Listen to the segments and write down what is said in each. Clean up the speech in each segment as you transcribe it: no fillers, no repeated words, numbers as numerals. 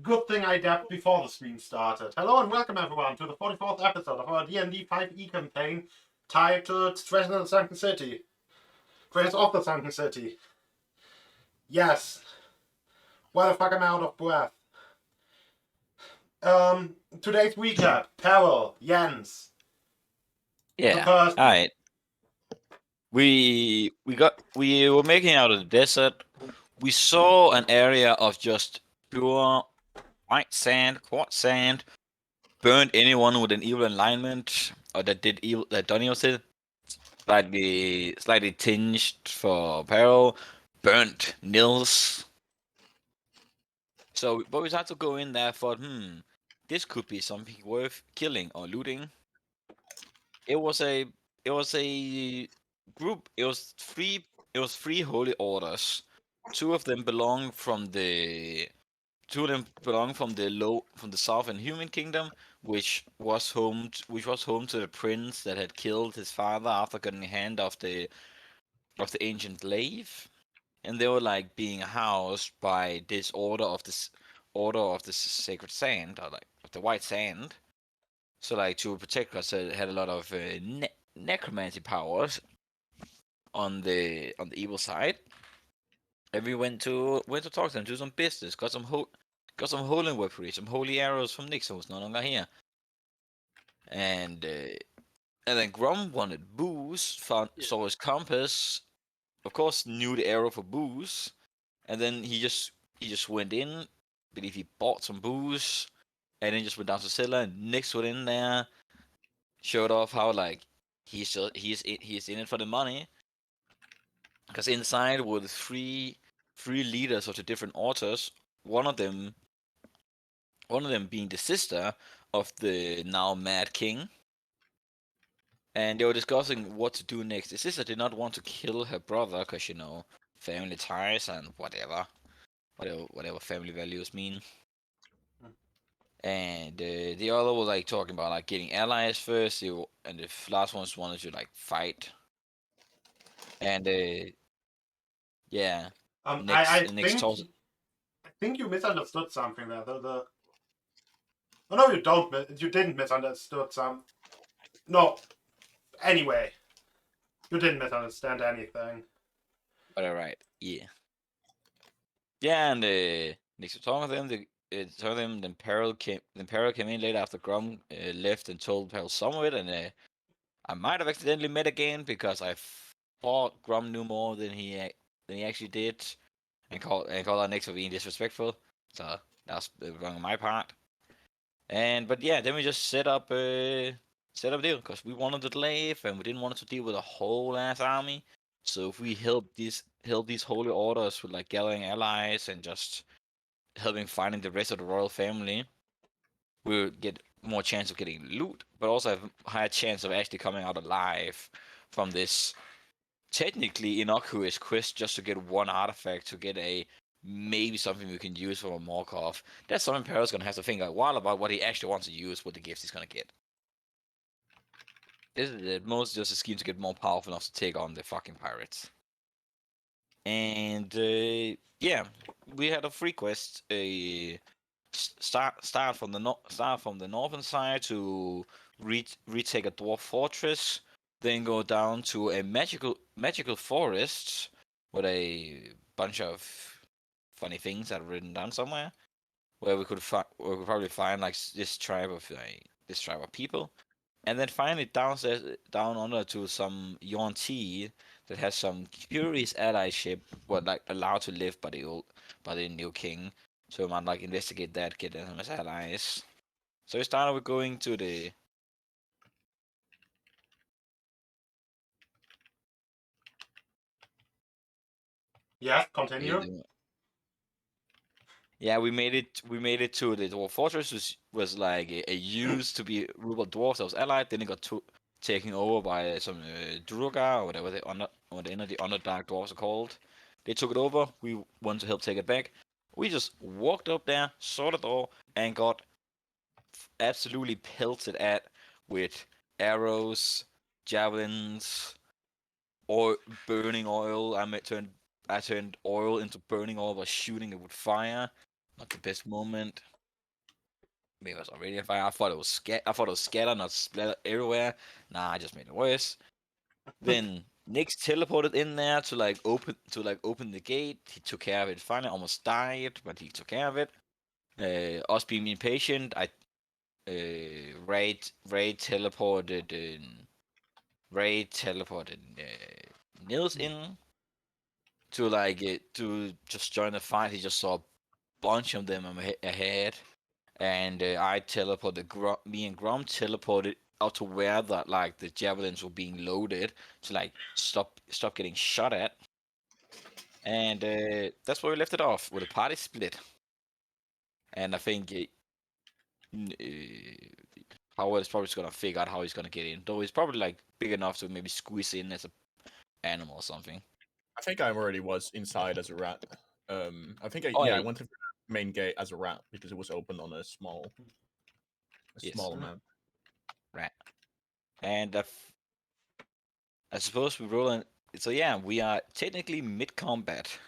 Good thing I dabbed before the stream started. Hello and welcome everyone to the 44th episode of our D&D 5e campaign titled Treasures of the Sunken City. Treasures of the Sunken City. Yes. Why the fuck am I out of breath? Today's recap. Peril, Jens. The Yeah. first... All right. We were making out of the desert. We saw an area of just pure white sand, quartz sand. Burned anyone with an evil alignment or that done evil to slightly tinged for peril. Burnt Nils. So, but we had to go in there for this could be something worth killing or looting. It was a group. It was three holy orders. Two of them belong from the southern human kingdom, which was home to the prince that had killed his father after getting a hand of the ancient lave, and they were like being housed by this order of the sacred sand, or like of the white sand. So like to protect us, it had a lot of necromancy powers on the evil side. And we went to talk to them, do some business, got some holy weaponry, some holy arrows from Nixon, who's no longer here. And then Grom wanted booze, saw his compass, of course knew the arrow for booze, and then he just went in, believe he bought some booze, and then just went down to cellar, and Nix went in there, showed off how like he's in it for the money, because inside were the three leaders of the different altars. One of them, one of them being the sister of the now Mad King, and they were discussing what to do next. The sister did not want to kill her brother because family ties and whatever family values mean. And the other was like talking about like getting allies first, and the last ones wanted to like fight. And yeah, I next think... talks. I think you misunderstood something there. Oh no, you don't. You didn't misunderstood some... No. Anyway. You didn't misunderstand anything. But alright, yeah. Yeah, and next to talking to them, told them. Then Peril came in later after Grum left and told Peril some of it, and I might have accidentally met again because I thought Grum knew more than he actually did, and called our next for being disrespectful. So that was wrong on my part. But yeah, then we just set up a deal because we wanted to leave and we didn't want to deal with a whole ass army. So if we help these holy orders with like gathering allies and just helping finding the rest of the royal family, we'll get more chance of getting loot, but also have a higher chance of actually coming out alive from this technically innocuous quest just to get one artifact to get a maybe something we can use from a Morkov. That's something Peril's gonna have to think a while about what he actually wants to use with the gifts he's gonna get. This is at most just a scheme to get more powerful enough to take on the fucking pirates. And yeah, we had a free quest. Start from the northern side to retake a dwarf fortress, then go down to a magical forest with a bunch of funny things that are written down somewhere, where we could probably find like this tribe of people, and then finally down under to some Yuan-Ti that has some curious allyship, but like allowed to live by the new king. So we might like investigate that, get them as allies. So we started with going to the Yes, continue. yeah, we made it to the dwarf fortress, which was like a used to be ruled by dwarves that was allied. Then it got taken over by some Druga or whatever the Underdark dwarves are called. They took it over. We wanted to help take it back. We just walked up there, saw the door, and got absolutely pelted at with arrows, javelins, or burning oil. I turned oil into burning oil by shooting it with fire. Not the best moment. Maybe it was already on fire. I thought it was scattered, not splattered everywhere. Nah, I just made it worse. Then Nyx teleported in there to open the gate. He took care of it. Finally, almost died, but he took care of it. Us being impatient, Ray teleported Nils in to just join the fight. He just saw a bunch of them ahead, and me and Grom teleported out to where the javelins were being loaded to stop getting shot at, and that's where we left it off with a party split. And I think Howard is probably just gonna figure out how he's gonna get in, though he's probably big enough to maybe squeeze in as a animal or something. I think I already was inside as a rat. I think I Oh, went to the main gate as a rat because it was open on a small map. Right. And I suppose we roll in. So yeah, we are technically mid combat.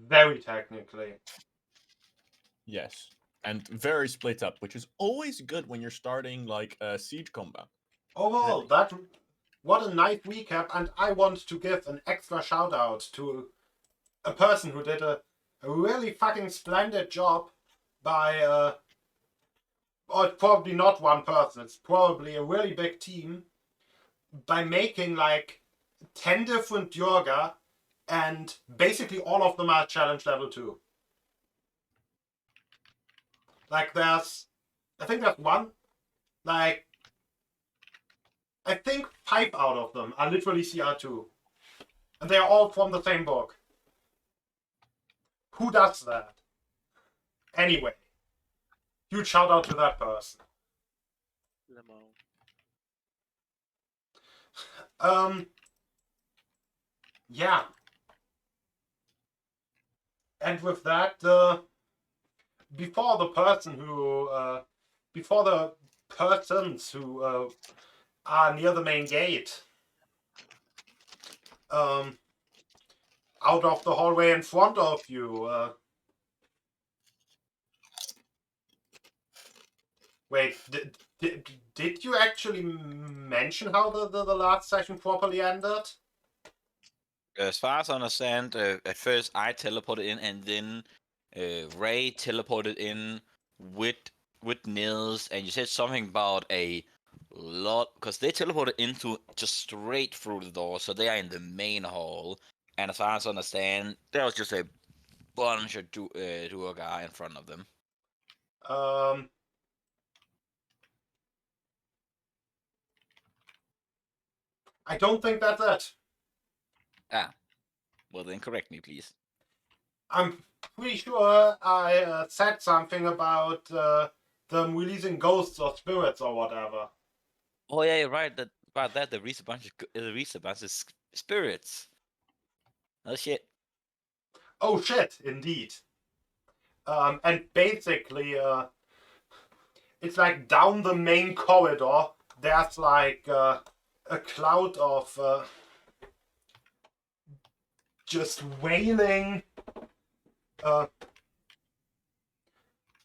Very technically. Yes, and very split up, which is always good when you're starting siege combat. Overall, Really. what a nice recap, and I want to give an extra shout out to a person who did a really fucking splendid job by or it's probably not one person, it's probably a really big team, by making 10 different Durga, and basically all of them are challenge level 2. I think there's one, I think 5 out of them are literally CR2. And they are all from the same book. Who does that? Anyway, huge shout out to that person. Yeah. And with that, before the persons who are near the main gate, out of the hallway in front of you, wait, did you actually mention how the last session properly ended? As far as I understand, at first I teleported in, and then Ray teleported in with Nils, and you said something about a lot because they teleported into just straight through the door, so they are in the main hall. And as far as I understand, there was just a bunch of Duergar in front of them. I don't think that's it. Ah, well then correct me, please. I'm pretty sure I said something about them releasing ghosts or spirits or whatever. Oh yeah, you're right. About that, they released a bunch of spirits. Oh shit. Oh shit, indeed. And basically, it's down the main corridor, there's a cloud of just wailing,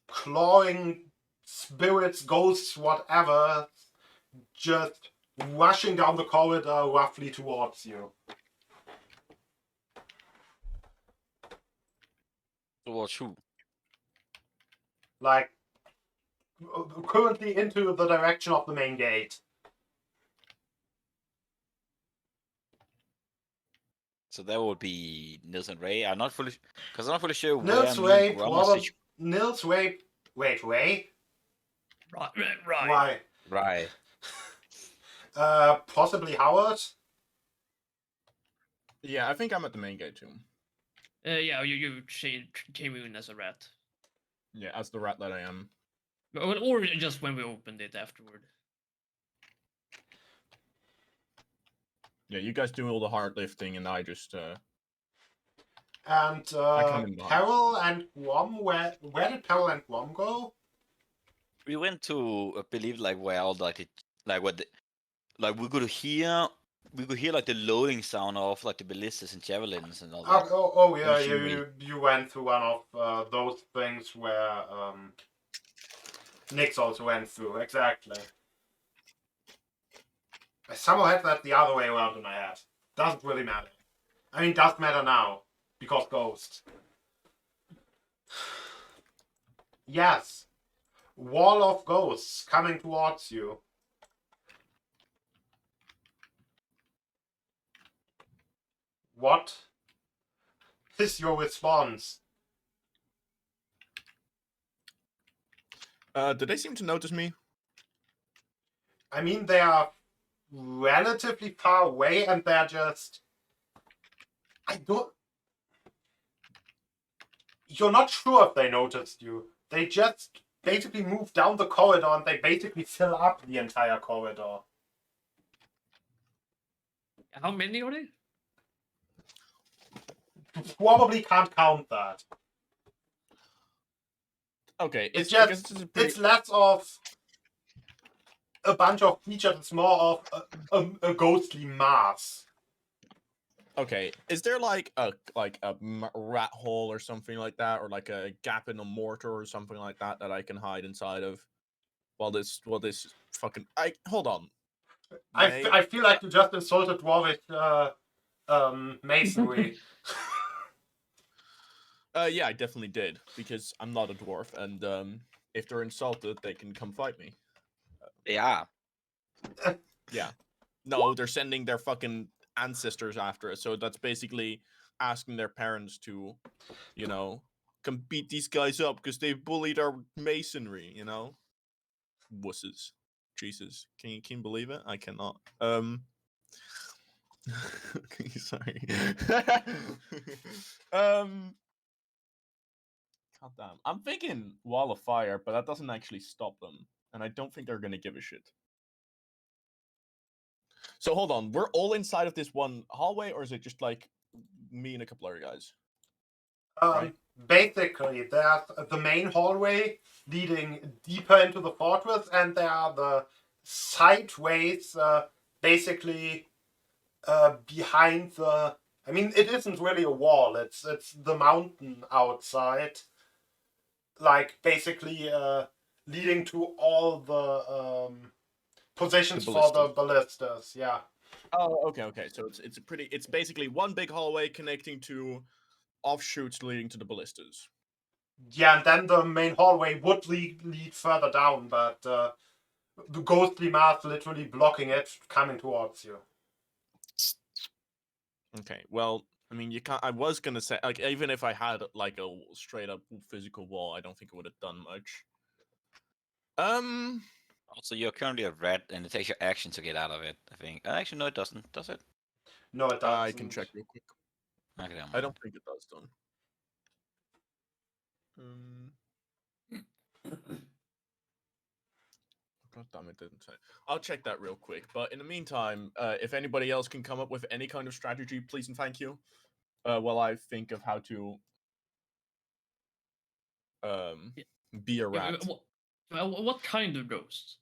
clawing spirits, ghosts, whatever, just rushing down the corridor roughly towards you. Towards who? Currently into the direction of the main gate. So that would be Nils and Ray. I'm not fully sure Nils where Ray, Nils Ray. Wait, Ray? Right. Why? Right. Possibly Howard? Yeah, I think I'm at the main gate too. Yeah, you came in as a rat. Yeah, as the rat that I am. Or just when we opened it afterward. Yeah, you guys do all the hard lifting, and I just. And Peril and Guam, where did Peril and Guam go? We went to I believe where all we could hear We could hear like the loading sound of like the ballistas and javelins and all Oh, that. oh, yeah, Machinery. you went through one of those things where Nyx also went through, exactly. I somehow had that the other way around in my head. Doesn't really matter. I mean, does matter now, because Ghost. Yes. Wall of ghosts coming towards you. What is your response? Do they seem to notice me? I mean, they are relatively far away and they're just... You're not sure if they noticed you. They just basically move down the corridor and they basically fill up the entire corridor. How many are they? Probably can't count that. Okay, It's I guess just, this is pretty... it's less of a bunch of creatures, it's more of a ghostly mass. Okay, is there like a rat hole or something like that, or like a gap in a mortar or something like that that I can hide inside of? While this fucking hold on. I feel like you just insulted Dwarvish masonry. Yeah, I definitely did, because I'm not a dwarf, and if they're insulted, they can come fight me. Yeah. Yeah. No, they're sending their fucking ancestors after us, so that's basically asking their parents to, you know, come beat these guys up because they've bullied our masonry, you know? Wusses. Jesus. Can you believe it? I cannot. Okay, sorry. God damn. I'm thinking Wall of Fire, but that doesn't actually stop them. And I don't think they're gonna give a shit. So hold on, we're all inside of this one hallway, or is it just like me and a couple other guys? Right. Basically, there's the main hallway leading deeper into the fortress, and there are the sideways, basically behind the. I mean, it isn't really a wall. It's the mountain outside, like basically leading to all the positions for the ballistas. Yeah. Oh, okay. So it's basically one big hallway connecting to offshoots leading to the ballistas. Yeah, and then the main hallway would lead further down, but the ghostly mass literally blocking it, coming towards you. Okay, well, I mean, you can't. I was gonna say, like, even if I had like a straight up physical wall, I don't think it would have done much. Also, you're currently a rat, and it takes your action to get out of it. I think. Actually, no, it doesn't. Does it? No, it doesn't. I can check real quick. Okay, never I mind. don't think it does, done. God damn it, didn't say. I'll check that real quick. But in the meantime, if anybody else can come up with any kind of strategy, please and thank you. While I think of how to be a rat. What kind of ghosts?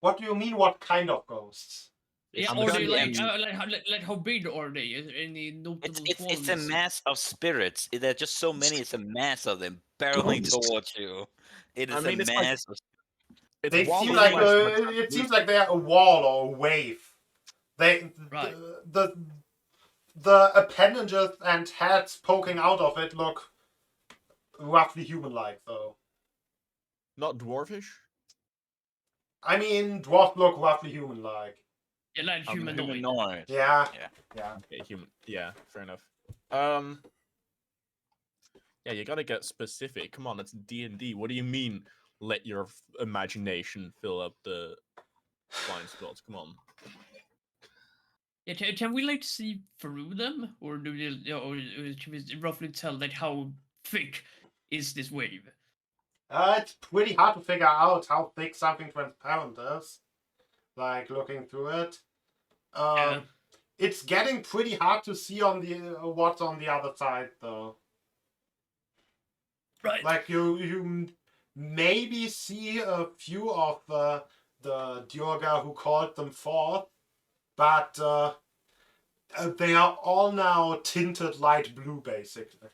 What do you mean? What kind of ghosts? Yeah, I'm are they assuming- like how big are they? Is there any notable It's a qualities? mass of spirits. There are just so many. It's a mass of them barreling towards you. It is I mean, a it's like mass. it's They wall seem of like flesh, but it seems like they're a wall or a wave. They Right. the appendages and heads poking out of it look roughly human-like, though. not dwarfish. I mean, dwarves look roughly human-like. Yeah, like humanoid. Humanoid. Yeah. Yeah. Yeah. Okay, human. Yeah, fair enough. Yeah, you gotta get specific. Come on, it's D&D. What do you mean? Let your imagination fill up the blind spots. Come on. Yeah, can we like see through them, or do we, or can we roughly tell like how thick is this wave? It's pretty hard to figure out how thick something transparent is. Like looking through it. Yeah. It's getting pretty hard to see on the what's on the other side, though. Right. Like you maybe see a few of the Dioga who called them forth, but they are all now tinted light blue, basically.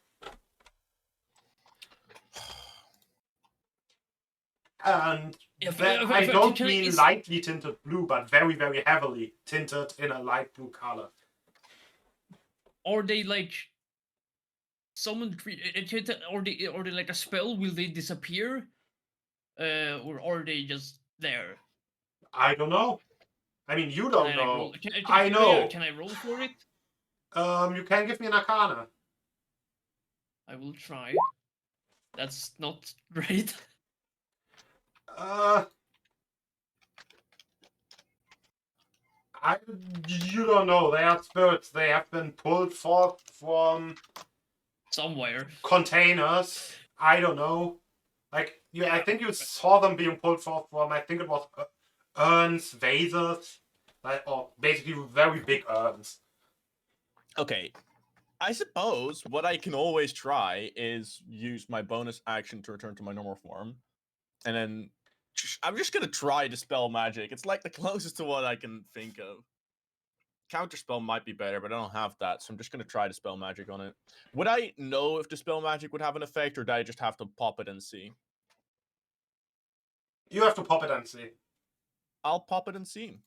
And I don't mean lightly tinted blue, but very, very heavily tinted in a light blue color. Are they like someone or they like a spell? Will they disappear? Or are they just there? I don't know. I mean, you don't know. I know. Can I roll for it? You can give me an Arcana. I will try. That's not great. You don't know. They are spirits. They have been pulled forth from somewhere containers. I don't know. Like I think you saw them being pulled forth from. I think it was urns, vases, or basically very big urns. Okay. I suppose what I can always try is use my bonus action to return to my normal form, and then I'm just gonna try Dispel Magic. It's like the closest to what I can think of. Counterspell might be better, but I don't have that, so I'm just gonna try Dispel Magic on it. Would I know if Dispel Magic would have an effect, or do I just have to pop it and see? You have to pop it and see. I'll pop it and see.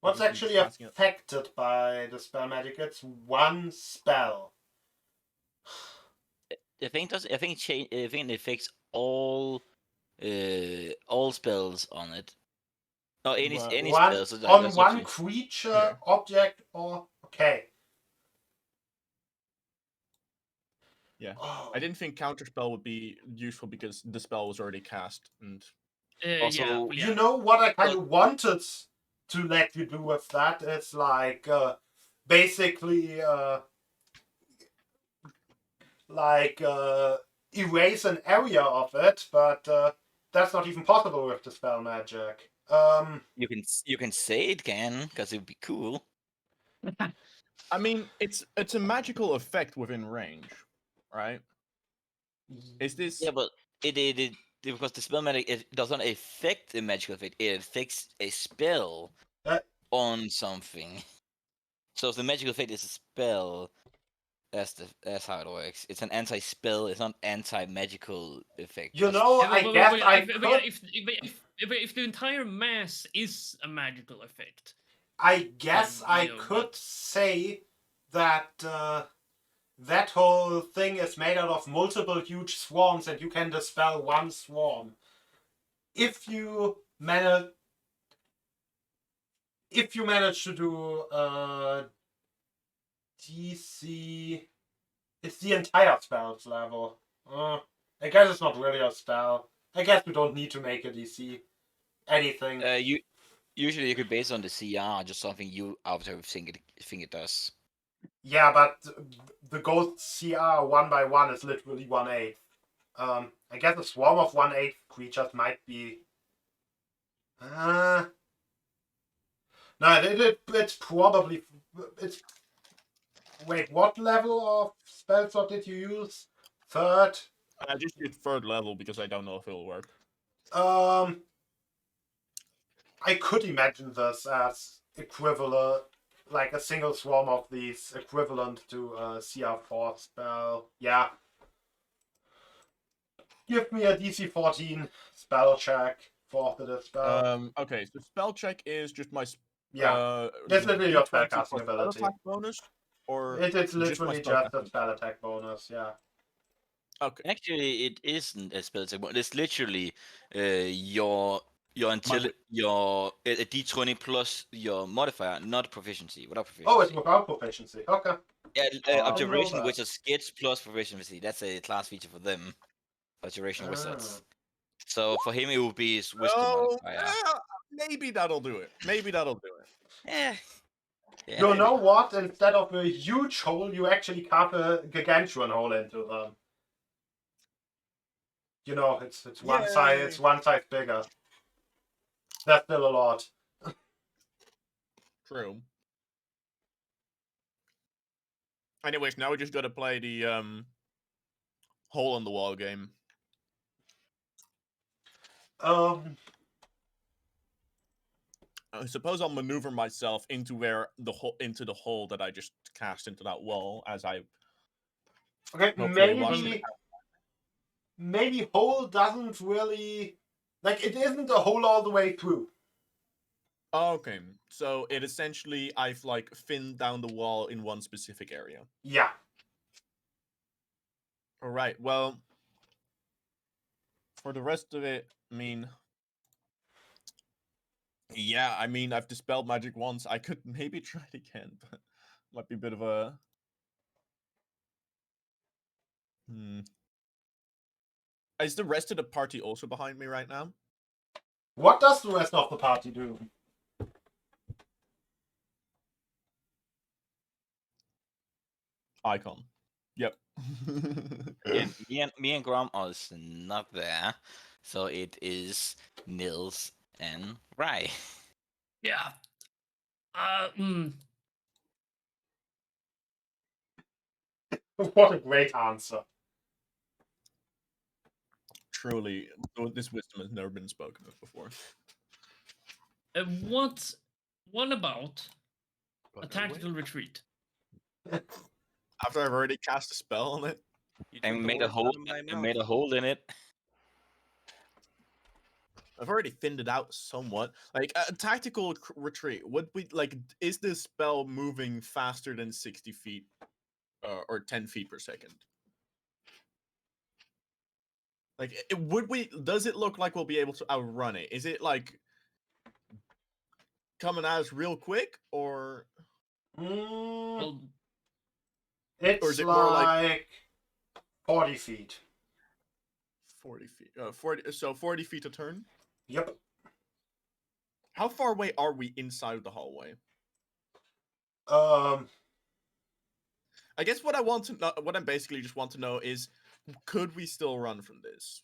What's actually affected by the spell magic? It's one spell. I think it affects all spells on it. No, any spells. So on one creature, object, or okay. Yeah, I didn't think Counterspell would be useful because the spell was already cast, and also, you know what I kind of wanted to let you do with that? It's like basically erase an area of it, but that's not even possible with the spell magic. You can say it can, because it would be cool. I mean, it's a magical effect within range, right? Is this? Yeah, but it because the spell magic, it doesn't affect a magical effect. It affects a spell on something. So if the magical effect is a spell, that's how it works. It's an anti-spell. It's not anti-magical effect. You know, I guess if the entire mass is a magical effect, I guess I could say that that whole thing is made out of multiple huge swarms, and you can dispel one swarm. If you manage to do DC, it's the entire spell's level. I guess it's not really a spell. I guess we don't need to make a DC. Anything. Usually you could base on the CR, just something you arbitrarily think it does. Yeah, but the ghost CR 1/1 is literally 1/8. I guess a swarm of 1/8 creatures might be. No, it's probably Wait, what level of spell slot did you use? Third? I just did third level because I don't know if it'll work. I could imagine this as equivalent, like a single swarm of these equivalent to a CR4 spell. Yeah. Give me a DC 14 spell check for the dispel. Okay, so spell check is just my that's literally your spellcasting ability. Attack bonus, or it's literally just a spell attack bonus. Yeah. Okay. Actually, it isn't a spell attack bonus. It's literally your a D20 plus your modifier, not proficiency. Without proficiency. Oh, it's without proficiency. Okay. Yeah, observation wizards gets plus proficiency. That's a class feature for them. Observation wizards. So for him, it would be his wisdom modifier. Maybe that'll do it. Yeah. You know what? Instead of a huge hole, you actually carve a gargantuan hole into them. You know, it's one size. It's one size bigger. That's still a lot. True. Anyways, now we just got to play the hole in the wall game. I suppose I'll maneuver myself into where into the hole that I just cast into that wall as I Okay, hopefully watch it. maybe hole doesn't really like it isn't a hole all the way through. Okay, so it essentially I've like thinned down the wall in one specific area. Yeah. All right. Well, for the rest of it, I mean, yeah, I mean, I've dispelled magic once. I could maybe try it again, but might be a bit of a. Is the rest of the party also behind me right now? What does the rest of the party do? Icon. Yep. And me and Grom are not there, so it is Nils and Rai. Yeah. What a great answer. Truly, this wisdom has never been spoken of before. What about a tactical retreat? After I've already cast a spell on it? You made a hole. I made a hole in it. I've already thinned it out somewhat. Like a tactical retreat. Would we like? Is this spell moving faster than 60 feet or 10 feet per second? Like, would we? Does it look like we'll be able to outrun it? Is it like coming at us real quick, or? Well, It's or is it like, more like 40 feet. 40 feet? 40. So 40 feet a turn. Yep. How far away are we inside the hallway? Um. I guess what I want to know, what I basically just want to know is, could we still run from this?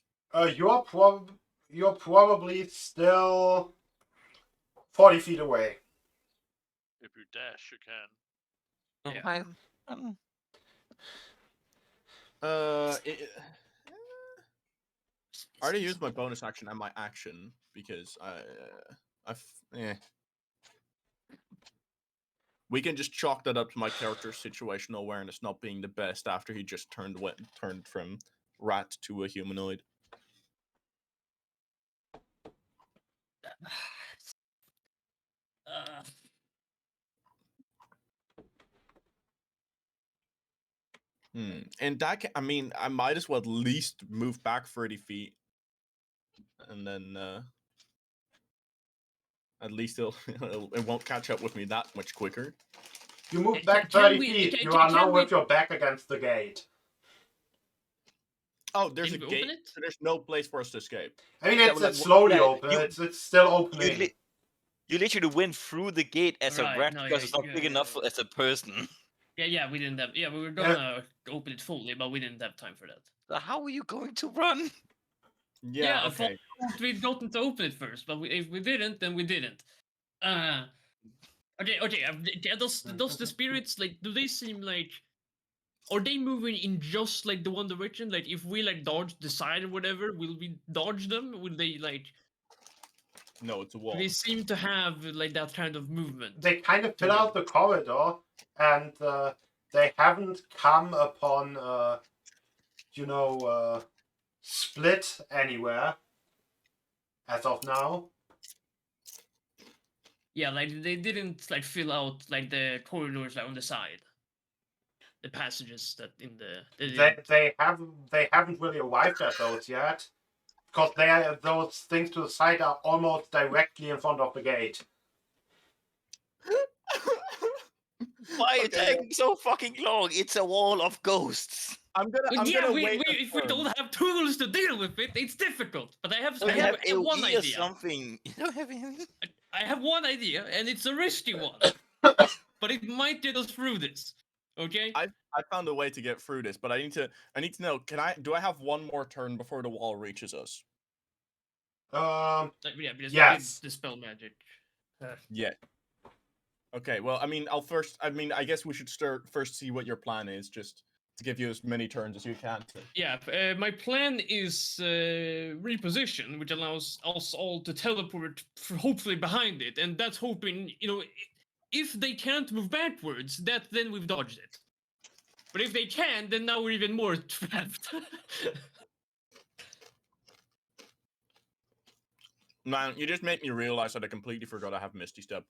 You're probably still 40 feet away. If you dash, you can. yeah. I already used my bonus action and my action because yeah. We can just chalk that up to my character's situational awareness not being the best after he just turned from rat to a humanoid. And that I mean, I might as well at least move back 30 feet, and then at least it won't catch up with me that much quicker. You move back 30 feet. You are now with your back against the gate. Oh, there's a Can we gate. open it? So there's no place for us to escape. I mean, Yeah, it's, but it's slowly yeah, open. It's still opening. You literally went through the gate as a Right, rat no, because yeah, it's not yeah, big yeah, enough yeah. as a person. Yeah, we didn't have. Yeah, we were gonna open it fully, but we didn't have time for that. So how are you going to run? Yeah, I okay. thought we'd gotten to open it first, but if we didn't, then we didn't. Okay. Does the spirits like? Do they seem like? Are they moving in just like the One Direction? Like, if we like dodge the side or whatever, will we dodge them? Will they like? No, it's a wall. They seem to have like that kind of movement. They kind of fill out the corridor, and they haven't come upon, split anywhere as of now. Yeah, like they didn't like fill out like the corridors like on the side, the passages that in the. They haven't really arrived at those yet, because those things to the side are almost directly in front of the gate. Why are you taking so fucking long? It's a wall of ghosts. I'm gonna wait. If we don't have tools to deal with it, it's difficult. But I have You have one AoE or idea. something. You don't have anything. I have one idea, and it's a risky one, but it might get us through this. Okay. I found a way to get through this, but I need to know. Do I have one more turn before the wall reaches us? Yeah, because yes. we did dispel magic. Yeah. Okay. Well, I mean, I guess we should first see what your plan is. Just to give you as many turns as you can to. Yeah, my plan is reposition, which allows us all to teleport, hopefully behind it, and that's hoping, if they can't move backwards, then we've dodged it. But if they can, then now we're even more trapped. Man, you just made me realize that I completely forgot I have Misty Step.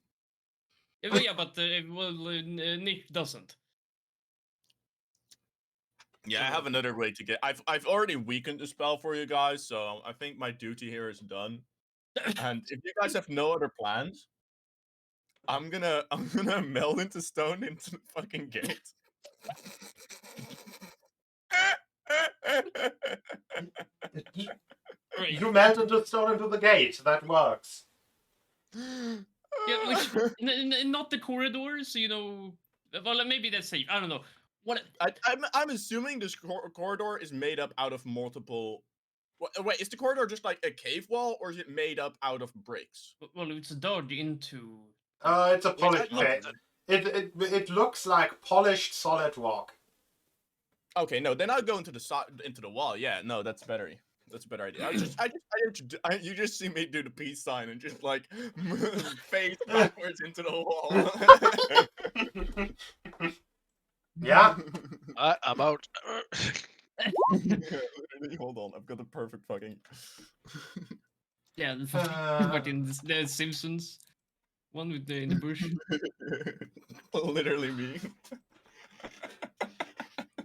Yeah, but Nick doesn't. Yeah, I have another way to get. I've already weakened the spell for you guys, so I think my duty here is done. And if you guys have no other plans, I'm gonna meld into stone into the fucking gate. Right. You melt into stone into the gate. That works. Yeah, which not the corridors, Well, maybe that's safe. I don't know. What? I'm assuming this corridor is made up out of multiple. Wait, is the corridor just like a cave wall, or is it made up out of bricks? Well, it's dug into. It's a polished cave. It looks like polished solid rock. Okay, no, then I'll go into the wall. Yeah, no, that's better. That's a better idea. You just see me do the peace sign and just like face backwards into the wall. Yeah? I'm out. Literally, hold on, I've got the perfect fucking. Yeah, fucking the Simpsons one with in the bush. Literally me.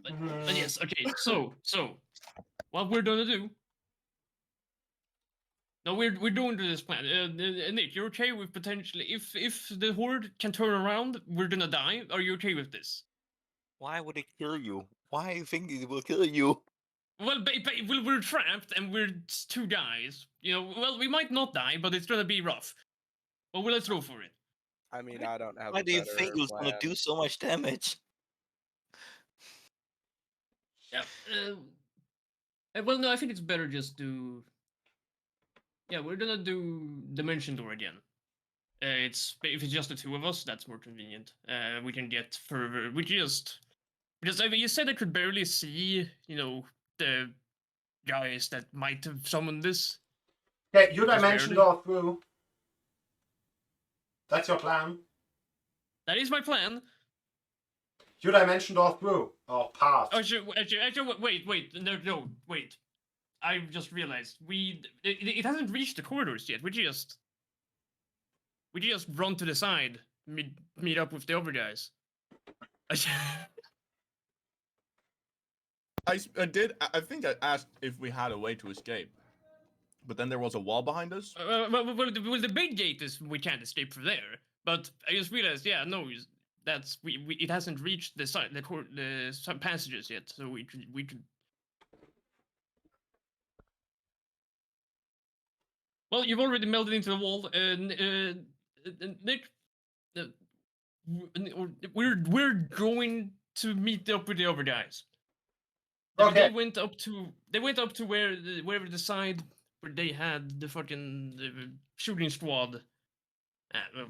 But yes, okay. So what we're gonna do? No, we're doing this plan. Nick, you're okay with potentially if the horde can turn around, we're gonna die. Are you okay with this? Why would it kill you? Why do you think it will kill you? Well, we're trapped and we're two guys. Well, we might not die, but it's gonna be rough. But let's go for it. I mean, I don't have. Why a do you better think it was gonna plan. do so much damage? Yeah. Well, no, I think it's better just to. Yeah, we're gonna do Dimension Door again. If it's just the two of us, that's more convenient. We can get further. Because I mean, you said I could barely see, the guys that might have summoned this. Okay, you Just dimension barely. door through. That's your plan. That is my plan. You dimension door through. Or path. Actually, wait, no, wait. I just realized it hasn't reached the corridors yet. We just run to the side, meet up with the other guys. I think I asked if we had a way to escape, but then there was a wall behind us. Well, the big gate is we can't escape from there. But I just realized, yeah, no, that's it hasn't reached the side, the passages yet, so we could. Well, you've already melted into the wall, Nick. We're going to meet up with the other guys. Okay. They went up to wherever the side where they had the fucking shooting squad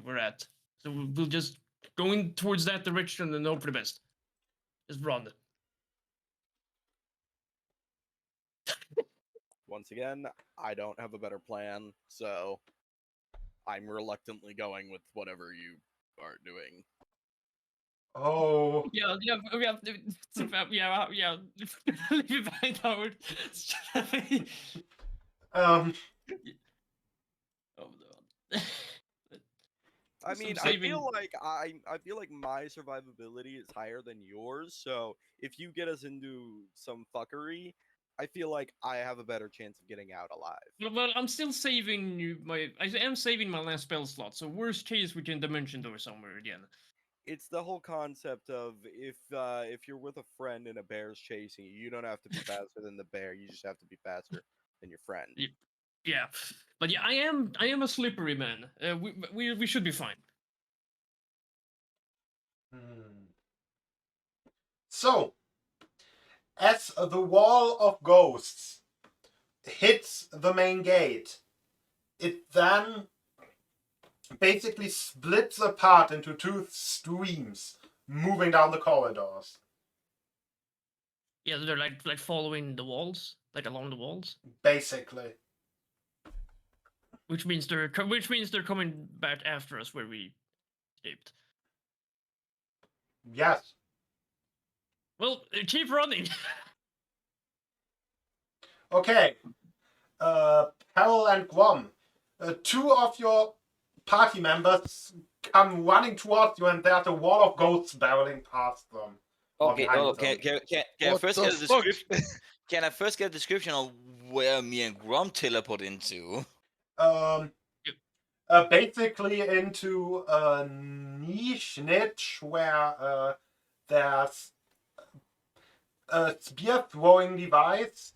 we're at. So we'll just go in towards that direction and hope for the best. Just run. Once again, I don't have a better plan, so I'm reluctantly going with whatever you are doing. Oh. Yeah. Leave it behind, Howard. Um. Oh no. I So mean, I'm saving- I feel like my survivability is higher than yours. So if you get us into some fuckery, I feel like I have a better chance of getting out alive. Well, I'm still saving I am saving my last spell slot. So worst case, we can dimension door somewhere again. It's the whole concept of if you're with a friend and a bear's chasing you, you don't have to be faster than the bear. You just have to be faster than your friend. Yeah, but yeah, I am a slippery man. We should be fine. So, as the wall of ghosts hits the main gate, it then basically splits apart into two streams moving down the corridors. Yeah, they're like following the walls, like along the walls, basically. which means they're coming back after us where we escaped. Yes. Well, keep running. Okay. Carol and Guam. Two of your party members come running towards you, and there's a wall of ghosts barreling past them. Or Okay, behind oh, them. can I What first the get a fuck? description? Can I first get a description of where me and Grom teleport into? Basically into a niche where there's a spear throwing device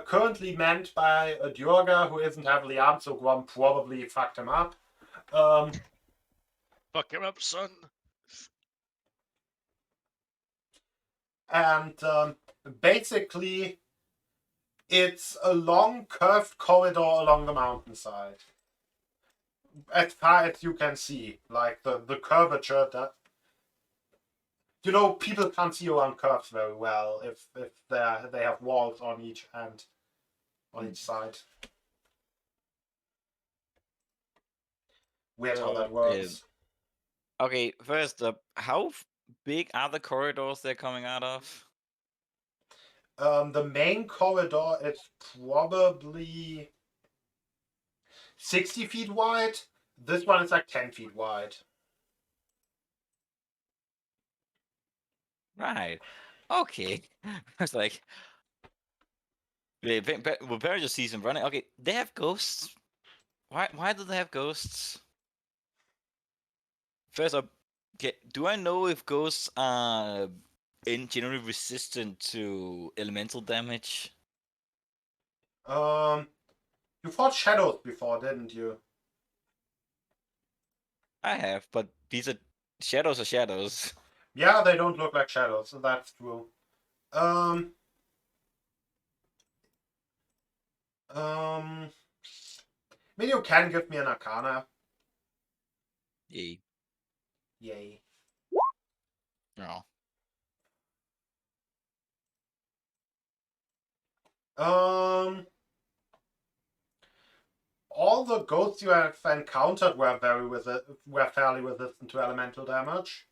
currently manned by a Durga who isn't heavily armed, so Guam probably fucked him up. Fuck him up, son. And basically it's a long curved corridor along the mountainside. As far as you can see, like the curvature that people can't see around curves very well if they have walls on each end, on each side. Weird how that works. Okay, first up, how big are the corridors they're coming out of? The main corridor is probably 60 feet wide. This one is like 10 feet wide. Right. Okay. I was like, well, Barry just sees them running. Okay, they have ghosts. Why do they have ghosts? First up, okay, do I know if ghosts are in generally resistant to elemental damage? You fought shadows before, didn't you? I have, but these are shadows are shadows. Yeah, they don't look like shadows, so that's true. Maybe you can give me an arcana. Yay. Yay. No. All the ghosts you have encountered were fairly resistant to elemental damage.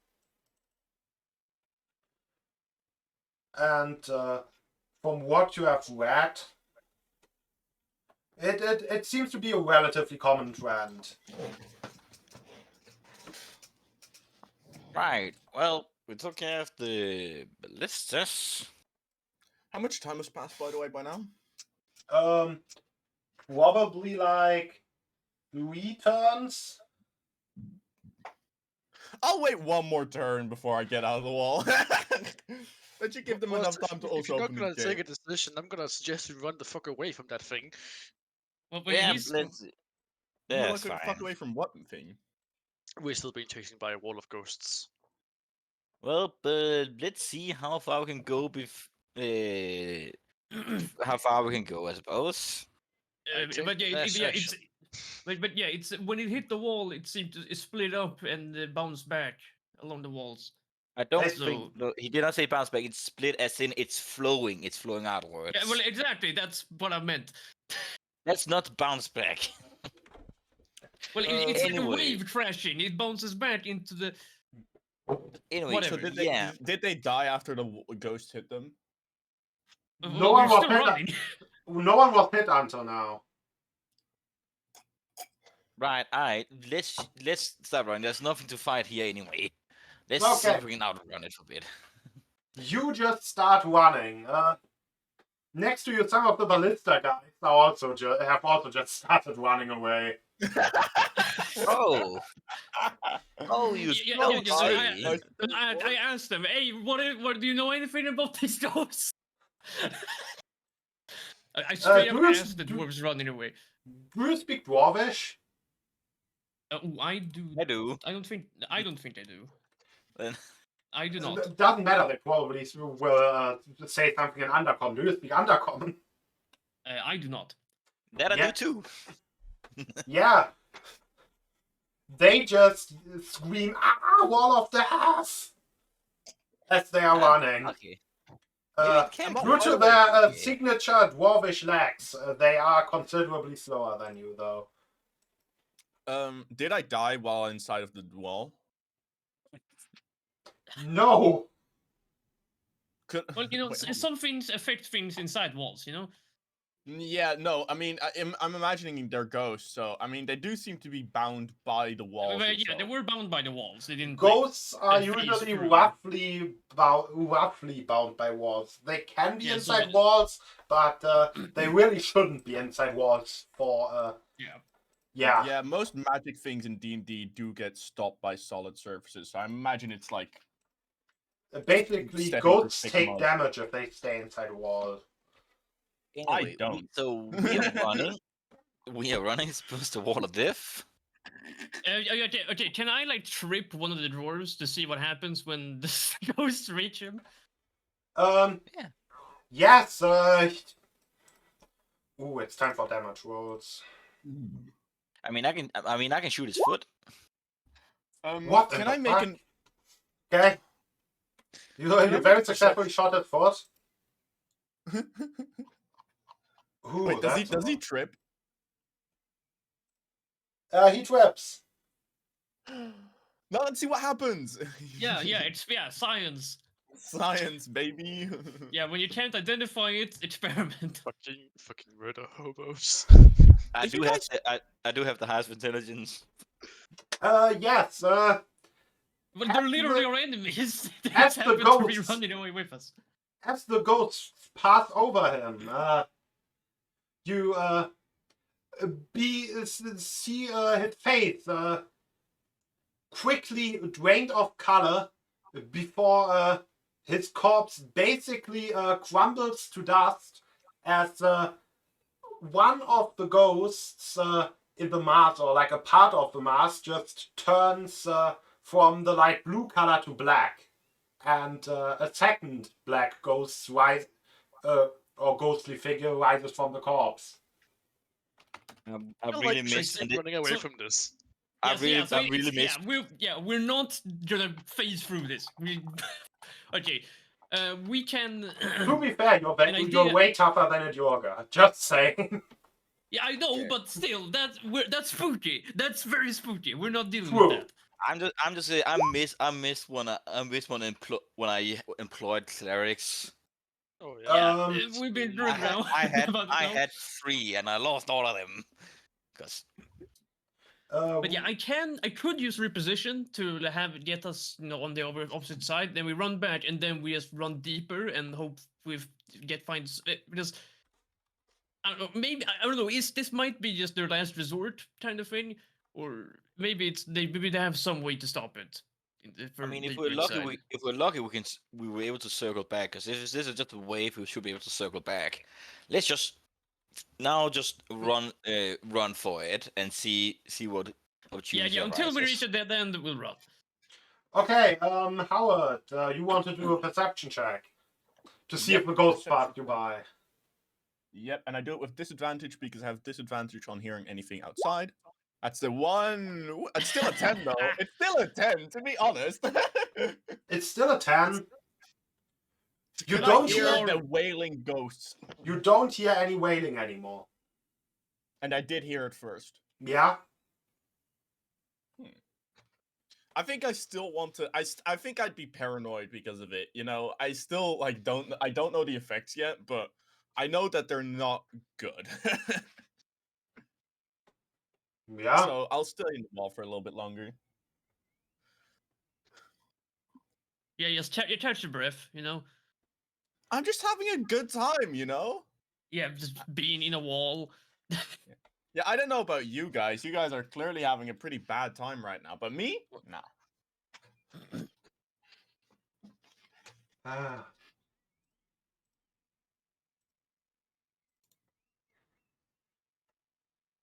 And from what you have read, it seems to be a relatively common trend. Right. Well, we took care of the ballistas. How much time has passed, by the way, by now? Probably like 3 turns. I'll wait one more turn before I get out of the wall. That should give them Well, enough time to if also you're open not the gonna take gate. a decision, I'm gonna suggest you run the fuck away from that thing. Well, Yeah, he's, let's. You Yeah, look it's fuck fine. away from what thing? We're still being chased by a wall of ghosts. Well, but let's see how far we can go. How far we can go, I suppose. I take but yeah, less action. but yeah, it's when it hit the wall, it seemed to split up and bounce back along the walls. I don't Let's think. No, he did not say bounce back. It's split, as in it's flowing. It's flowing outwards. Yeah, well, exactly. That's what I meant. That's not bounce back. Well, it's like a Anyway. wave crashing. It bounces back into the. Anyway, Whatever. So yeah. did they die after the ghost hit them? No Well, one we're was still hit. running. No one was hit until now. Right. All right. Let's start running. There's nothing to fight here anyway. Let's see Okay. if we can outrun it for a bit. You just start running. Next to you, some of the ballista guys have also just started running away. Oh. Oh, you don't say. I asked them, hey, what do you know anything about these doors? I straight up do you- asked the dwarves running away. Do you speak Dwarvish? I do. I do. I don't think I do. Then I do not. It doesn't matter. They probably will say something in Undercommon. Do you speak Undercommon? I do not. that I Yeah. do too. Yeah. They just scream, "Ah, wall of death!" as they are running. Okay. Maybe it can I'm Due by to the their way, signature dwarvish legs, they are considerably slower than you, though. did I die while inside of the wall? No! Could... Well, you know, Wait, hold on. some things affect things inside walls. You know. Yeah, no, I mean, I'm imagining they're ghosts, so I mean, they do seem to be bound by the walls. Well, yeah, they itself. were bound by the walls. They didn't. Ghosts are phase usually through. roughly bound by walls. They can be Yeah, so inside they- walls, but they really shouldn't be inside walls for Yeah. yeah. Yeah, most magic things in D&D do get stopped by solid surfaces, so I imagine it's like Basically, stepping through ghosts thick take mud. damage if they stay inside a wall. Anyway, don't. so we are running. We are running supposed to Wall of Death. Okay. Can I like trip one of the drawers to see what happens when the ghosts reach him? Yeah. Yes. Ooh, it's time for damage rolls. I mean, I can shoot his foot. What in Can the I make fuck? an? Okay. You I very make a successfully shot at foot. Ooh, Wait, does he that's a trip? lot. He trips. Now let's see what happens. Yeah, it's science. Science, baby. Yeah, when you can't identify it, experiment. Fucking murder hobos. I If do you have guys- I do have the highest intelligence. Yes. But At they're literally the- our enemies. They at just the happen to be ghosts. running away with us. As the ghosts pass over him, you see his face quickly drained of color before his corpse basically crumbles to dust as one of the ghosts in the mask, or like a part of the mask, just turns from the light blue color to black, and a second black ghost or ghostly figure rises from the corpse. I feel really like missed. Tracy running away so- from this. I really it's- missed. we're not gonna phase through this. Okay, we can. To be fair, An you're idea- way tougher than a Jorga. Just saying. Yeah, I know, Okay. but still, that's spooky. That's very spooky. We're not dealing True. with that. I'm just saying. I miss when I employed clerics. Oh Yeah, yeah. we've been I through it had now. I But no. had 3 and I lost all of them. Cause But yeah, I could use reposition to have it get us, on the opposite side. Then we run back, and then we just run deeper and hope we finds because I don't know. Maybe I don't know. This might be just their last resort kind of thing, or maybe maybe they have some way to stop it. I mean, if we're lucky, we were able to circle back. Because if this is just a wave, we should be able to circle back. Let's just run for it and see what opportunity yeah. Until we arises. reach a dead end, we'll run. Okay, Howard, you want to do a perception check to see if the ghost perception passed you by. Yep, and I do it with disadvantage because I have disadvantage on hearing anything outside. That's the one. Ooh, it's still a 10 though. It's still a 10, to be honest. It's still a 10. You Could I don't hear hear the wailing ghosts, any wailing anymore. and I did hear it first. Yeah. I think I still want to. I think I'd be paranoid because of it. I still don't. I don't know the effects yet, but I know that they're not good. Yeah. So I'll stay in the wall for a little bit longer. Yeah, just you catch your breath. I'm just having a good time, Yeah, just being in a wall. Yeah, I don't know about you guys. You guys are clearly having a pretty bad time right now, but me, no. Ah.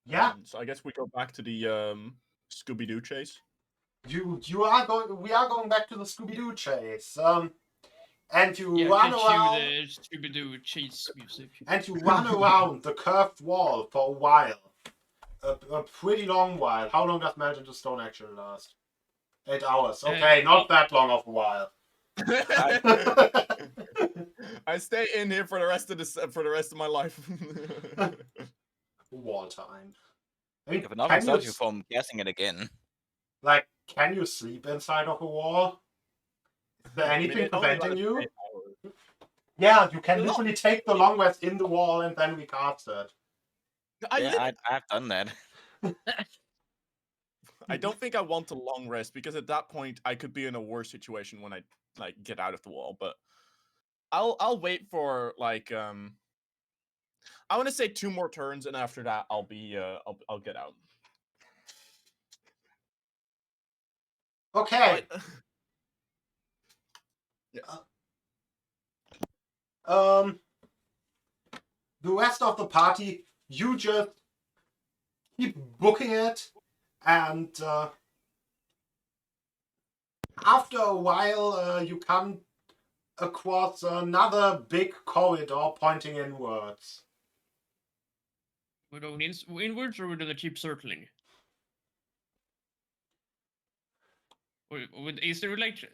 Yeah. So I guess we go back to the Scooby-Doo chase. We are going back to the Scooby-Doo chase. And you Yeah, run catch around. you the Scooby-Doo chase music. And you run around the curved wall for a while. A pretty long while. How long does Melt into Stone actually last? 8 hours. Okay, not that long of a while. I stay in here for the rest of my life. Wall time. I mean, If nothing can you stops you from guessing it again. can you sleep inside of a wall? Is there I mean, anything it only preventing lasts you? 8 hours. Yeah, you can No. literally take the long rest in the wall and then recast it. I've done that. I don't think I want a long rest because at that point I could be in a worse situation when I like get out of the wall. But I'll wait for like I want to say 2 more turns, and after that I'll be I'll get out. Okay. But The rest of the party, you just keep booking it, and after a while, you come across another big corridor pointing inwards. We're going inwards, or we're gonna keep circling? Is there like,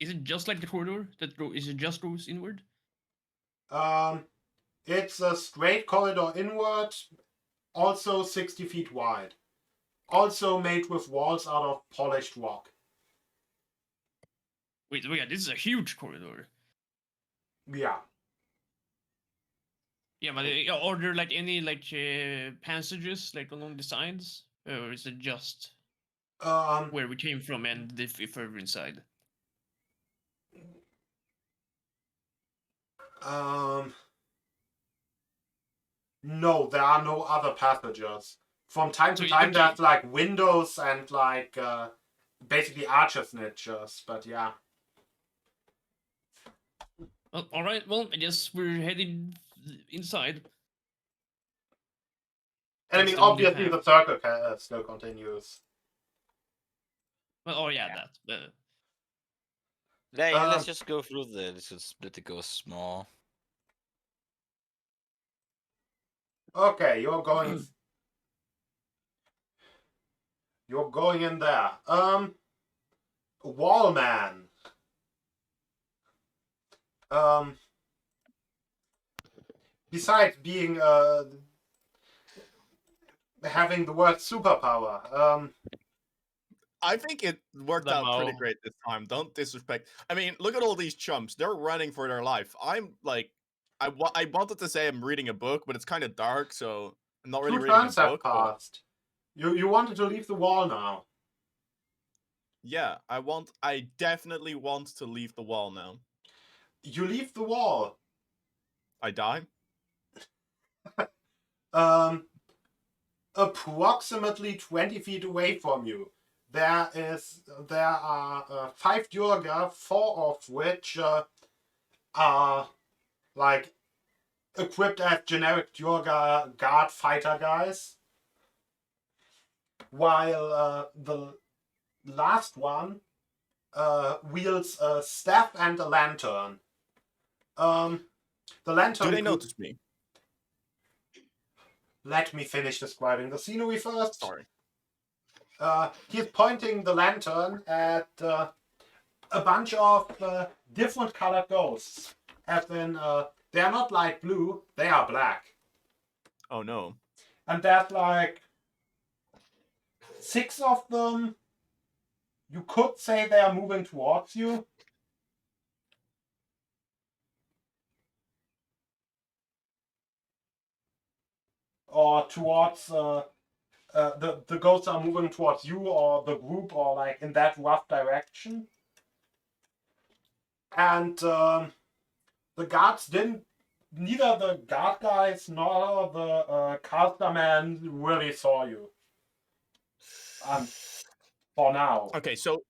is it just like the corridor is it just goes inward? It's a straight corridor inward, also 60 feet wide. Also made with walls out of polished rock. Wait, this is a huge corridor. Yeah. Yeah, but are there like any like passages like along the sides, or is it just where we came from and the further inside? No, there are no other passages. From time to So, time, okay. there's like windows and like basically arches niches, but yeah. Well, all right. Well, I guess we're heading inside. And I That's mean, the only obviously, path. the circle still continues. Well, oh yeah, Yeah. that. Yeah, let's just go through let's just split the ghost small. Okay, you're going. You're going in there. Wallman. Besides being having the word superpower, I think it worked out pretty Lemo. great this time. Don't disrespect. I mean, look at all these chumps. They're running for their life. I'm like, I wanted to say I'm reading a book, but it's kind of dark, so I'm not really 2 reading a turns have book. But passed. You wanted to leave the wall now. yeah, I definitely want to leave the wall now. You leave the wall. I die. Approximately 20 feet away from you, there are 5 Durga, 4 of which are like equipped as generic Durga guard fighter guys, while the last one wields a staff and a lantern. The lantern. Do they notice me? Let me finish describing the scenery first. Sorry. He's pointing the lantern at a bunch of different colored ghosts. As in, they are not light blue, they are black. Oh no. And there's like 6 of them. You could say they are moving towards you. Or towards the ghosts are moving towards you or the group, or like in that rough direction. And the guards neither the guard guys nor the caster man really saw you. For now. Okay, so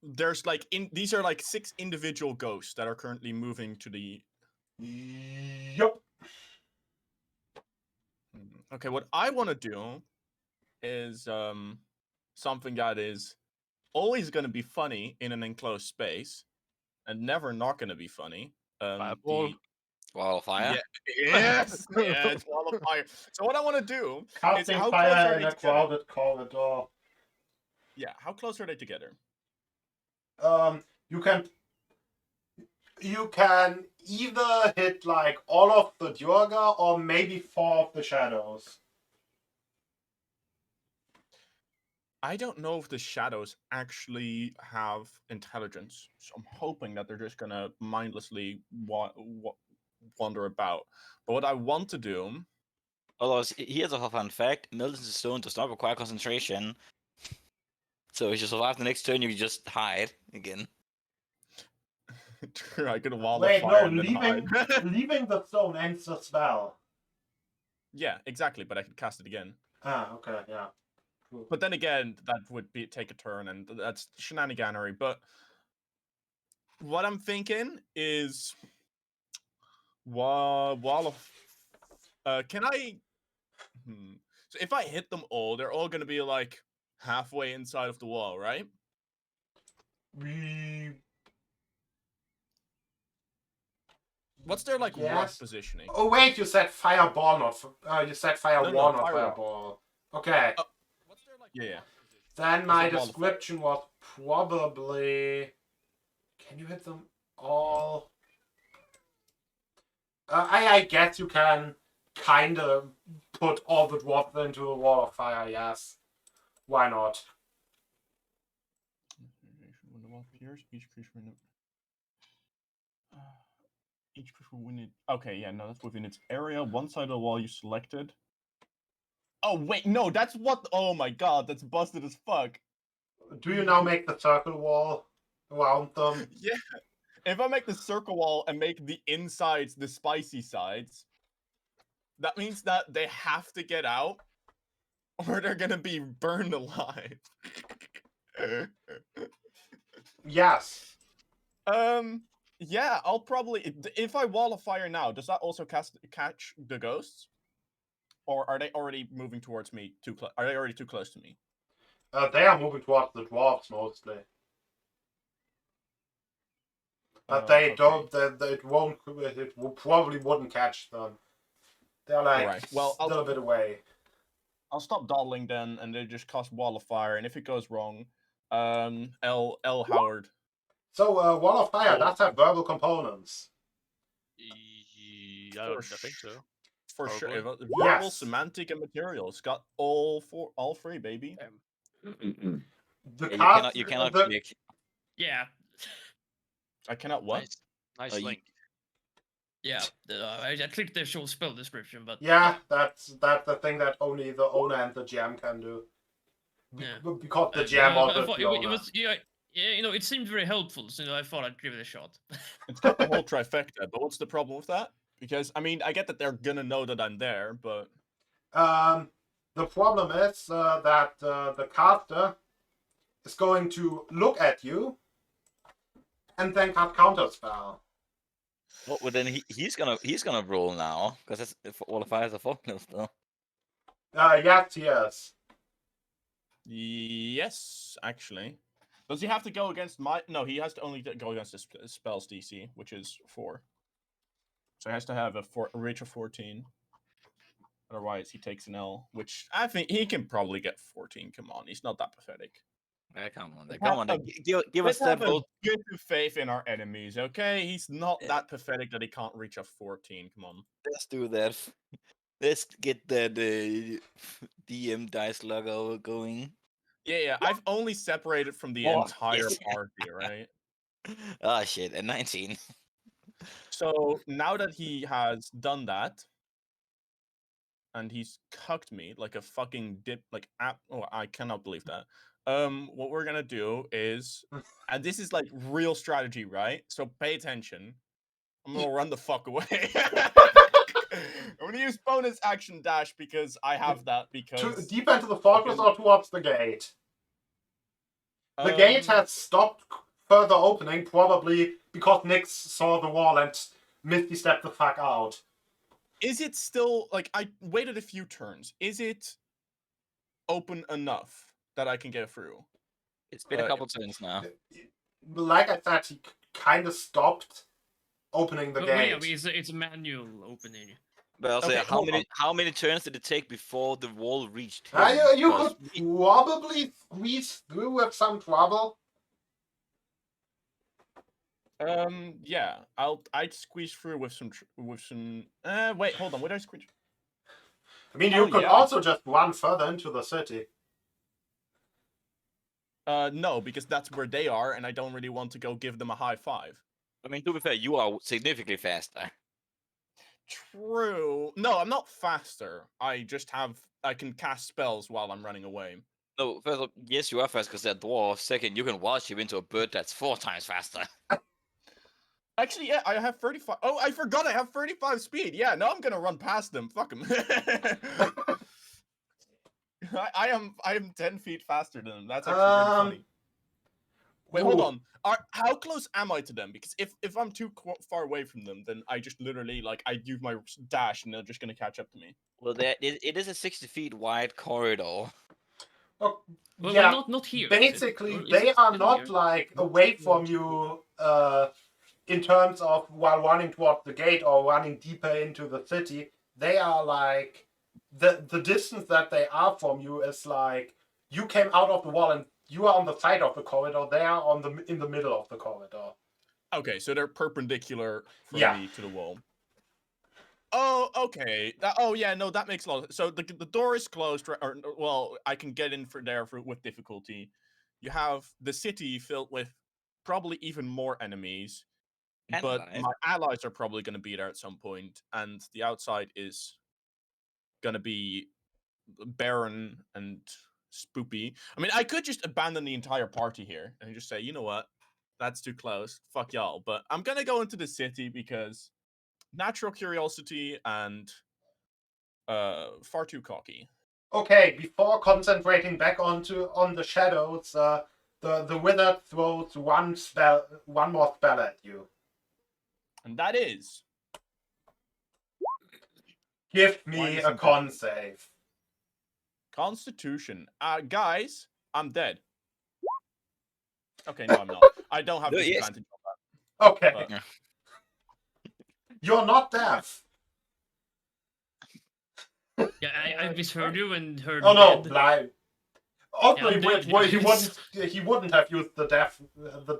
there's like these are like 6 individual ghosts that are currently moving to the. Yup. Okay, what I want to do is something that is always going to be funny in an enclosed space and never not going to be funny. Fireball. Wall of fire. Yeah, yes, yeah, it's wall of fire. So what I want to do is Casting how close are fire in they a together? crowded corridor. Yeah, how close are they together? You can either hit like all of the Durga or maybe 4 of the shadows. I don't know if the shadows actually have intelligence, so I'm hoping that they're just gonna mindlessly wander about. But what I want to do, Although, here's a fun fact: Melting Stone does not require concentration. So if you survive the next turn, you just hide again. I could wall of Wait, fire no, and then hide. leaving the stone ends the spell. Yeah, exactly, but I could cast it again. Ah, okay, yeah. Cool. But then again, that would take a turn, and that's shenaniganery. But what I'm thinking is, wall of, can I? So if I hit them all, they're all gonna be like halfway inside of the wall, right? What's their like rough Yes. positioning? Oh wait, you said fireball, not you said firewall, not firewall. fireball. Okay. What's their like? Yeah. Then my What's the wall of fire? description was probably. Can you hit them all? I guess you can kind of put all the dwarfs into a wall of fire. Yes. Why not? When the wall appears, each creature within it. Okay, yeah, no, that's within its area. One side of the wall you selected. Oh wait, no, that's what. Oh my god, that's busted as fuck. Do you now make the circle wall around them? Yeah. If I make the circle wall and make the insides the spicy sides, that means that they have to get out, or they're gonna be burned alive. Yes. Yeah, I'll probably. If I wall of fire now, does that also catch the ghosts, or are they already moving towards me? Are they already too close to me? They are moving towards the dwarves mostly. But they Okay. don't. It won't. Probably wouldn't catch them. They're like Alright, well, still a bit away. I'll stop dawdling then, and they just cast wall of fire. And if it goes wrong, L Howard. So Wall of Fire does have verbal components. I think so. For sure, Probably. verbal, Yes. semantic, and material. It's got all three, baby. The Yeah, you cannot click. Yeah. I cannot what? Nice Oh, you- link. Yeah. I clicked the short spell description, but Yeah, that's the thing that only the owner and the GM can do. Yeah. Because the but GM I also thought the owner. it was yeah, it seemed very helpful, so I thought I'd give it a shot. It's got the whole trifecta, but what's the problem with that? Because I mean, I get that they're gonna know that I'm there, but The problem is that the caster is going to look at you and then cast counterspell. Well, then he's gonna roll now because all the fires are falling still. Yes, he is. yes, actually. Does he have to go against my? No, he has to only go against the spell's DC, which is 4. So he has to have a reach of 14. Otherwise, he takes an L, which I think he can probably get 14. Come on, he's not that pathetic. Come on, Let's come on. have Give Let's us that have a vote. good faith in our enemies, okay? He's not that pathetic that he can't reach a 14. Come on. Let's do that. Let's get that DM dice logo going. Yeah. I've only separated from the Oh, entire yes. party, right? Oh shit! At 19. So now that he has done that, and he's cucked me like a fucking I cannot believe that. What we're gonna do is, and this is like real strategy, right? So pay attention. I'm gonna run the fuck away. I'm gonna use bonus action dash because I have that because Deep into the fortress or towards the gate? The gate has stopped further opening, probably because Nyx saw the wall and Misty stepped the fuck out. Is it still like I waited a few turns? Is it open enough that I can get through? It's been a couple turns now. Like I said, he kind of stopped opening the gate. Yeah, it's a manual opening. But also, Okay, how many turns did it take before the wall reached him? You Because could probably squeeze through with some trouble. Yeah, I'd squeeze through with some wait, hold on, would I squeeze? I mean, you Oh, could yeah. also just run further into the city. No, because that's where they are, and I don't really want to go give them a high five. I mean, to be fair, you are significantly faster. True. No, I'm not faster. I can cast spells while I'm running away. No, first of all, yes, you are fast because they're dwarves. Second, you can watch him into a bird that's 4 times faster. Actually, yeah, I have 35. Oh, I forgot I have 35 speed. Yeah, no, I'm gonna run past them. Fuck them. I am 10 feet faster than them. That's actually really funny. Wait, hold on. How close am I to them? Because if I'm too far away from them, then I just literally I use my dash and they're just gonna catch up to me. Well, it is a 60 feet wide corridor. Oh, Well, yeah, not here. basically, Or is they it are here? not like away from you in terms of while running towards the gate or running deeper into the city. They are like the distance that they are from you is like you came out of the wall and you are on the side of the corridor. They are in the middle of the corridor. Okay, so they're perpendicular from Yeah. me to the wall. Oh, okay. Oh, yeah. No, that makes a lot. So the door is closed, or well, I can get in with difficulty. You have the city filled with probably even more enemies, And but alive. my allies are probably going to be there at some point, and the outside is going to be barren and spoopy. I mean, I could just abandon the entire party here and just say, you know what, that's too close. Fuck y'all. But I'm gonna go into the city because natural curiosity and far too cocky. Okay, before concentrating back on the shadows, the wizard throws one more spell at you. And that is Give me a con save. Constitution. Guys, I'm dead. Okay, no, I'm not. I don't have No, yes. disadvantage on Okay. that. But... You're not deaf. Yeah, I misheard you and heard. Oh no, dead. blind. Also, Yeah, he wouldn't have used the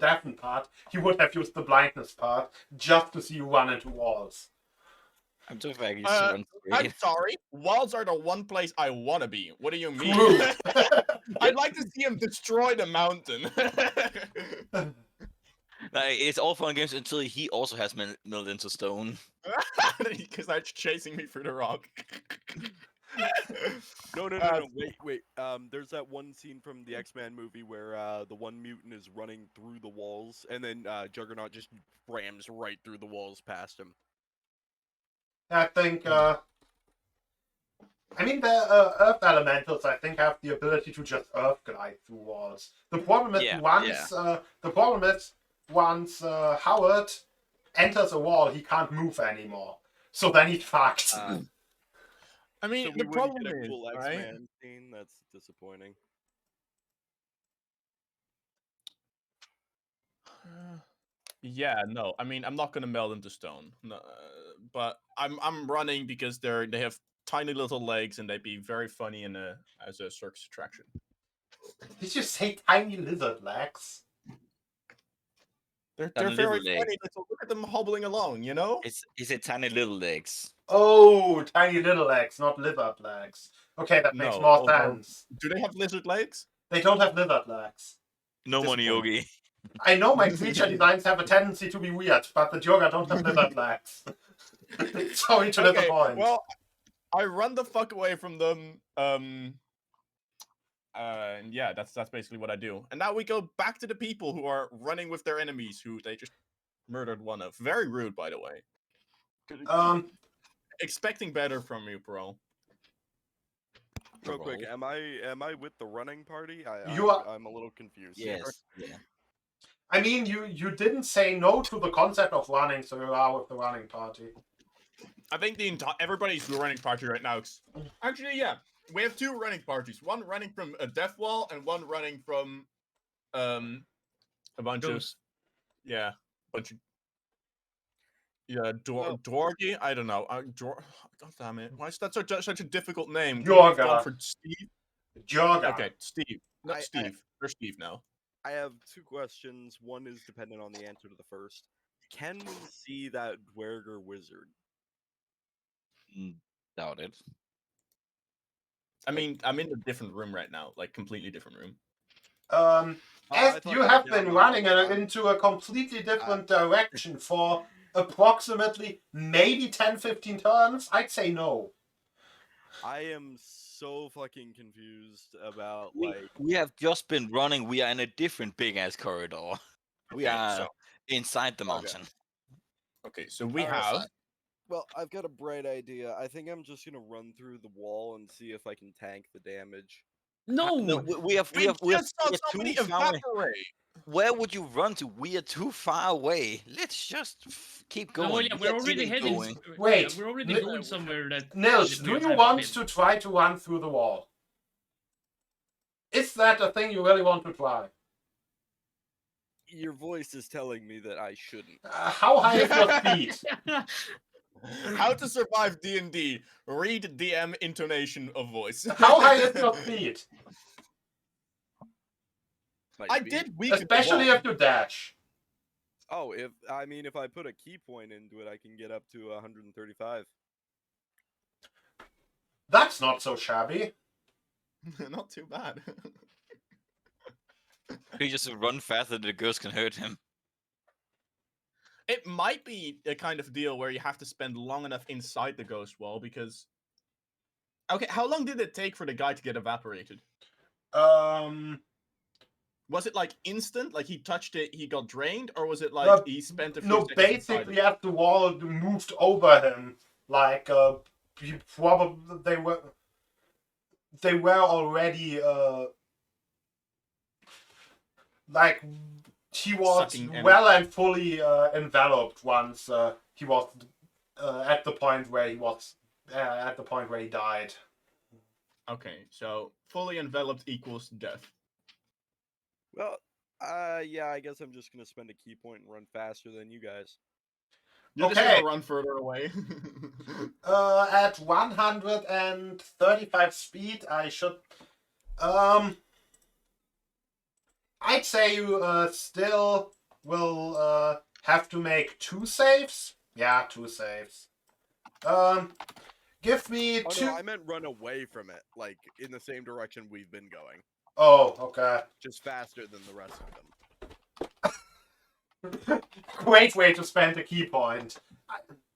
deafen part. He would have used the blindness part just to see you run into walls. I'm too far used to run I'm straight. sorry. Walls are the one place I want to be. What do you mean? True. I'd like to see him destroy the mountain. Like, it's all fun and games until he also has milled into stone. Because that's chasing me through the rock. No, wait. There's that one scene from the X-Men movie where the one mutant is running through the walls, and then Juggernaut just rams right through the walls past him. I think. I mean, the earth elementals, I think, have the ability to just earth glide through walls. The problem is once Howard enters a wall, he can't move anymore. So then he's fucked. I mean, So the we problem wouldn't get a is, cool right? X-Men scene. That's disappointing. Yeah, no. I mean, I'm not gonna melt into stone. No, but I'm running because they have tiny little legs and they'd be very funny as a circus attraction. Did you say tiny lizard legs? They're Tiny very little funny. legs. Look at them hobbling along, you know? It's a tiny little legs. Oh, tiny little legs, not lizard legs. Okay, that makes more sense. Do they have lizard legs? They don't have lizard legs. No money, Disappointing. Yogi. I know my creature designs have a tendency to be weird, but the Yoga don't have lizard legs. Sorry to disappoint. Well, I run the fuck away from them. And yeah, that's basically what I do. And now we go back to the people who are running with their enemies, who they just murdered one of. Very rude, by the way. Expecting better from you, bro. Real quick, am I with the running party? I'm a little confused. Yes. Yeah. I mean, you didn't say no to the concept of running, so you are with the running party. I think everybody's running party right now. Actually, yeah, we have two running parties. One running from a death wall, and one running from a bunch of Dwargy. I don't know. God damn it! Why is that such a difficult name? Jorga. For Steve. Jorga. Okay, Steve. Not Steve. There's Steve now. I have two questions. One is dependent on the answer to the first. Can we see that Dwerger wizard? Doubt it. I mean, I'm in a different room right now, like completely different room. Oh, I As thought you you were have down been the hall, running John. into a completely different direction for approximately maybe 10-15 turns, I'd say no. I am so fucking confused about We have just been running. We are in a different big ass corridor. We Okay, are so inside the Okay. mountain. okay, so we Alright, have. Well, I've got a bright idea. I think I'm just gonna run through the wall and see if I can tank the damage. No, No. we have just saw we are somebody too far away. evaporate. Where would you run to? We are too far away. Let's just keep going. Oh yeah, We we're are already keeping heading. going. Wait, yeah, we're already Ni- going somewhere that. Nils, that do we you have want been. to try to run through the wall? Is that a thing you really want to try? Your voice is telling me that I shouldn't. How high is your speed? How to survive D&D? Read DM intonation of voice. How high is your speed? My I speed? did weaken Especially one. if you dash. Oh, if I put a key point into it, I can get up to 135. That's not so shabby. Not too bad. He just run faster than the girls can hurt him. It might be a kind of deal where you have to spend long enough inside the ghost wall because. Okay, how long did it take for the guy to get evaporated? Was it like instant? Like he touched it, he got drained, or was it like he spent a few no, seconds inside basically it? as the wall moved over him, like you probably they were already like he was Sucking well and fully enveloped once he was at the point where he died. Okay, so fully enveloped equals death. Well, yeah, I guess I'm just gonna spend a key point and run faster than you guys. You're just Okay. gonna run further away. At 135 speed, I should. I'd say you still will have to make 2 saves. Yeah, 2 saves. Give me Oh 2. no, I meant run away from it, like in the same direction we've been going, Oh, okay. just faster than the rest of them. Great way to spend a key point.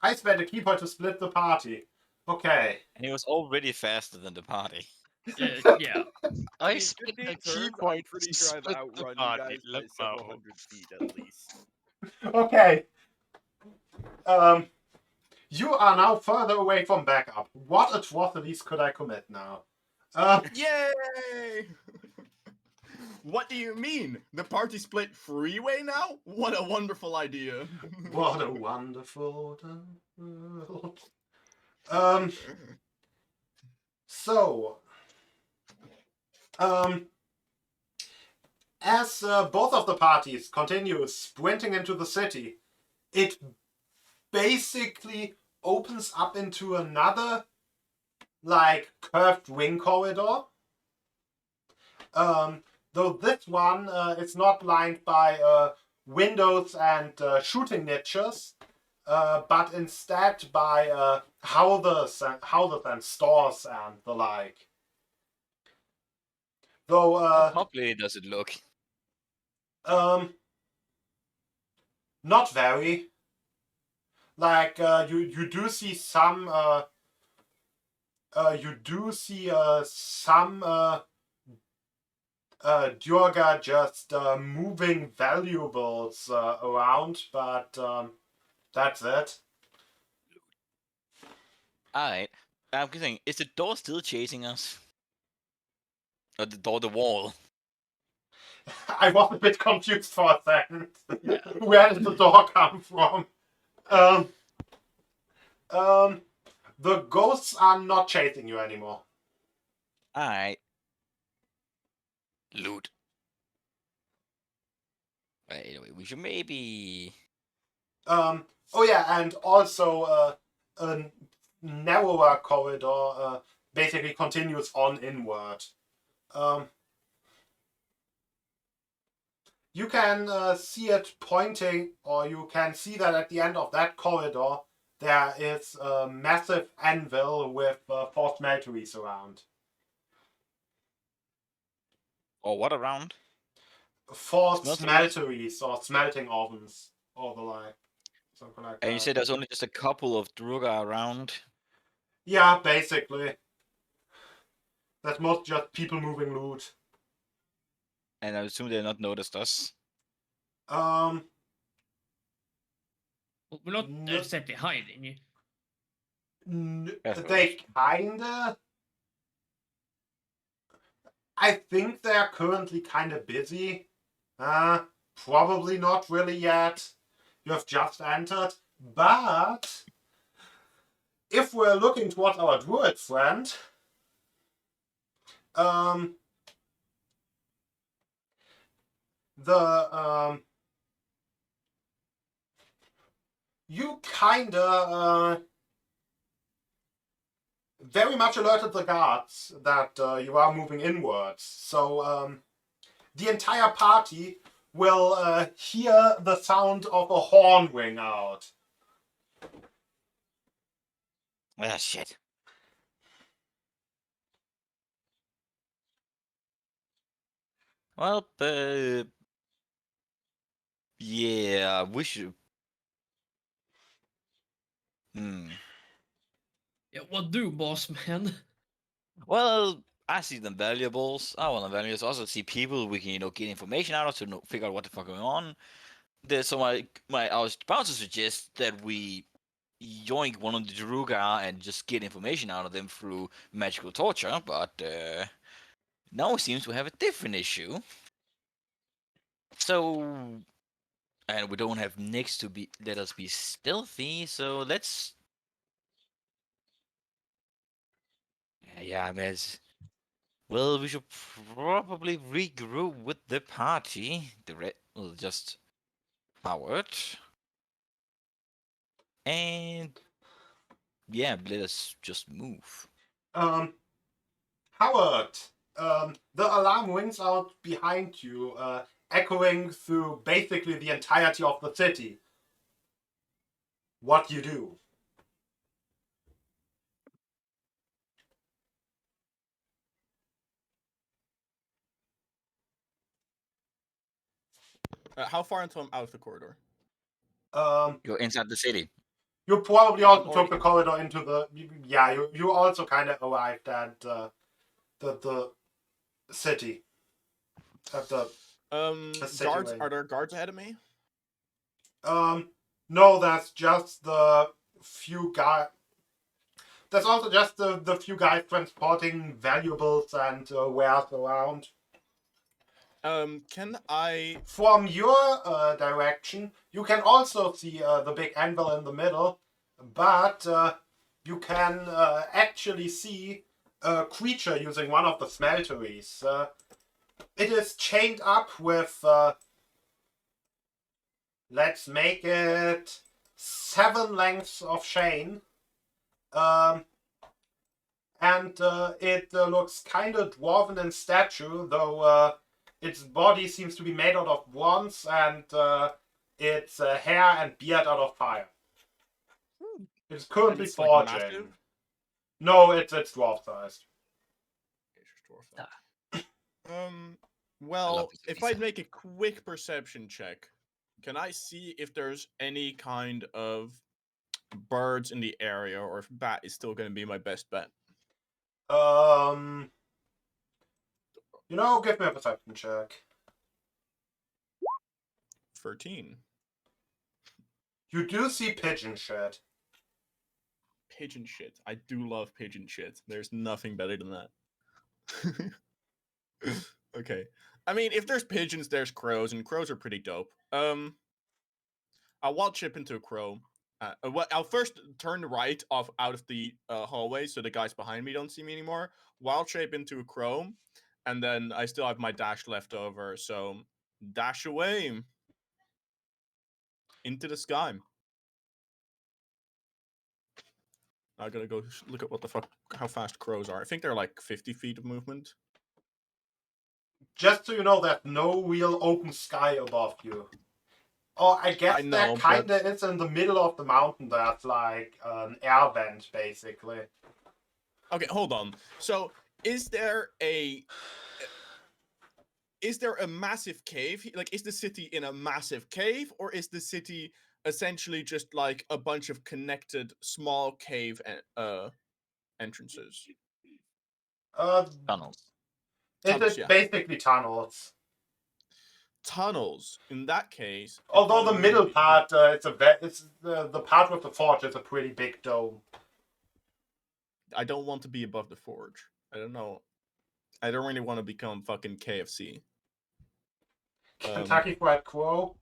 I spent a key point to split the party. Okay. And he was already faster than the party. Yeah. I mean, spent 15 a key turns, I'm point pretty to sure I've split the outrun you party. guys by several Lemmo. hundred feet at least. Okay. You are now further away from backup. What atrocities could I commit now? Yay! What do you mean? The party split freeway now? What a wonderful idea. What a wonderful world. So, as both of the parties continue sprinting into the city, it basically opens up into another, like, curved wing corridor. Though this one is not lined by windows and shooting niches, but instead by houses and stores and the like. Though, How populated does it look? not very. Like you do see some Durga just moving valuables around, but that's it. Alright. I'm thinking, is the door still chasing us? Or the wall? I was a bit confused for a second. Yeah. Where did the door come from? The ghosts are not chasing you anymore. Alright. Loot. Right, anyway, we should maybe... Oh yeah, and also a narrower corridor basically continues on inward. You can see it pointing, or you can see that at the end of that corridor there is a massive anvil with 4 smelteries around. Or what around? 4 Smelteries? smelteries or smelting ovens or the like. Something like And you that. said there's only just a couple of Druga around. Yeah, basically. That's most just people moving loot. And I assume they not noticed us. Um, Well, we're not No. exactly hiding. That's they kinda. I think they're currently kinda busy. Probably not really yet. You have just entered. But if we're looking towards our druid friend, you kinda very much alerted the guards that you are moving inwards. So the entire party will hear the sound of a horn ring out. Ah, shit. Well, yeah, we should. Yeah, what do, boss man? Well, I see them valuables. I want the valuables. I also see people we can, get information out of to figure out what the fuck going on. So I was about to suggest that we yoink one of the Druga and just get information out of them through magical torture, but now it seems we have a different issue. So, and we don't have Nyx to let us be stealthy, so let's. Yeah, I mean, well, we should probably regroup with the party. Well, just Howard. And yeah, let us just move. Howard, the alarm rings out behind you, echoing through basically the entirety of the city. What you do? How far until I'm out of the corridor? You're inside the city. You probably I'm also took already the in. corridor into the. Yeah, you also kind of arrived at the city. At the city Guards. wing. Are there guards ahead of me? No, that's just the few guys. That's also just the few guys transporting valuables and wares around. Can I? From your direction, you can also see the big anvil in the middle, but you can actually see a creature using one of the smelteries. It is chained up with, let's make it 7 lengths of chain. And it looks kind of dwarven in stature, though its body seems to be made out of bronze and its hair and beard out of fire. It's currently It's, like, forging. massive? No, it's dwarf sized. Okay, just dwarf that. Well, this if pizza. I make a quick perception check, can I see if there's any kind of birds in the area, or if bat is still going to be my best bet? Give me a perception check. 13. You do see pigeon shit. Pigeon shit. I do love pigeon shit. There's nothing better than that. Okay. I mean, if there's pigeons, there's crows, and crows are pretty dope. I'll wild chip into a crow. I'll first turn right out of the hallway so the guys behind me don't see me anymore. Wild shape into a crow, and then I still have my dash left over. So dash away into the sky. I gotta go look at how fast crows are. I think they're like 50 feet of movement. just so you know, there's no real open sky above you. Or I guess I there know, kinda is in the middle of the mountain. That's like an air vent, basically. Okay, hold on. So, is there a massive cave? Like, is the city in a massive cave, or is the city essentially just like a bunch of connected small cave entrances? Tunnels. Tunnels, It's yeah. basically tunnels. Tunnels. In that case, it Although the probably middle wouldn't be- part, it's the part with the forge is a pretty big dome. I don't want to be above the forge. I don't know. I don't really want to become fucking KFC. Kentucky Fried Crow.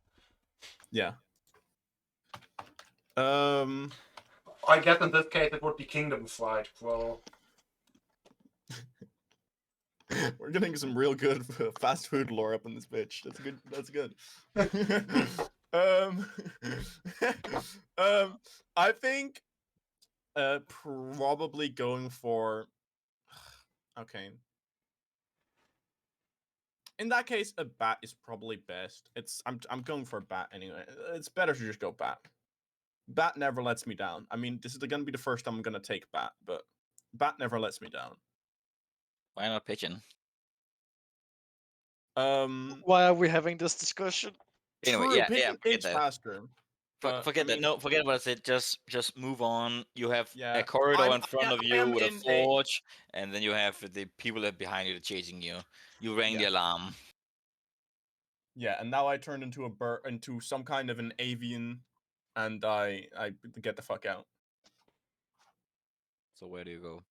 Yeah. I guess in this case it would be Kingdom Fried Crow. We're getting some real good fast food lore up in this bitch. That's good. That's good. um, I think, probably going for. Okay. In that case, a bat is probably best. I'm going for a bat anyway. It's better to just go bat. Bat never lets me down. I mean, this is gonna be the first time I'm gonna take bat, but bat never lets me down. Why not pigeon? Why are we having this discussion? Anyway, True, yeah, pigeon forget is that. faster. But, Forget I that. mean, No, forget what I said. Just move on. You have Yeah, a corridor I'm- in front I of you am with a in a- forge, and then you have the people that are behind you that are chasing you. You rang the Yeah. alarm. Yeah, and now I turned into a bird, into some kind of an avian, and I get the fuck out. So where do you go?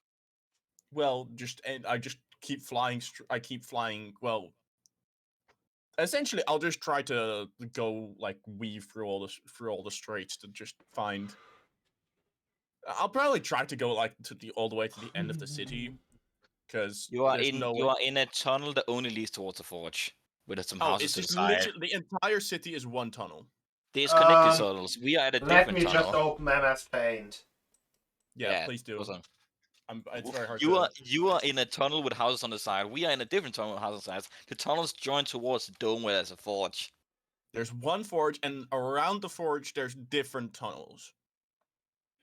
Well, I just keep flying. I keep flying. Well, essentially, I'll just try to go like weave through all the straits to just find. I'll probably try to go like all the way to the end of the city, because You are there's in no you way. are in a tunnel that only leads towards the forge, with some Oh, houses it's to the just side. literally the entire city is one tunnel. These connected Um, tunnels. We are at a Let different me just tunnel. open MS Paint. Yeah, please do. goes on. It's very hard You to. are in a tunnel with houses on the side. We are in a different tunnel with houses on the sides. The tunnels join towards the dome where there's a forge. There's one forge, and around the forge, there's different tunnels.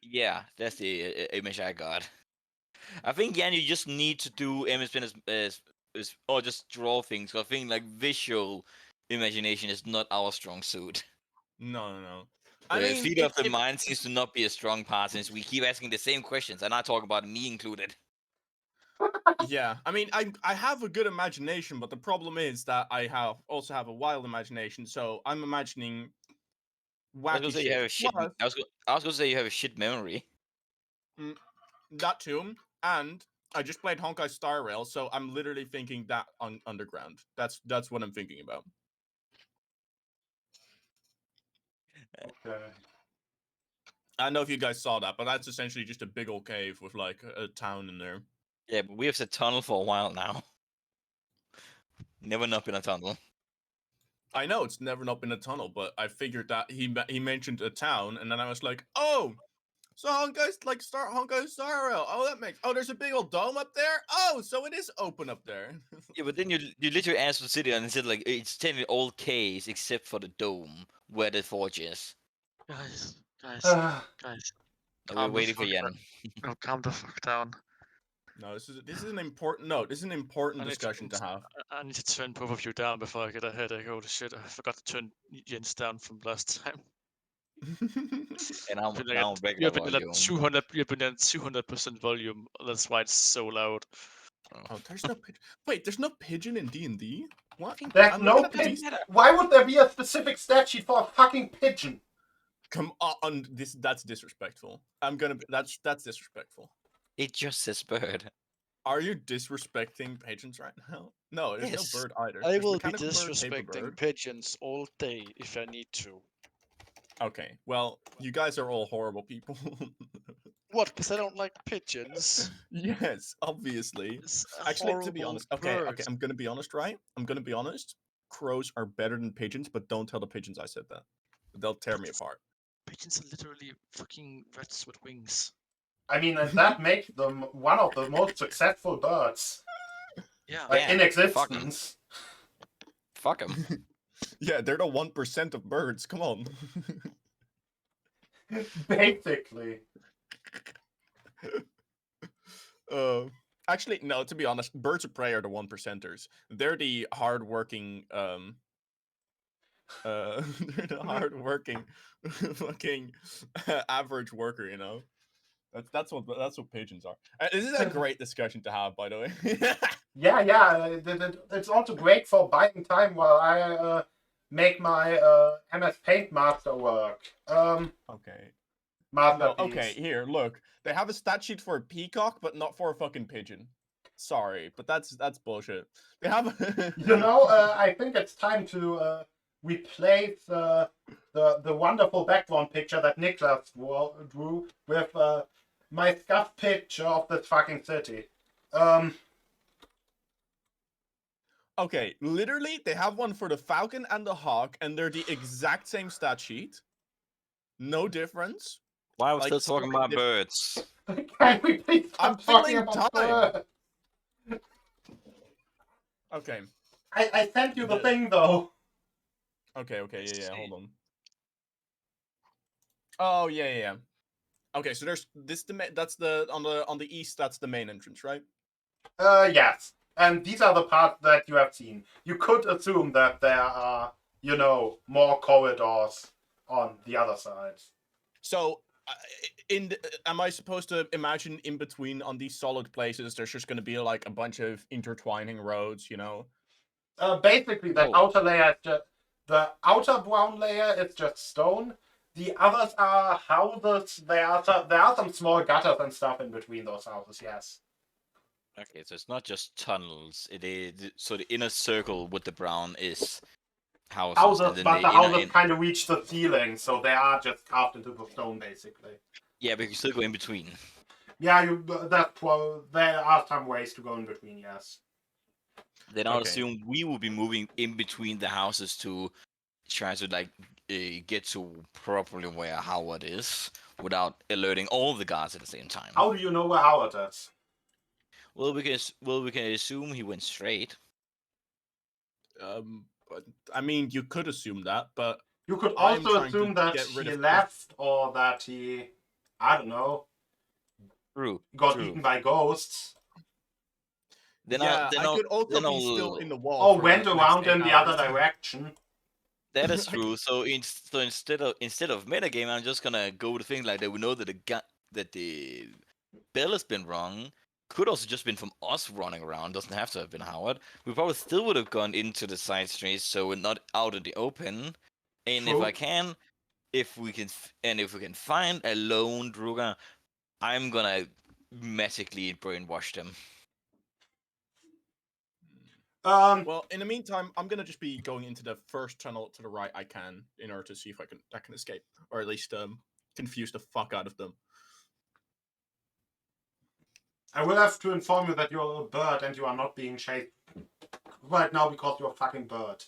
Yeah, that's the image I got. I think, Jan, you just need to do image spin or just draw things. 'Cause I think like visual imagination is not our strong suit. No. The I mean, theater of the mind seems to not be a strong part since we keep asking the same questions, and I talk about me included. yeah. I mean, I have a good imagination, but the problem is that I also have a wild imagination. So I'm imagining I was gonna wacky say you shit. have a shit. Plus, I was gonna say you have a shit memory. that too, and I just played Honkai Star Rail, so I'm literally thinking that on Underground. That's what I'm thinking about. Okay. I don't know if you guys saw that, but that's essentially just a big old cave with like a town in there. Yeah, but we have said tunnel for a while now. Never not been a tunnel. I know it's never not been a tunnel, but I figured that he mentioned a town, and then I was like, oh, so Honkai Star Rail. Oh, that makes. Oh, there's a big old dome up there. Oh, so it is open up there. Yeah, but then you literally answered the city and said like it's technically all caves except for the dome where the forge is. Guys, Uh, guys. We're Calm the waiting for fuck Jan. No, calm the fuck down. No, this is an important. No, this is an important discussion to have. I need to turn both of you down before I get a headache. Holy shit, I forgot to turn Jens down from last time. And I'm You've been now at, regular you've been at volume. 200. You've been at 200% volume. That's why it's so loud. Oh, there's no pigeon. Wait, there's no pigeon in D&D. What? there's I'm no looking at pigeon. these. Why would there be a specific stat sheet for a fucking pigeon? Come on, that's disrespectful. That's disrespectful. It just says bird. Are you disrespecting pigeons right now? No, there's Yes. no bird either. I There's will be mechanical bird, paper disrespecting bird. pigeons all day if I need to. Okay, well, you guys are all horrible people. What? Because I don't like pigeons. Yes, obviously. It's a Actually, to be horrible honest, okay, bird. I'm gonna be honest, right? I'm gonna be honest. Crows are better than pigeons, but don't tell the pigeons I said that. They'll tear me apart. Pigeons are literally fucking rats with wings. I mean, and that makes them one of the most successful birds Yeah. like, Yeah, in fuck 'em. existence. fuck them. Yeah, they're the 1% of birds. Come on. Basically. Actually, no. To be honest, birds of prey are the 1%ers. They're the hardworking. They're the hardworking, fucking average worker. You know. That's what pigeons are. This is a great discussion to have, by the way. Yeah. It's also great for buying time while I make my MS Paint masterwork. Okay. Masterpiece. No, okay, here, look. They have a stat sheet for a peacock, but not for a fucking pigeon. Sorry, but that's bullshit. They have You know, I think it's time to replace the wonderful background picture that Niklas drew with my scuffed picture of this fucking city. Okay, literally, they have one for the falcon and the hawk, and they're the exact same stat sheet. No difference. Why are we Like, still talking slight about birds? Can we please I'm stop talking filling about time. birds? Okay. I sent you the The- thing though. Okay, yeah, hold on. Oh, yeah. Okay, so there's this that's the on the east, that's the main entrance, right? Yes. And these are the parts that you have seen. You could assume that there are, you know, more corridors on the other side. So, am I supposed to imagine in between on these solid places, there's just going to be like a bunch of intertwining roads, you know? Basically, that Oh. outer layer is just the outer brown layer is just stone. The others are houses. There are some small gutters and stuff in between those houses. Yes. Okay, so it's not just tunnels. It is so the inner circle with the brown is houses, and Houses, then but the the inner houses kind of reach the ceiling, so they are just carved into the stone, basically. yeah, but you still go in between. Yeah, there are some ways to go in between. Yes. Then I would Okay. assume we will be moving in between the houses to try to like get to properly where Howard is without alerting all the guards at the same time. How do you know where Howard is? Well, we can assume he went straight. But, I mean, you could assume that, but You could I'm also trying to assume that get rid he of left or that he, I don't know, True. got True. eaten by ghosts. Then yeah, I could also then be still I'll- in the wall. Or for went the next around 8 in the other hours. direction. That is true. So instead of metagame, I'm just gonna go with the thing like that. We know that the bell has been wrong. Could also just been from us running around. Doesn't have to have been Howard. We probably still would have gone into the side streets, so we're not out in the open. And True. if we can find a lone Druga, I'm gonna magically brainwash them. Well, in the meantime, I'm gonna just be going into the first tunnel to the right I can in order to see if I can escape, or at least confuse the fuck out of them. I will have to inform you that you're a bird and you are not being chased right now because you're a fucking bird.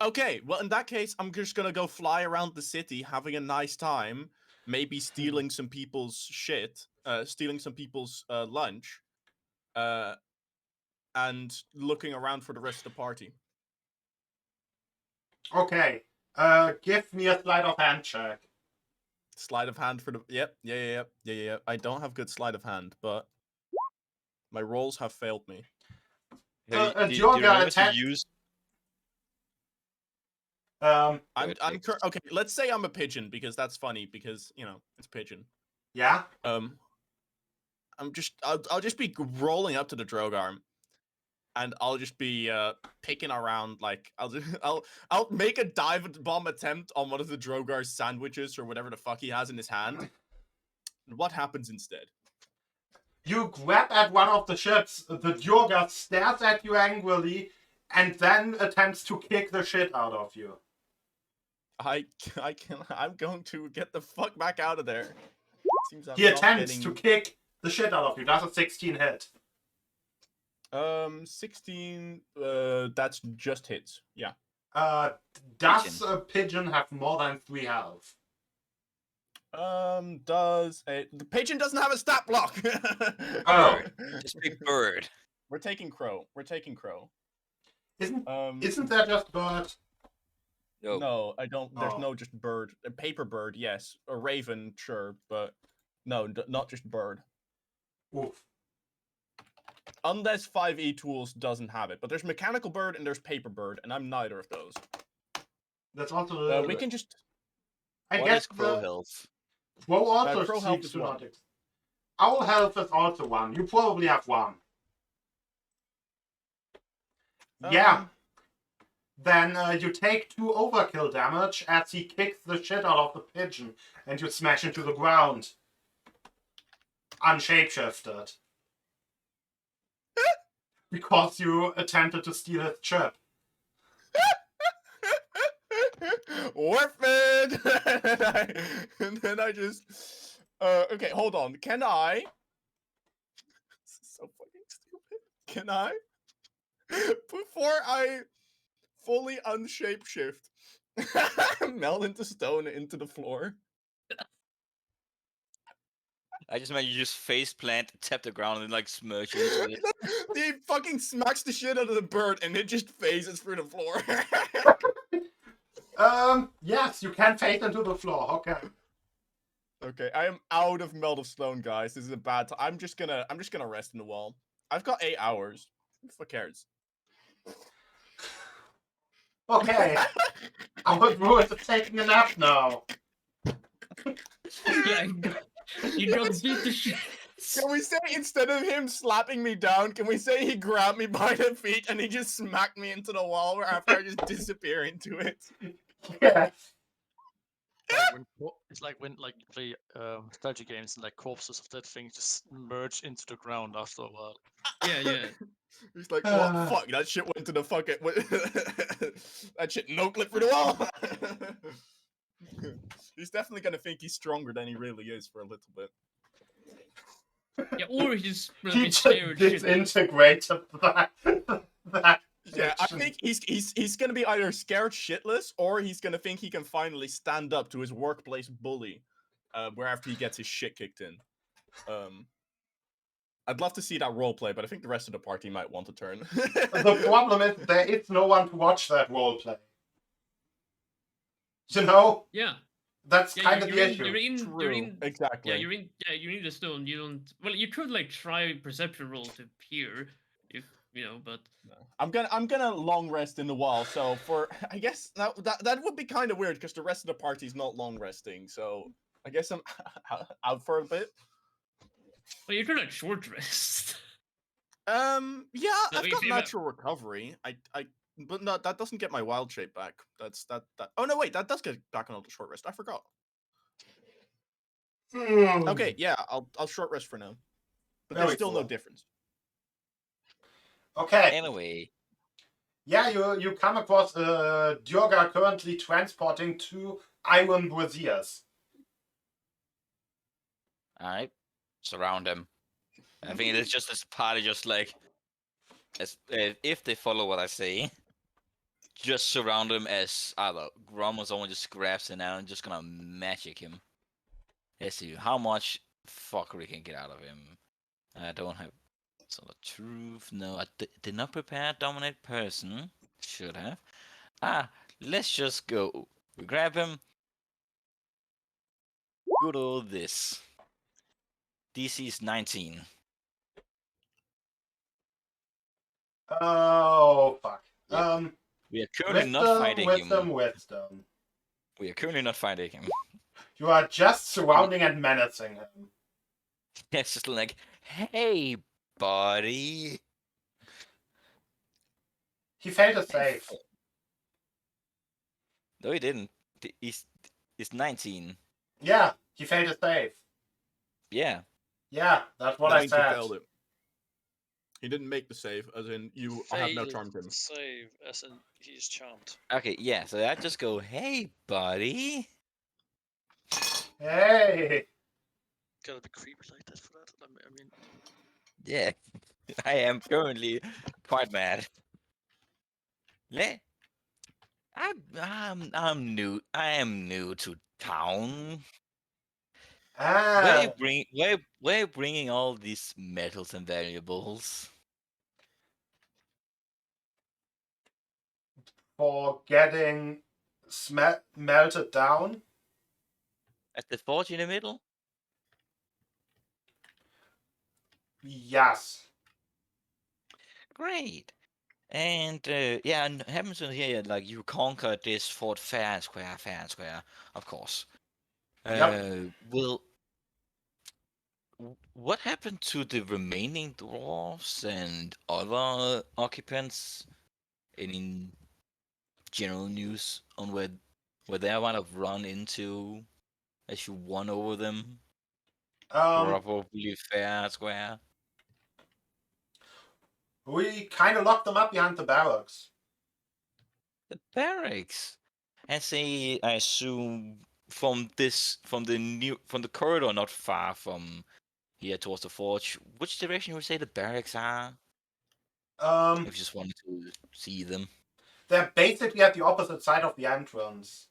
Okay, well, in that case, I'm just gonna go fly around the city, having a nice time, maybe stealing some people's shit, stealing some people's lunch, and looking around for the rest of the party. Okay. Give me a sleight of hand check. Sleight of hand for the yeah. I don't have good sleight of hand, but my rolls have failed me. Do you Jorga remember to attack- use? I'm Perfect. okay. Let's say I'm a pigeon because that's funny because you know it's pigeon. Yeah. I'll just be rolling up to the Drogarm, and I'll just be picking around like I'll make a dive bomb attempt on one of the Drogar's sandwiches or whatever the fuck he has in his hand. And what happens instead? You grab at one of the ships, the Jorga stares at you angrily, and then attempts to kick the shit out of you. I'm going to get the fuck back out of there. Seems I'm He not attempts getting- to kick the shit out of you. Does a 16 hit? 16. That's just hits. Yeah. Does a pigeon have more than 3 health? The pigeon doesn't have a stat block. Oh. Just big bird. We're taking crow. Isn't that just bird? No. No, I don't. There's Oh. no just bird. A paper bird, yes. A raven, sure, but no, not just bird. Oof. Unless 5e tools doesn't have it. But there's mechanical bird and there's paper bird, and I'm neither of those. That's also a little We bit. can just. I What guess is crow the health? crow also crow health seems is to one. not exist. Owl health is also 1. You probably have 1. Yeah. Um, Then you take 2 overkill damage as he kicks the shit out of the pigeon and you smash into the ground. Unshapeshifted. Because you attempted to steal his chip. Orphan! And then I just. Okay, hold on. Can I? This is so fucking stupid. Can I? Before I fully unshapeshift, melt into stone into the floor. I just meant you just face plant, tap the ground, and then like smirch into it. He fucking smacks the shit out of the bird and it just phases through the floor. Yes, you can face into the floor. Okay. Okay, I am out of melt of stone, guys. This is a bad time. I'm just gonna rest in the wall. I've got 8 hours. Who the fuck cares? Okay. Our druid is taking a nap now. Yeah, you don't beat the shit. Can we say instead of him slapping me down, can we say he grabbed me by the feet and he just smacked me into the wall after I just disappear into it? Yes. It's like when like you play strategy games and like corpses of dead things just merge into the ground after a while. Yeah. He's like, oh fuck, that shit went to the fucking that shit no clip through the wall. He's definitely gonna think he's stronger than he really is for a little bit. Yeah, or he's gonna He be just scared shitless. disintegrated that. Yeah, I action. think he's gonna be either scared shitless or he's gonna think he can finally stand up to his workplace bully, where after he gets his shit kicked in. I'd love to see that roleplay, but I think the rest of the party might want to turn. The problem is there is no one to watch that roleplay. You know? Yeah. That's Yeah, kind of you're the in, issue. you're in, you're True, in, exactly. yeah, you're in, yeah, you need a stone. You don't. Well, you could like try perception roll to peer, if you know, but I'm gonna long rest in the wall. So for I guess that would be kind of weird because the rest of the party's not long resting. So I guess I'm out for a bit. well, you could like short rest. Yeah, No, I've if got you- natural recovery. But no, that doesn't get my wild shape back. That's that. Oh no, wait, that does get back on the short rest. I forgot. Okay, yeah, I'll short rest for now. But there's Very still no cool. difference. Okay. Anyway, Yeah, you come across Dyorga currently transporting 2 iron braziers. alright, surround them. I think it's just this party, just like as if they follow what I say, just surround him as either Grom or someone just grabs him now and just gonna magic him. Let's see how much fuckery can get out of him. I don't have sort of truth. No, I did not prepare dominate person. Should have. Let's just go. We grab him. Good old this. DC is 19. Oh fuck. Yeah. We are currently not fighting him. Wisdom. We are currently not fighting him. You are just surrounding and menacing him. It's just like, hey, buddy. He failed a save. No, he didn't. He's 19. Yeah, he failed a save. Yeah. Yeah, that's what That I means he said. failed it. He didn't make the save, as in you have now Failed charmed him. Save as in he's charmed. Okay, yeah, so I just go, hey, buddy. Hey! Gotta be creepy like that for that. I mean, Yeah, I am currently quite mad. I'm new. I am new to town. Where Ah, you bringing all these metals and valuables? for getting melted down. At the forge in the middle? Yes. Great. And yeah, and happens to here like you conquered this fort fair and square, of course. Yep. What happened to the remaining dwarves and other occupants? Any general news on where they might have run into as you won over them? Probably fair and square. We kind of locked them up behind the barracks. The barracks. And say, I assume from the corridor not far from here towards the forge, which direction would you say the barracks are? If you just wanted to see them. They're basically at the opposite side of the entrance.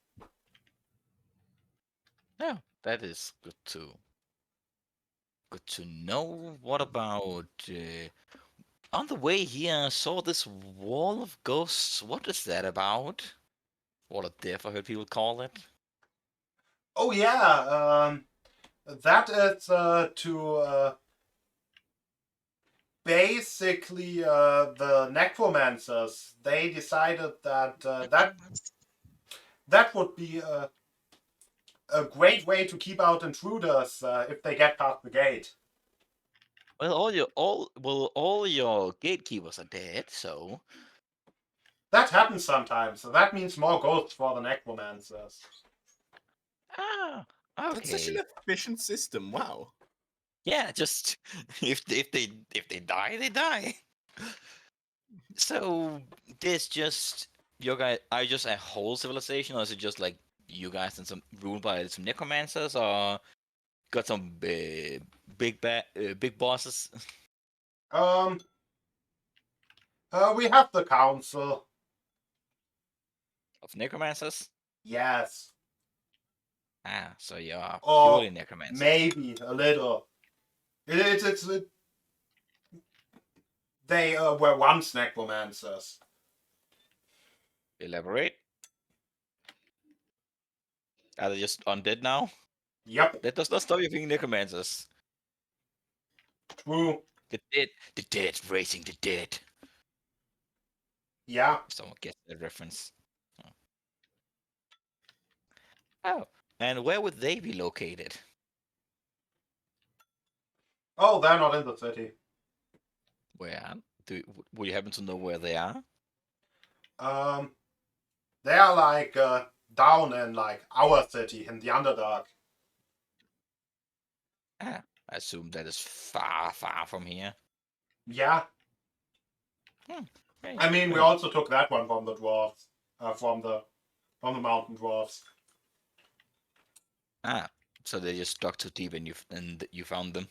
Yeah, that is good to know. What about on the way here? I saw this wall of ghosts. What is that about? Wall of death, I heard people call it. Oh yeah, that is to basically the necromancers. They decided that that would be a great way to keep out intruders if they get past the gate. Well, all your gatekeepers are dead, so That happens sometimes, so that means more ghosts for the necromancers. okay. That's such an efficient system. Wow. Yeah, just if they die, they die. So this just your guys are you just a whole civilization, or is it just like you guys and some ruled by some necromancers, or got some big bosses? We have the council. Of necromancers? Yes. So you are Or purely necromancers. maybe a little. They were once necromancers. Elaborate. Are they just undead now? Yep. That does not stop you being necromancers. True. The dead raising the dead. Yeah. If someone gets that reference. Oh, and where would they be located? Oh, they're not in the city. Where? Would you happen to know where they are? They are like down in like our city in the Underdark. I assume that is far from here. Yeah. Great, I mean, we great. also took that one from the dwarves, from the mountain dwarves. So they just dug too deep and you found them.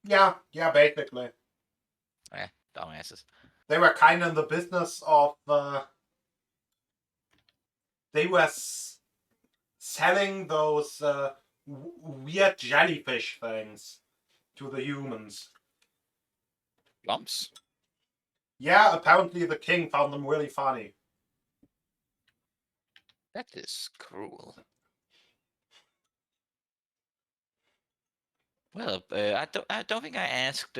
Yeah, basically. Dumbasses. They were kind of in the business of. They were selling those weird jellyfish things to the humans. Lumps? Yeah, apparently the king found them really funny. That is cruel. Well, I don't think I asked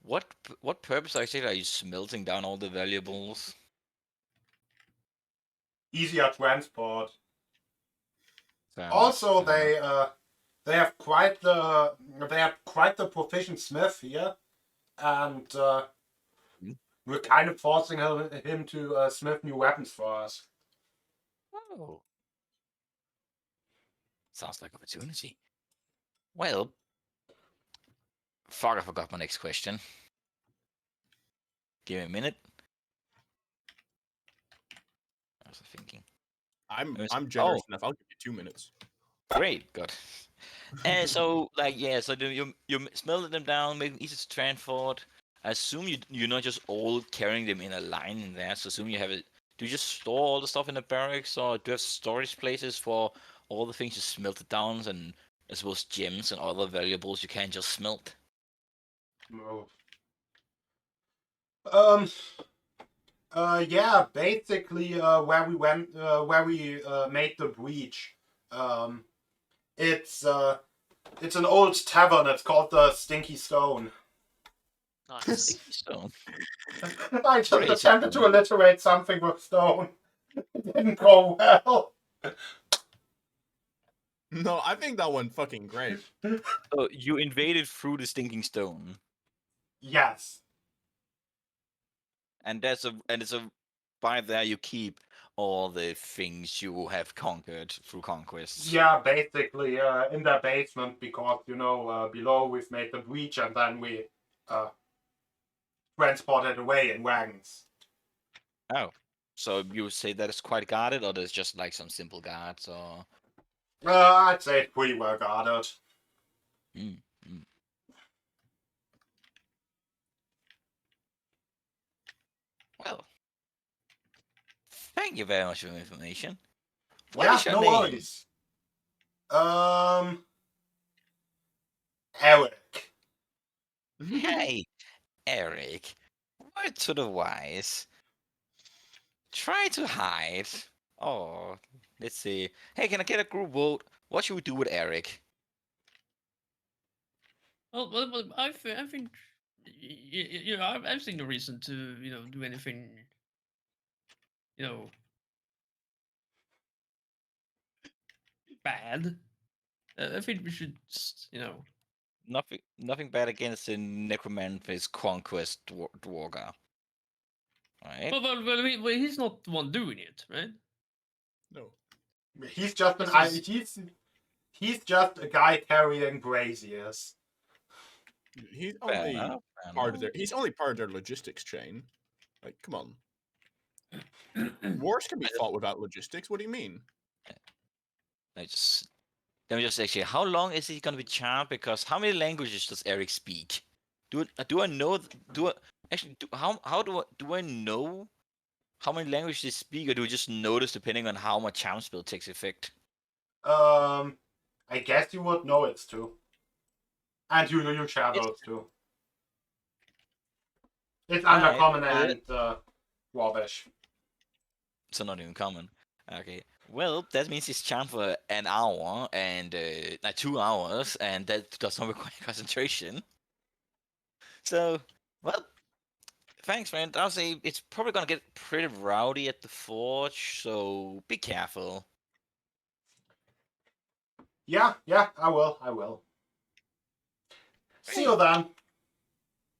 what purpose actually are you smelting down all the valuables? Easier transport. Fair Also, enough, fair enough. they have quite the proficient smith here, and we're kind of forcing him to smith new weapons for us. Oh. Sounds like opportunity. Well, fuck, I forgot my next question. Give me a minute. I was thinking. I'm generous enough. I'll give you 2 minutes. Great, good. And so, like, yeah, so you smelted them down, making easy to transport. I assume you're not just all carrying them in a line in there. So, assume you have it. Do you just store all the stuff in the barracks, or do you have storage places for all the things you smelted down, and I suppose gems and other valuables you can't just smelt? No. Yeah, basically, where we went, where we made the breach. Um, it's an old tavern. It's called the Stinky Stone. Nice. So, I just Great. attempted to alliterate something with stone. It didn't go well. No, I think that went fucking great. so you invaded through the Stinking Stone, Yes. and it's a by there you keep all the things you have conquered through conquests. Yeah, basically, in the basement, because, below we've made the breach and then we transported away in wagons. Oh, so you say that it's quite guarded, or there's just like some simple guards, or? I'd say it's pretty well guarded. Mm, mm. Well, thank you very much for the information. What Yeah, is your no name? worries. Eric. Hey, Eric. Word to the wise. Try to hide. Oh, let's see. Hey, can I get a group vote? What should we do with Eric? Well, I think, I've seen no reason to, do anything, bad. I think we should, Nothing bad against the Necromancer's conquest dwarga. Right? well, he's not the one doing it, right? No. He's just he's just a guy carrying braziers. He's Fair only enough. Fair part of enough. their he's only part of their logistics chain. Like, come on. Wars can be fought without logistics. What do you mean? Let me just actually. How long is he gonna be charmed? Because how many languages does Eric speak? Do I know? Do I actually? Do I know how many languages they speak, or do we just notice depending on how my charm spell takes effect? I guess you would know it's too. And you share those too. It's Alright, Uncommon well, and Dwarvish. so not even common. Okay. Well, that means he's charmed for an hour and like 2 hours, and that does not require concentration. So, well, thanks, man. I'll say it's probably gonna get pretty rowdy at the forge, so be careful. Yeah, I will. See you Great. then.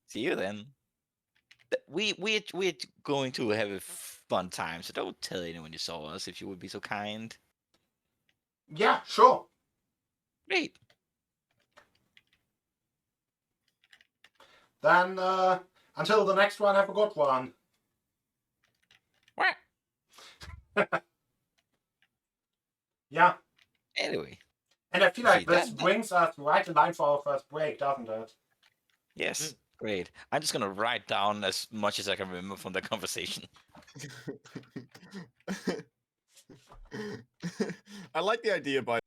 See you then. We're going to have a fun time, so don't tell anyone you saw us if you would be so kind. Yeah, sure. Great. Then, until the next one, have a good one. What? Yeah. Anyway, And I feel see like this that. brings us right in line for our first break, doesn't it? Yes, great. I'm just gonna write down as much as I can remember from the conversation. I like the idea by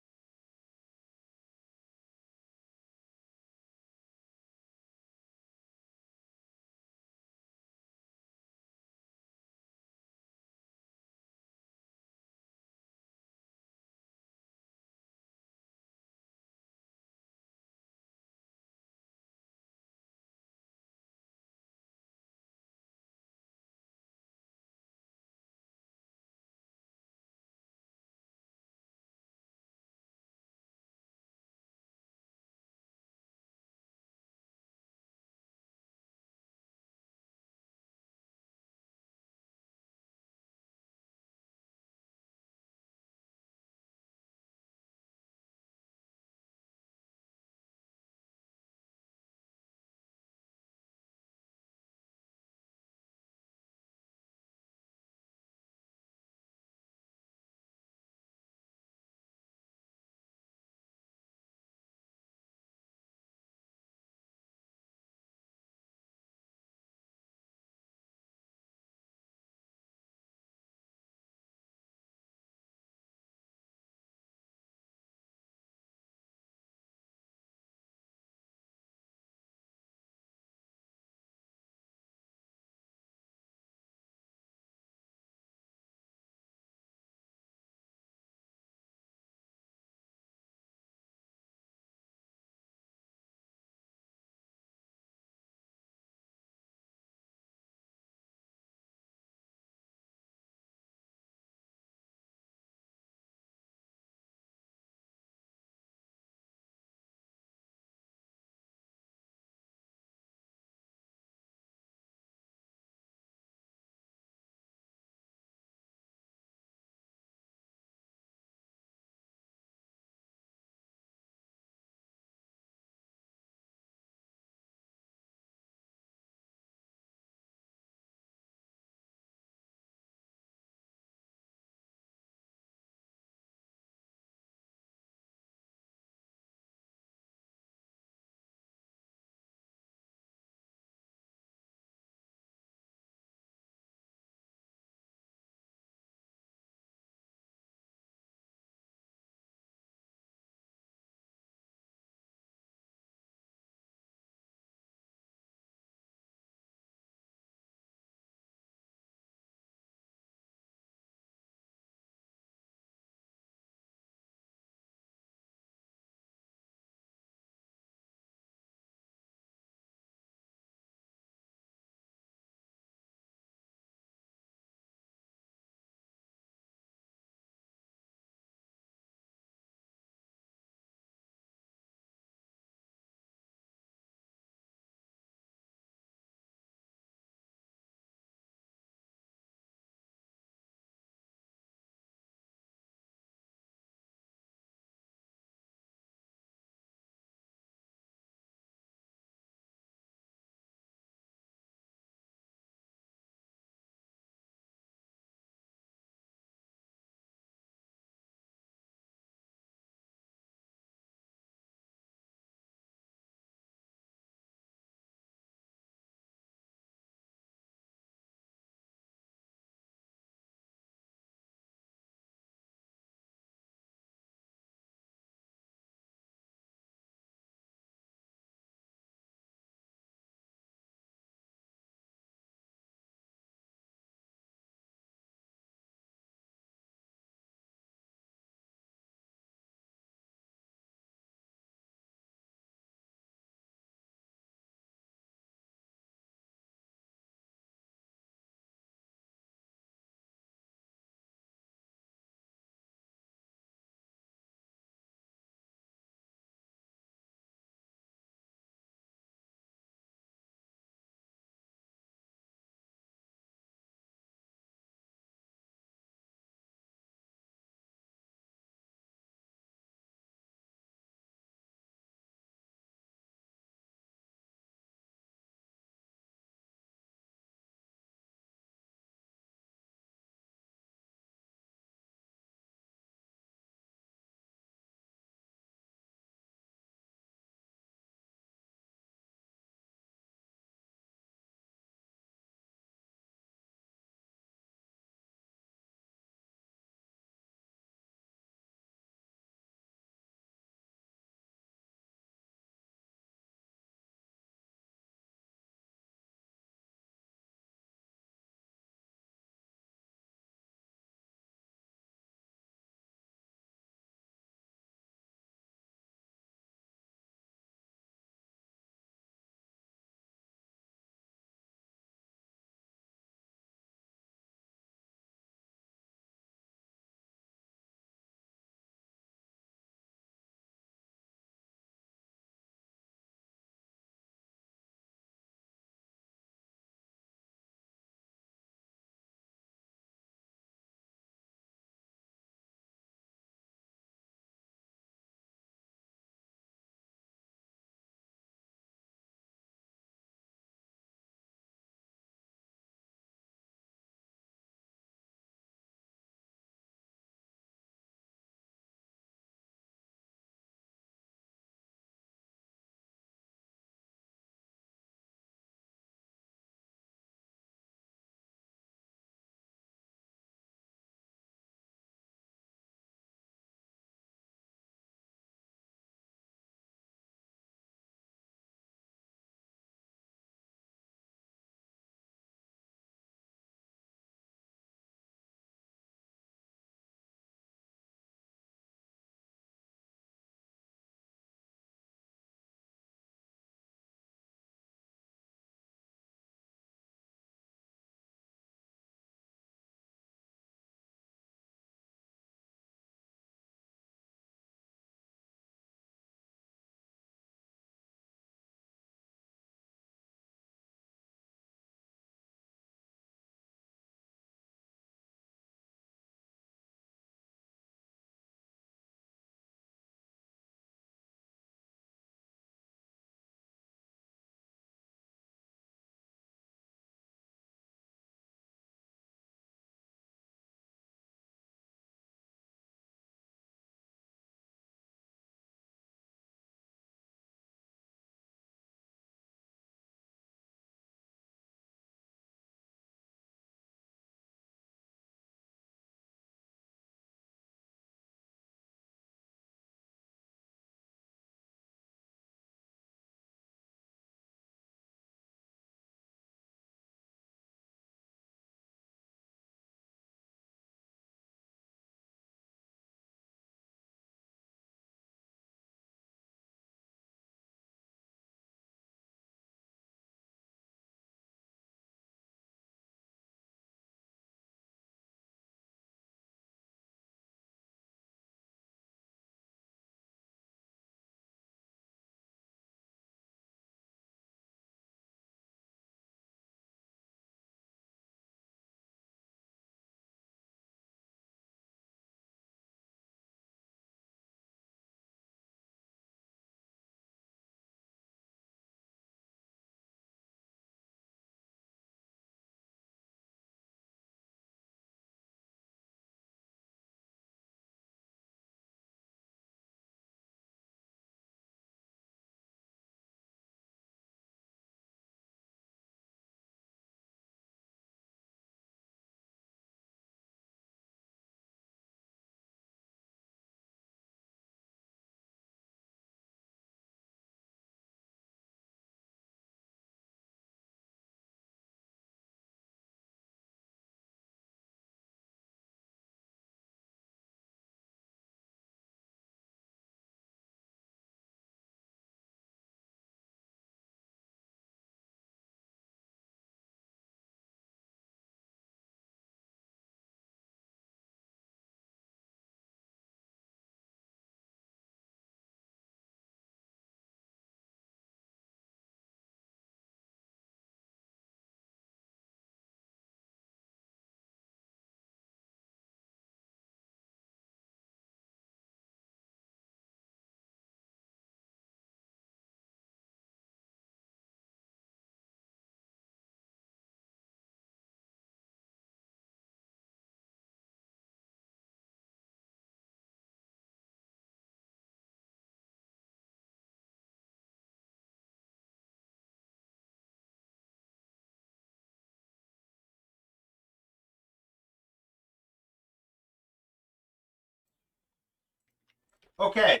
Okay,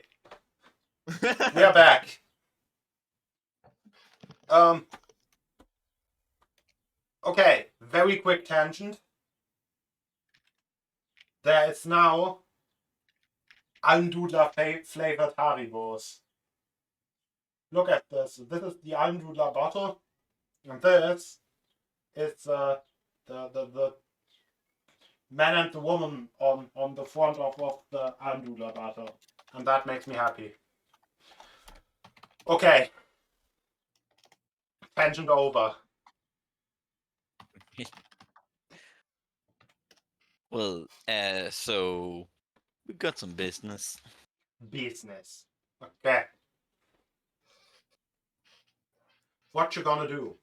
we are back. Okay, very quick tangent. There is now Almdudler flavored Haribos. Look at this. This is the Almdudler bottle, and this is the man and the woman on the front of the Almdudler bottle, and that makes me happy. Okay, tangent over. Well, so we got some business. Business. Okay. What you gonna do?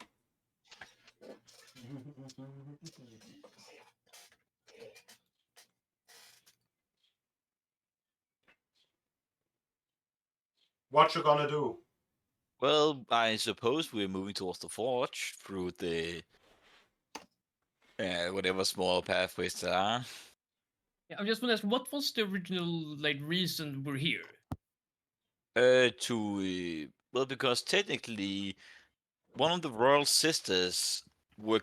What you gonna do? Well, I suppose we're moving towards the forge through the whatever small pathways there are. Yeah, I'm just gonna ask, what was the original reason we're here? Well, because technically, one of the royal sisters were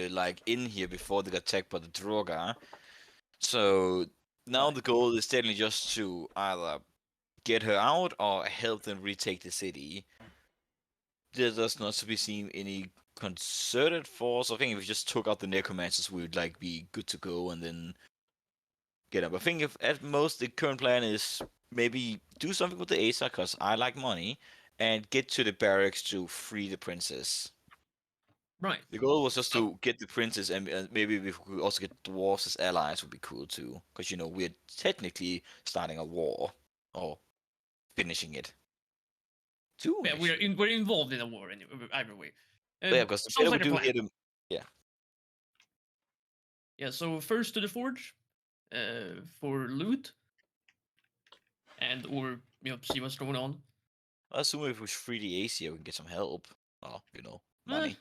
like in here before they got attacked by the Droga. So now the goal is technically just to either get her out or help them retake the city. There does not to be seen any concerted force. I think if we just took out the necromancers, we would be good to go and then get up. I think if at most the current plan is maybe do something with the Asa, because I like money, and get to the barracks to free the princess. Right. The goal was just to get the princess, and maybe if we could also get dwarves as allies would be cool too, because we're technically starting a war or finishing it. Too. Yeah, we're involved in a war anyway, either way. Yeah, because the sounds better we like a do plan. hit him. Yeah, so first to the forge, for loot, and or see what's going on. I assume if we free the Asia, we can get some help. Oh, money.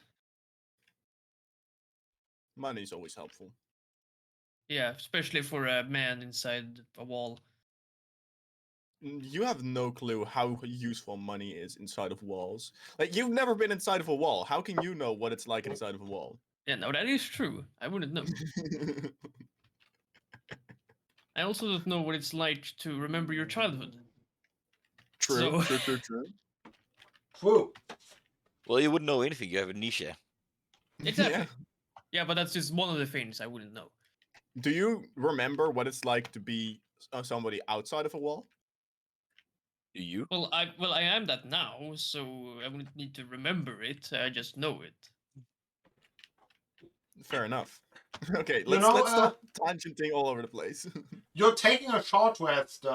Money's always helpful. Yeah, especially for a man inside a wall. You have no clue how useful money is inside of walls. Like, you've never been inside of a wall. How can you know what it's like inside of a wall? Yeah, no, that is true. I wouldn't know. I also don't know what it's like to remember your childhood. True, So- true. True. Well, you wouldn't know anything. You have amnesia. Exactly. Yeah. Yeah, but that's just one of the things I wouldn't know. Do you remember what it's like to be somebody outside of a wall? Do you? Well, I am that now, so I wouldn't need to remember it. I just know it. Fair enough. Okay, You let's know, stop tangenting all over the place. You're taking a short rest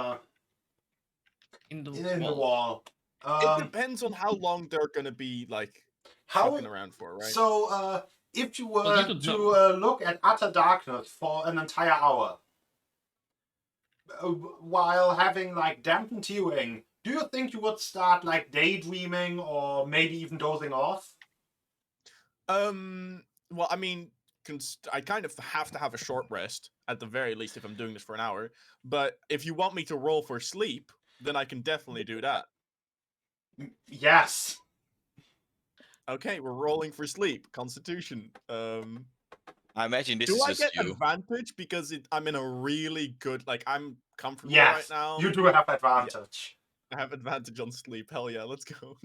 In the in the wall. wall. It depends on how long they're gonna be How? fucking around for, right? So, if you were Well, you don't to know. look at utter darkness for an entire hour, while having dampened hearing, do you think you would start daydreaming or maybe even dozing off? Well, I mean, I kind of have to have a short rest at the very least if I'm doing this for an hour. But if you want me to roll for sleep, then I can definitely do that. Yes. Okay, we're rolling for sleep. Constitution. I imagine this Do is I just get you. advantage because I'm in a really good, I'm comfortable Yes. right now? You do have advantage. I have advantage on sleep. Hell yeah, let's go.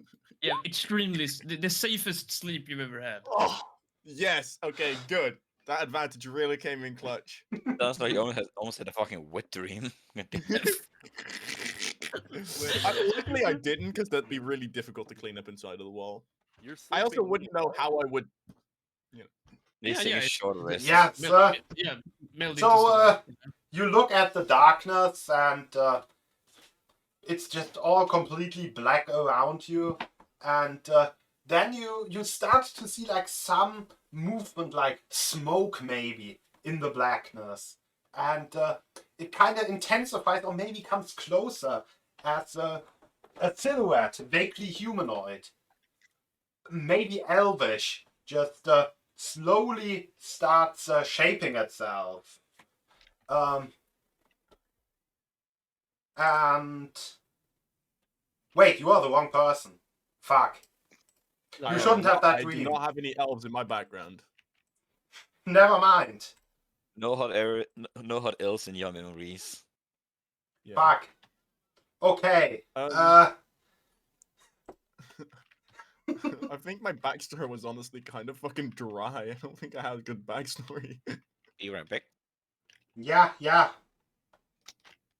Yeah, extremely the safest sleep you've ever had. Oh, yes. Okay, good. That advantage really came in clutch. Sounds like you almost had a fucking wet dream. Luckily, I didn't, because that'd be really difficult to clean up inside of the wall. You're I also sleeping wouldn't know how I would. They Yeah, take yeah, a short rest. Yes. Yeah, meld So, you look at the darkness and it's just all completely black around you, and then you start to see some movement, like smoke maybe in the blackness, and it kind of intensifies or maybe comes closer as a silhouette, vaguely humanoid, maybe elvish, just slowly starts shaping itself. And wait, you are the wrong person. Fuck. You shouldn't have that I dream. do not have any elves in my background. Never mind. No hot elves in your memories. Yeah. Fuck. Okay. I think my backstory was honestly kind of fucking dry. I don't think I had a good backstory. You right back. Yeah.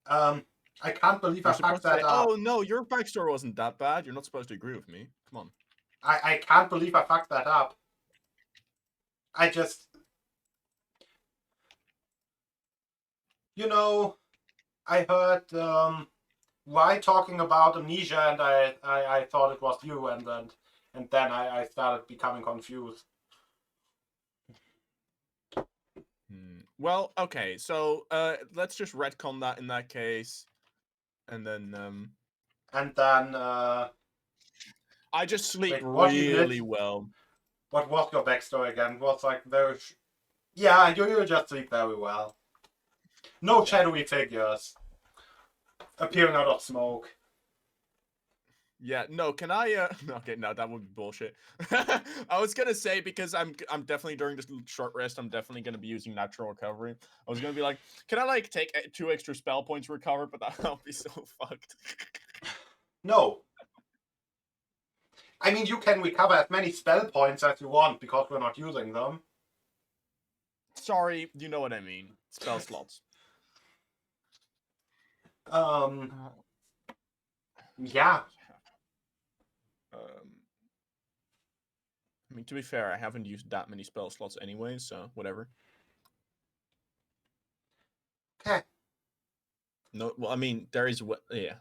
I can't believe I You're fucked supposed to say, that up. oh no, your backstory wasn't that bad. You're not supposed to agree with me. Come on. I can't believe I fucked that up. I just... You know, I heard Why talking about amnesia, and I thought it was you, and then I started becoming confused. Well, okay, so let's just retcon that in that case, and then I just sleep Wait, what you really did? well. What was your backstory again? It was like very... Yeah, you just sleep very well. No shadowy figures appearing out of smoke. Yeah, no, can I okay, no, that would be bullshit. I was gonna say, because I'm definitely during this short rest, I'm definitely gonna be using natural recovery. I was gonna be like, can I like take 2 extra spell points to recover, but that'll be so fucked. No. I mean, you can recover as many spell points as you want because we're not using them. Sorry, you know what I mean. Spell slots. Yeah. I mean, to be fair, I haven't used that many spell slots anyway, so whatever. Okay. No, well, I mean, there is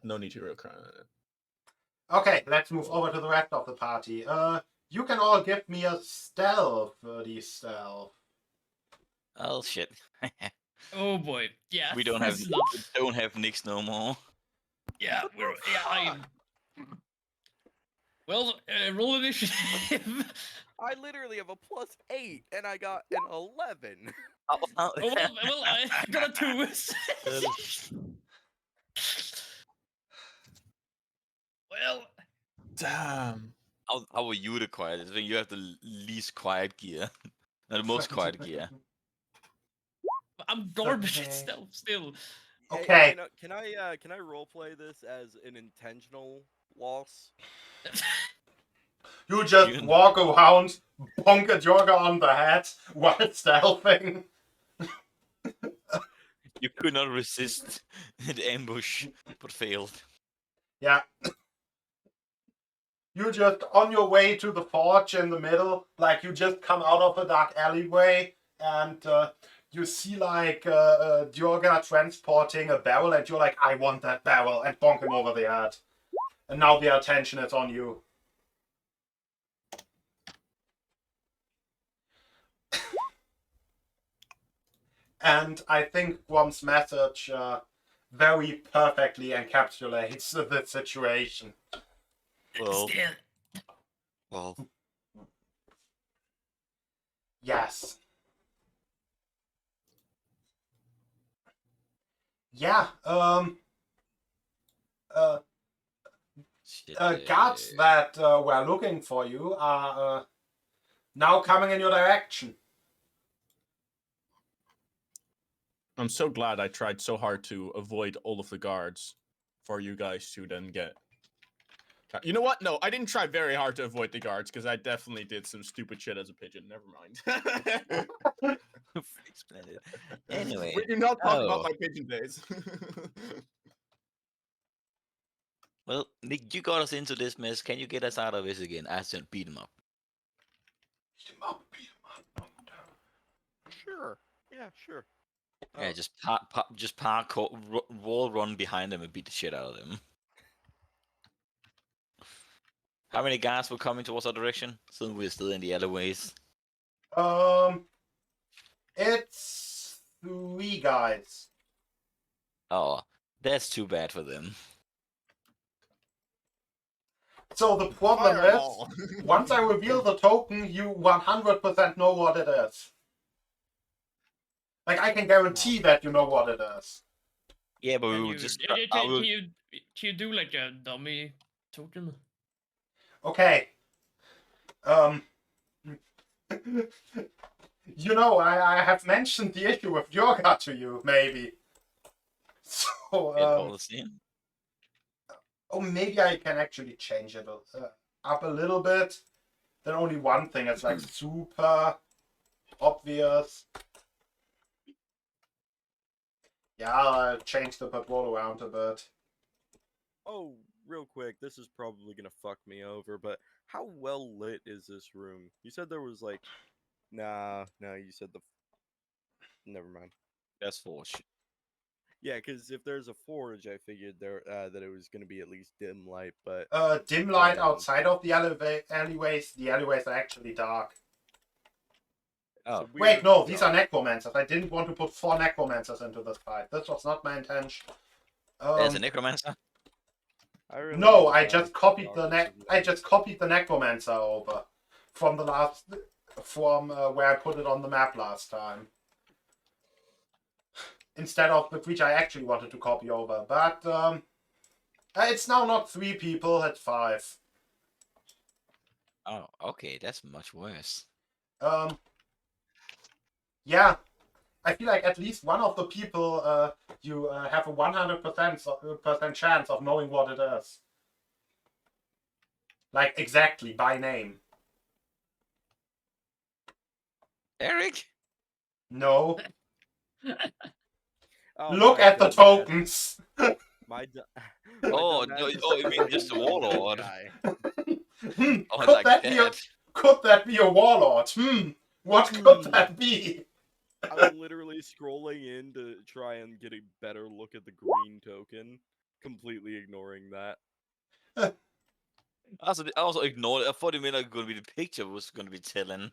no need to recover. Okay, let's move over to the rest of the party. You can all give me a stealth, stealth. Oh shit. Oh boy. Yeah. we don't have this is not- Nix no more. Yeah, well, roll initiative. I literally have a +8 and I got an 11. Oh, well, I got a 2. Well, Damn. How are you the quietest? I think you have the least quiet gear. Not the most quiet gear. I'm garbage okay. at stealth still. Okay. Can I roleplay this as an intentional loss? You just walk around, bonk a jogger on the head while stealthing. You could not resist the ambush, but failed. Yeah. You just on your way to the forge in the middle, like you just come out of a dark alleyway and you see like Jorga transporting a barrel and you're like, I want that barrel, and bonk him over the head. And now the attention is on you. And I think Grom's message very perfectly encapsulates the situation. Well. Yes. Yeah, guards that were looking for you are now coming in your direction. I'm so glad I tried so hard to avoid all of the guards for you guys to then get. You know what? No, I didn't try very hard to avoid the guards because I definitely did some stupid shit as a pigeon. Never mind. Splendid. Anyway. We do not talk about my pigeon days. Well, Nick, you got us into this mess. Can you get us out of this again? I said beat him up. Beat him up, beat him up. Sure. Yeah, sure. Yeah, just park, wall run behind them and beat the shit out of them. How many guys were coming towards our direction? So we're still in the alleyways. It's 3 guys. Oh, that's too bad for them. So the problem is, once I reveal the token, you 100% know what it is. Like, I can guarantee that you know what it is. Yeah, but we Can will you, just. can you do like a dummy token? Okay. Um. You know, I have mentioned the issue with yoga to you, maybe. So, It's all the same. oh, maybe I can actually change it up a little bit. Then only one thing is like super obvious. Yeah, I'll change the patrol around a bit. Oh, real quick, this is probably gonna fuck me over, but how well lit is this room? You said there was like, nah, no, you said never mind. That's forge. Yeah, because if there's a forge, I figured there that it was gonna be at least dim light, but Dim light Um, outside of the alleyways. The alleyways are actually dark. it's a Oh. Wait, weird no, these are dark. necromancers. I didn't want to put 4 necromancers into this fight. This was not my intention. There's a necromancer. I really No, need to I buy just copied the goggles of I light. just copied the necromancer over from the last from where I put it on the map last time. Instead of the creature I actually wanted to copy over, but it's now not 3 people, it's 5. Oh, okay, that's much worse. Yeah, I feel like at least one of the people you have a 100% chance of knowing what it is. Like exactly by name. Eric? No. Oh, Look my at the dumbass. tokens. My du- Oh, dumbass no, is oh, you mean just a really good warlord? guy. Oh, could like that that. could that be a warlord? What could that be? I'm literally scrolling in to try and get a better look at the green token, completely ignoring that. I also ignored it. I thought you meant like going to be the picture was going to be telling.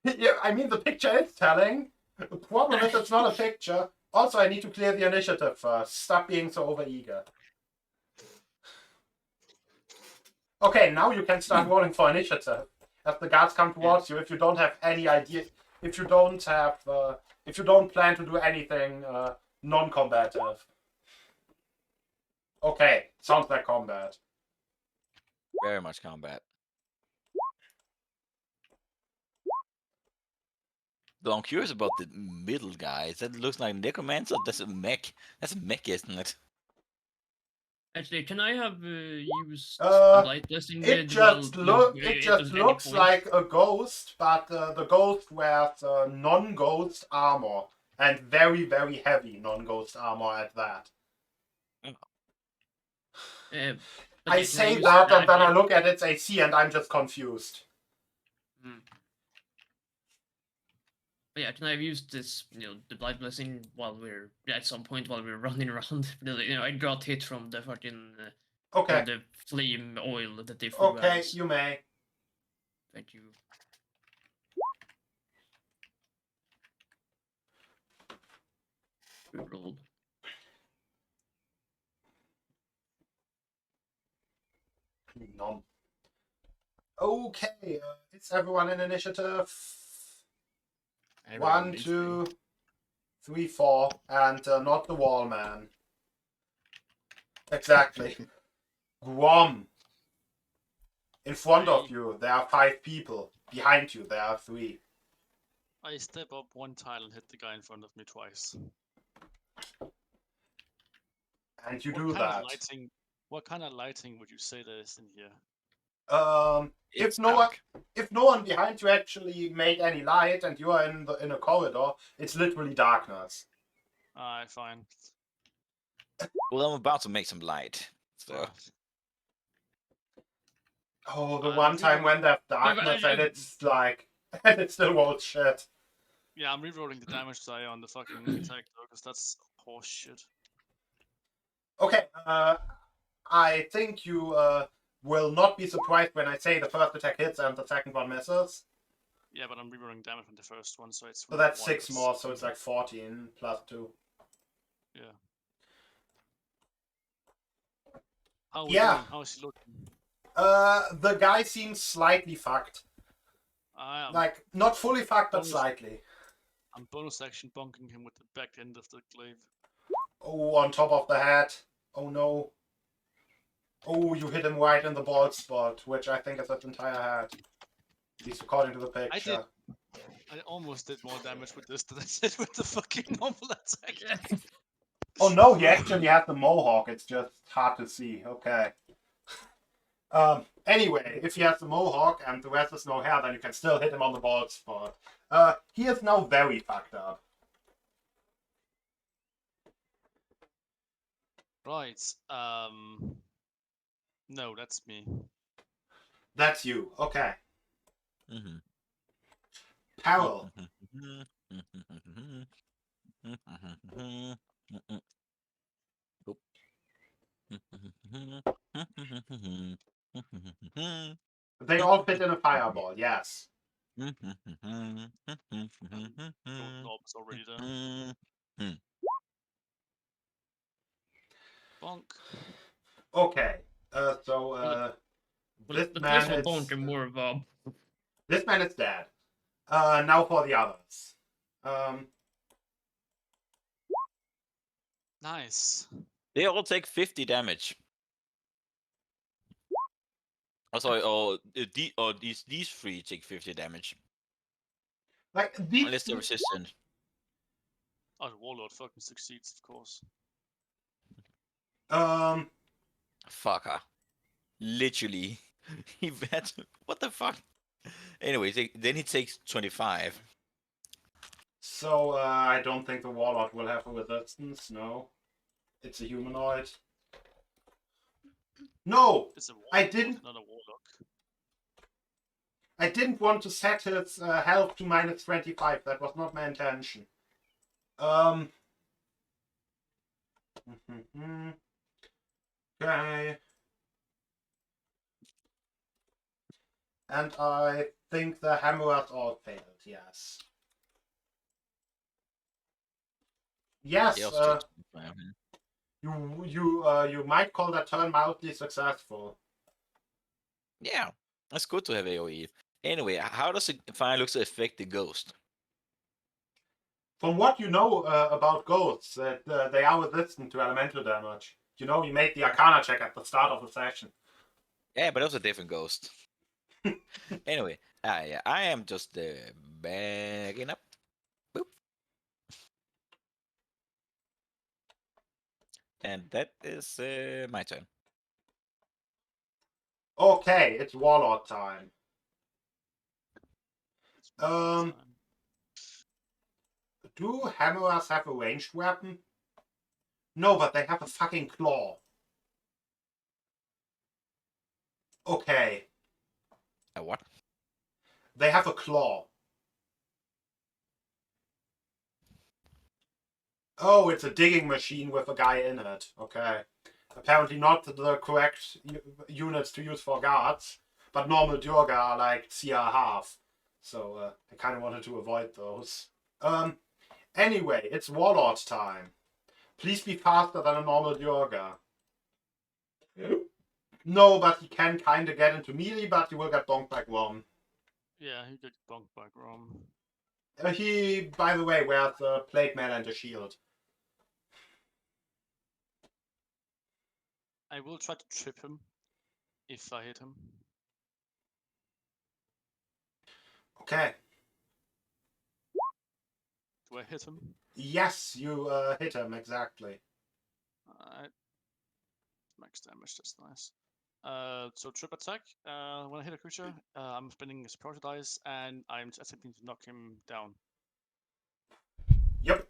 Yeah, I mean the picture is telling. The problem is it's not a picture. Also, I need to clear the initiative first. Stop being so overeager. Okay, now you can start rolling for initiative. As the guards come towards you, if you don't have any idea, if you don't plan to do anything non-combative. Okay, sounds like combat. Very much combat. Though I'm curious about the middle guys. That looks like necromancer. That's a mech. That's a mech, isn't it? Actually, can I have used Uh, the light blessing It while just it does any looks point? like a ghost, but the ghost wears non-ghost armor and very very heavy non-ghost armor at that. But I yeah, can say use that and then I yeah. look at its AC and I'm just confused. But yeah, can I have used this, the blight blessing while we're at some point while we're running around? I got hit from the fucking Okay, the flame oil that they threw at okay, us. you may. Thank you. Good roll. None. Okay, it's everyone in initiative. Everyone 1, needs to 2, 3, 4, and not the wall man. Exactly. Guam. In front of you, there are 5 people. Behind you, there are 3. I step up one tile and hit the guy in front of me twice. And you What do kind that. of lighting? What kind of lighting would you say there is in here? If It's no dark. one behind you actually made any light and you are in a corridor, it's literally darkness. Alright, fine. Well, I'm about to make some light. So Right. Oh, the I'm one time rerolling- when there's darkness and it's like and it still won't shit. Yeah, I'm rerolling the damage die on the fucking attack though, because that's horse shit. Okay, I think you will not be surprised when I say the first attack hits and the second one misses. Yeah, but I'm rerolling damage on the first one, so it's So that's one 6 less. more, so it's like 14 plus 2. Yeah. How are we Yeah. doing? How is he looking? The guy seems slightly fucked. Like, not fully fucked, but bonus- slightly. I'm bonus action bonking him with the back end of the glaive. Oh, on top of the head. Oh no. Oh, you hit him right in the bald spot, which I think is his entire head. At least according to the picture. I almost did more damage with this than I did with the fucking normal attack. Oh no, he actually has the mohawk. It's just hard to see. Okay. Anyway, if he has the mohawk and the rest is no hair, then you can still hit him on the bald spot. He is now very fucked up. Right. No, that's me. That's you. Okay. Mhm. Peril. They all fit in a fireball, yes. Golden orb is already there. Bonk. Okay. Well, This the man place for is Bonk and more of this man is dead. Now for the others. Nice. They all take 50 damage. Oh, sorry, these three take 50 damage. Like these. Unless they're resistant. Oh, the Warlord fucking succeeds, of course. Fucker. Literally. He had what the fuck? Anyway, then he takes 25. So I don't think the warlord will have a resistance. No, it's a humanoid. No, It's a I Warlord, didn't. not a Warlock. I didn't want to set his health to minus 25. That was not my intention. Okay. And I think the hammerers all failed. Yes. Yes. He also takes 25. You might call that turn mildly successful. Yeah, that's good to have AoE. Anyway, how does the fire looks affect the ghost? From what you know about ghosts, that they are resistant to elemental damage. You know, you made the Arcana check at the start of the session. Yeah, but that was a different ghost. Anyway, yeah, I am just backing up. Boop. And that is my turn. Okay, it's Warlord time. It's Warlord time. Do hammerers have a ranged weapon? No, but they have a fucking claw. Okay, A what? they have a claw. Oh, it's a digging machine with a guy in it. Okay. Apparently not the correct units to use for guards, but normal Durga are like CR half. So I kind of wanted to avoid those. Anyway, it's Warlord time. Please be faster than a normal Durga. No, but he can kind of get into melee, but he will get bonked by Grom. Yeah, he did bonk by Grom. He, by the way, wears a plate mail and a shield. I will try to trip him if I hit him. Okay. Do I hit him? Yes, you hit him, exactly. Alright. Max damage, that's nice. So trip attack. When I hit a creature, I'm spending a superiority dice and I'm attempting to knock him down. Yep.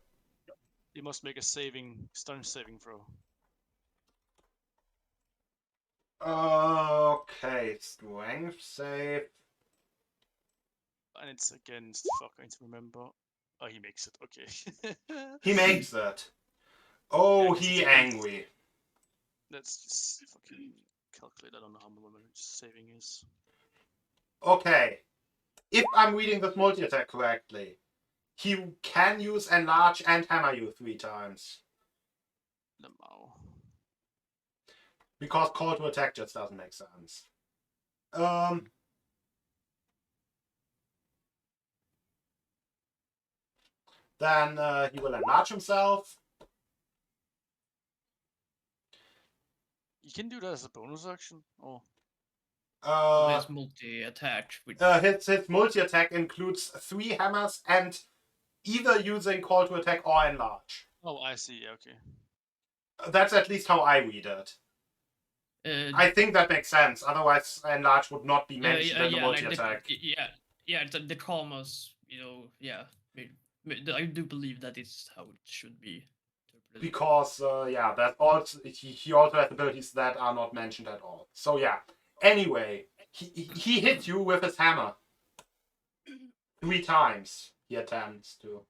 He must make a stun saving throw. Okay, strength save. And it's against, fuck, I need to remember. Oh, he makes it, okay. He makes it. Oh, Yeah, 'cause he it's against- angry. Let's just fucking calculate. I don't know how much saving is. Okay. If I'm reading this multi-attack correctly, he can use Enlarge and Hammer you 3 times. Lemao. Because Call to Attack just doesn't make sense. Then he will enlarge himself. You can do that as a bonus action. Oh, There's multi-attack. His multi-attack includes 3 hammers and either using call to attack or enlarge. oh, I see. Yeah, okay. That's at least how I read it. I think that makes sense. Otherwise, enlarge would not be mentioned in the multi-attack. The commas, I do believe that is how it should be interpreted. Because, that also, he also has abilities that are not mentioned at all. So, yeah. Anyway, he hit you with his hammer. 3 times he attempts to.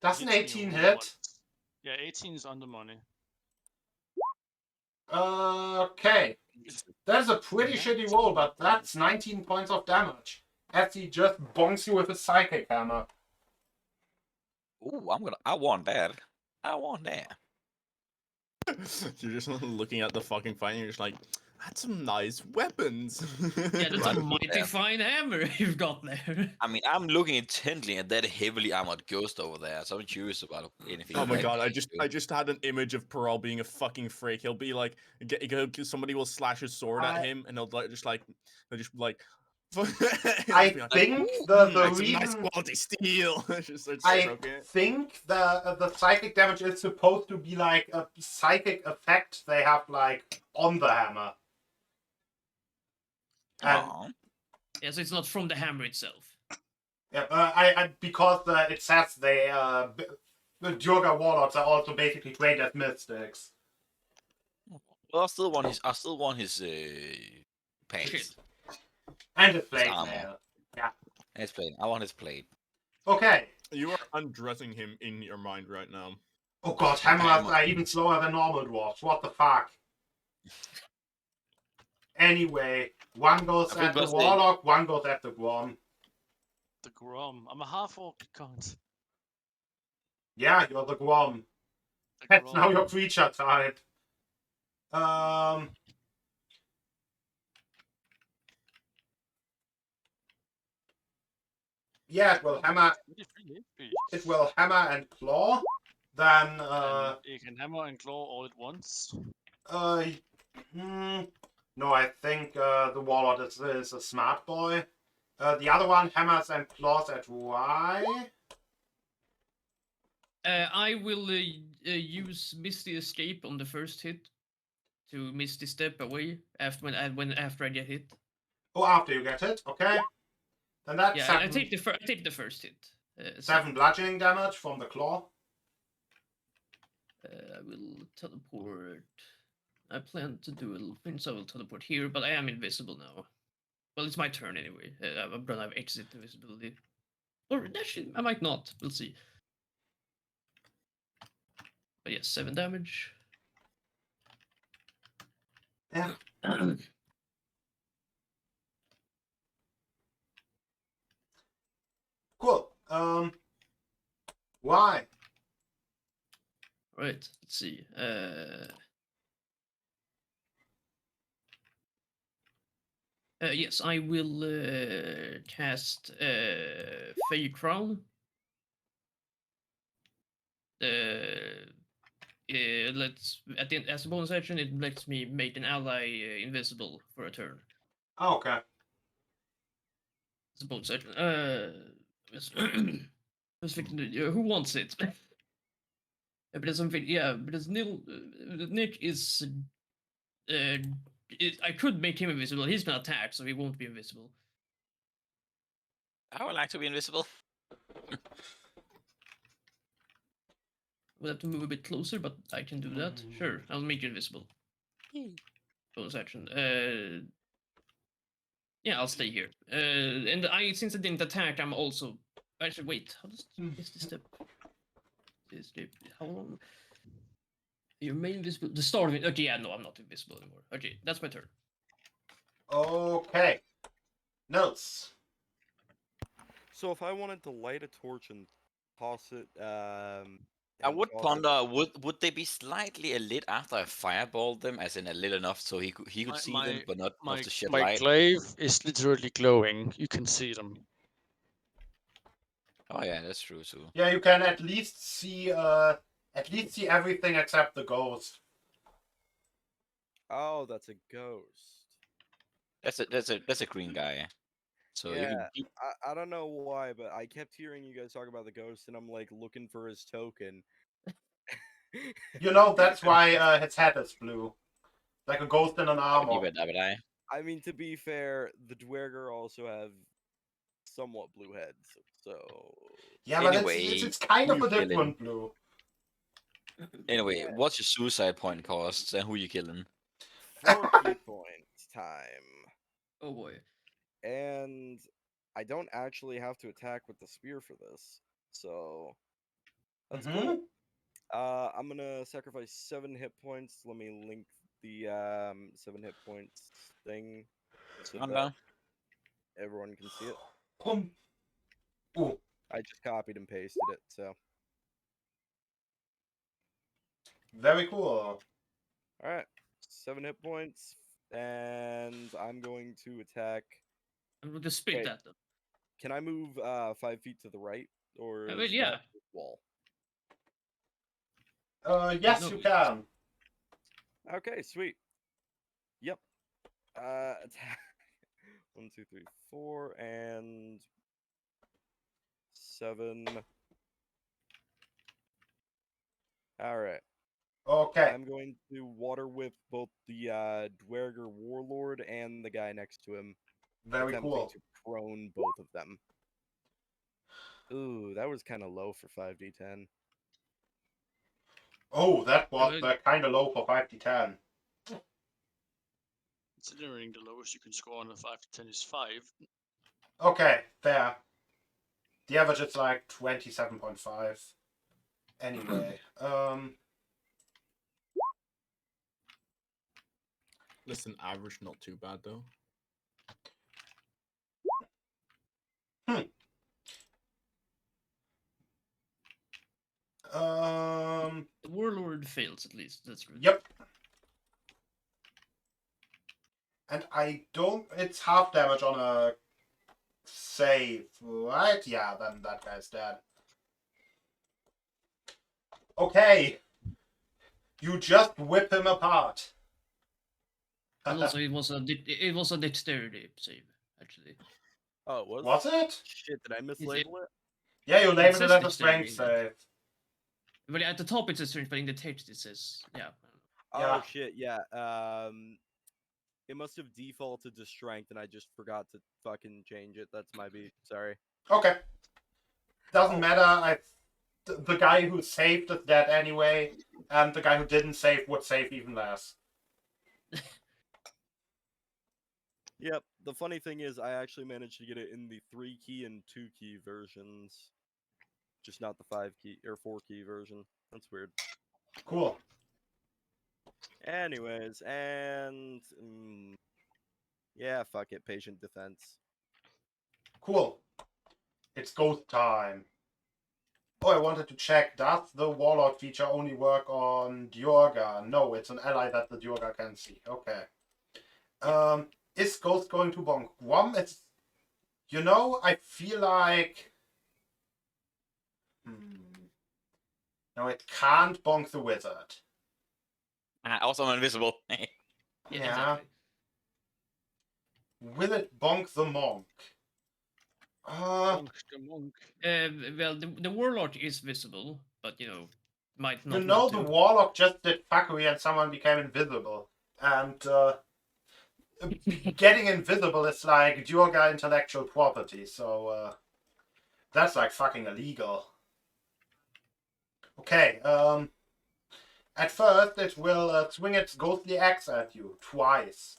Does an Hits me 18 only hit? once. Yeah, 18 is on the money. Okay. That's a pretty shitty roll, but that's 19 points of damage. As he just bonks you with his psychic hammer. Ooh, I want that. I want that. You're just looking at the fucking fight and you're just like, that's some nice weapons. Yeah, that's Right, a mighty yeah. fine hammer you've got there. I mean, I'm looking intently at that heavily armored ghost over there, so I'm curious about anything. Oh my that god, I can do. just had an image of Perel being a fucking freak. He'll be like, somebody will slash his sword at him, and he'll just like. I think the like some reason nice quality steel. Just start I stroking it. think the psychic damage is supposed to be like a psychic effect they have like on the hammer. And Aw. Yeah, so it's not from the hammer itself. yeah, I because it says they the Durga warlords are also basically trained as mystics. Well, I still want his pants. Shit. And his blade armor. mail. His plate. I want his plate. Okay. You are undressing him in your mind right now. Oh god, hammers are even slower than normal dwarves. What the fuck? Anyway, one goes I think at the that's the- warlock, one goes at the Grom. The Grom. I'm a half orc, can't. Yeah, you're the Grom. The That's now Grom. your creature type. Yeah, it will hammer. 23 HP. It will hammer and claw. Then And you can hammer and claw all at once. no, I think the warlord is a smart boy. The other one hammers and claws at Y. I will use Misty Escape on the first hit to Misty Step away after I get hit. Oh, after you get it, okay. Then that's Yeah, seven, I take the first hit. 7 bludgeoning damage from the claw. I will teleport. I plan to do a little thing, so I will teleport here, but I am invisible now. Well, it's my turn anyway. I'm gonna have exit invisibility. Or actually, I might not. We'll see. But yes, 7 damage. Yeah. Cool. Why? Right, let's see. Yes, I will cast Fey Crown. Let's as a bonus action, it lets me make an ally invisible for a turn. Oh, okay. As a bonus action. Who wants it? Because something, because Nick is. I could make him invisible. He's gonna attack, so he won't be invisible. I would like to be invisible. We'll have to move a bit closer, but I can do that. Sure, I'll make you invisible. Bonus action. Yeah, I'll stay here. And since I didn't attack, I'm also. Actually, wait. How does this step? How long? You remain invisible. The start of it. Okay, yeah, no, I'm not invisible anymore. Okay, that's my turn. Okay. Notes. So if I wanted to light a torch and toss it, I would ponder, would they be slightly lit after I fireballed them, as in lit enough so he could see them, but not enough to shed My light? glaive is literally glowing. You can see them. Oh yeah, that's true too. Yeah, you can at least see At least see everything except the ghost. Oh, that's a ghost. That's a green guy. So you Yeah, can I don't know why, but I kept hearing you guys talk about the ghost, and I'm like looking for his token. You know, that's why his head is blue. Like a ghost in an armor. I mean, to be fair, the Dwerger also have somewhat blue heads, so Yeah, but Anyway, it's kind who of you a killing? different blue. Anyway, Yeah. what's your suicide point cost and who you killing? 4 key points time. Oh boy. And I don't actually have to attack with the spear for this, so that's cool. I'm gonna sacrifice 7 hit points. Let me link the 7 hit points thing so I'm that down. everyone can see it. Ooh, I just copied and pasted it, so very cool. alright. 7 hit points, and I'm going to attack. I'm going to split Wait. that then. Can I move 5 feet to the right? Or I mean, is yeah. that the wall? Yes, No, you can. Okay, sweet. Yep. Attack. 1, 2, 3, 4, and 7. Alright. Okay, I'm going to water whip both the Dwerger Warlord and the guy next to him, very attempting cool. to prone both of them. Ooh, that was kind of low for 5d10. Oh, that was well, kind of low for 5d10. Considering the lowest you can score on a 5 to 10 is 5. Okay, fair. The average is like 27.5. Anyway, Listen, average, not too bad though. the warlord fails at least. That's good. Yep. And I don't. It's half damage on a save, right? Yeah, then that guy's dead. Okay. You just whip him apart. And also, it was a dexterity save actually. Oh, it was? Was it? Shit, did I it- mislabel it? Yeah, you labeled it says as a dexterity strength in it. save. But at the top it says strength, but in the text it says yeah. Yeah. Oh, shit, yeah. It must have defaulted to strength, and I just forgot to fucking change it. That's my beat. Sorry. Okay. Doesn't Oh. matter. The guy who saved is dead anyway, and the guy who didn't save would save even less. Yep. The funny thing is, I actually managed to get it in the 3 key and 2 key versions, just not the 5 key or 4 key version. That's weird. Cool. Anyways, and yeah, fuck it, patient defense. Cool. It's ghost time. Oh, I wanted to check. Does the Warlord feature only work on Diorga? No, it's an ally that the Diorga can see. Okay. Is Ghost going to bonk Guam? It's... You know, I feel like... No, it can't bonk the wizard. Also, I'm invisible. Yeah, Yeah. exactly. Will it bonk the monk? Monk the monk. Well, the warlord is visible, but you know, might not You know, want the to. Warlock just did fuckery and someone became invisible. And getting invisible is like Diorga intellectual property, so that's like fucking illegal. Okay, at first it will swing its ghostly axe at you twice.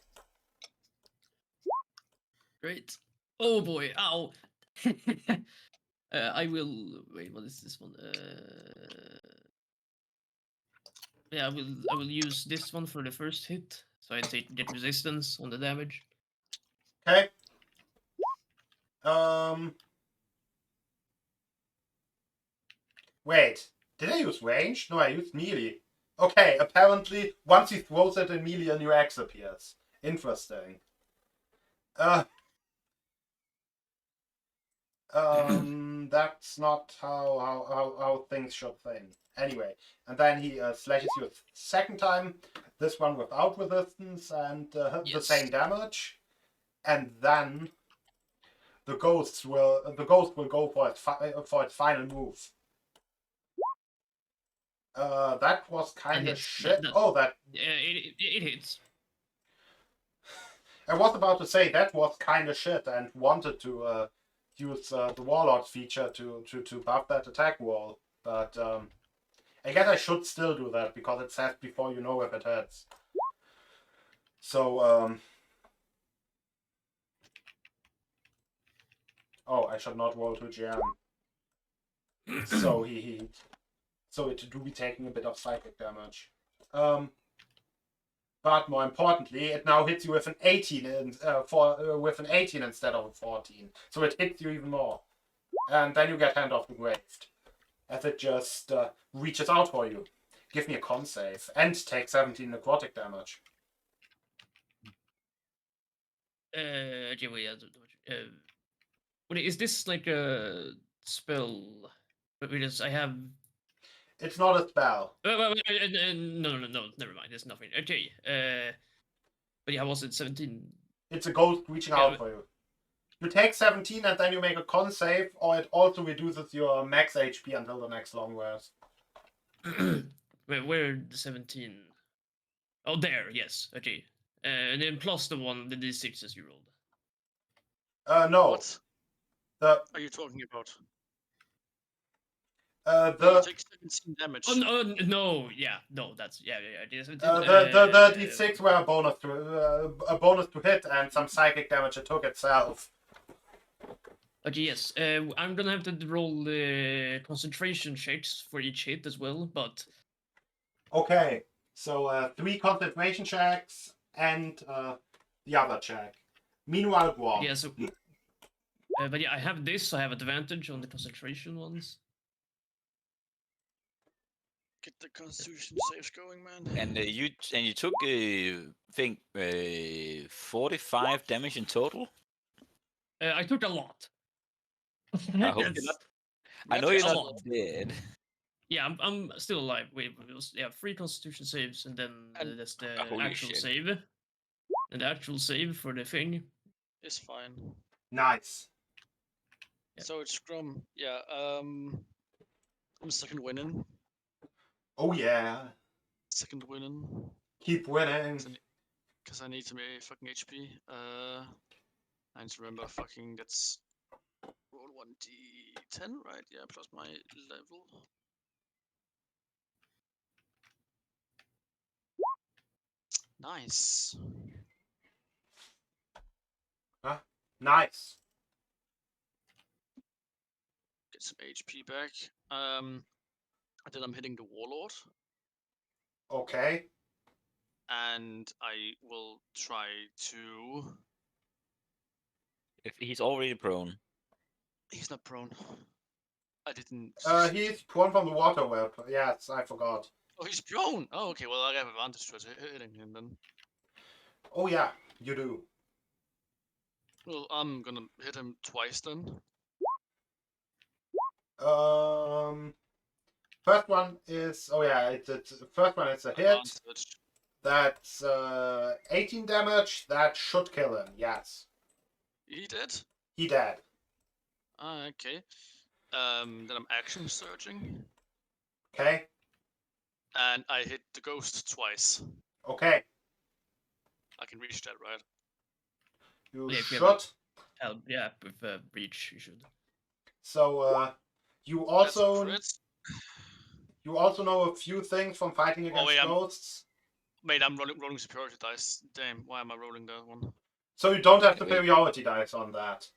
Great. Oh boy! Ow! I will wait. What is this one? Yeah, I will use this one for the first hit, so I get resistance on the damage. Okay. Wait, did I use range? No, I used melee. Okay, apparently once he throws it in melee, a new axe appears. Interesting. That's not how things should think. Anyway, and then he slashes you a second time. This one without resistance and the Yes. same damage. And then the ghost will go for its final move. That was kind of hits. shit. That- Oh, that It hits. I was about to say that was kind of shit and wanted to use the Warlord feature to buff that attack wall, but I guess I should still do that because it says before you know if it hits. So oh, I should not roll to GM. So so it do be taking a bit of psychic damage. But more importantly, it now hits you with an 18 with an 18 instead of a 14. So it hits you even more. And then you get Hand of the Graved. As it just reaches out for you. Give me a con save. And take 17 necrotic damage. Okay, wait, wait, is this like a spell? But because I have. It's not a spell. No, never mind. There's nothing. Okay. But yeah, was it 17? It's a ghost reaching Yeah, out but- for you. You take 17 and then you make a con save, or it also reduces your max HP until the next long rest. Where the 17? Oh, there. Yes. Okay. And then plus the one, the d6s you rolled. No. What The are you talking about? uh, You the take 17 damage. Oh no, yeah, no, that's yeah. the d6 were a bonus to hit and some psychic damage it took itself. Okay, yes. I'm gonna have to roll the concentration checks for each hit as well, but Okay, so 3 concentration checks and the other check. Meanwhile, Guam. yeah. So, but yeah, I have this. I have advantage on the concentration ones. Get the constitution saves going, man. And you took think 45 damage in total. I took a lot. I hope you're Yes. not. I That's know you're a not lot. dead. Yeah, I'm still alive. Wait, it was, yeah, 3 constitution saves, and then And- that's the Holy actual shit. save. And the actual save for the thing. It's fine. Nice. Yeah. So it's Scrum. Yeah, I'm second winning. Oh yeah. Second winning. Keep winning. Because I need to make fucking HP. I need to remember fucking that's roll 1d10, right? Yeah, plus my level. Nice. Nice. Get some HP back. And then I'm hitting the Warlord. Okay. And I will try to. If he's already prone. He's not prone. I didn't. He's prone from the water web. Yes, I forgot. Oh, he's prone. Oh, okay. Well, I have advantage towards hitting him then. Oh yeah, you do. Well, I'm gonna hit him twice then. First one is it's first one is a hit. Advantage. That's 18 damage. That should kill him. Yes, He did. he dead. Ah, okay. Then I'm action searching, Okay. and I hit the ghost twice. Okay. I can reach that, right? You Yeah, if you should. have yeah, with breach you should. So you That's a also crit. you also know a few things from fighting against wait, I'm- ghosts. Wait, I'm rolling superiority dice. Damn, why am I rolling that one? So you don't have Yeah, wait. superiority dice on that.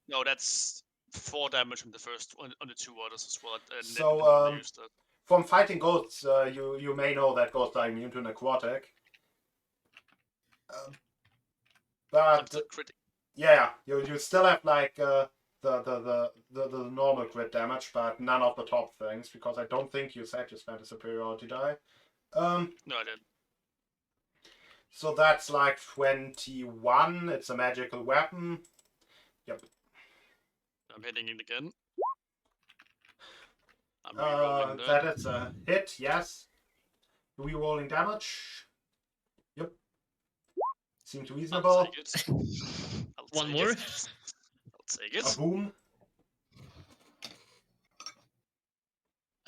No, that's 4 damage on the first on the 2 others as well. And So, then I used that. From fighting ghosts, you may know that ghosts are immune to necrotic. I'm But still crit. yeah, you still have like the normal crit damage, but none of the top things because I don't think you said you spent a superiority die. No, I didn't. So that's like 21. It's a magical weapon. I'm hitting it again. I'm re-rolling That is a hit, yes. Re-rolling damage. Yep. Seems I'll reasonable. take it. I'll One take more. it. I'll take A it. boom.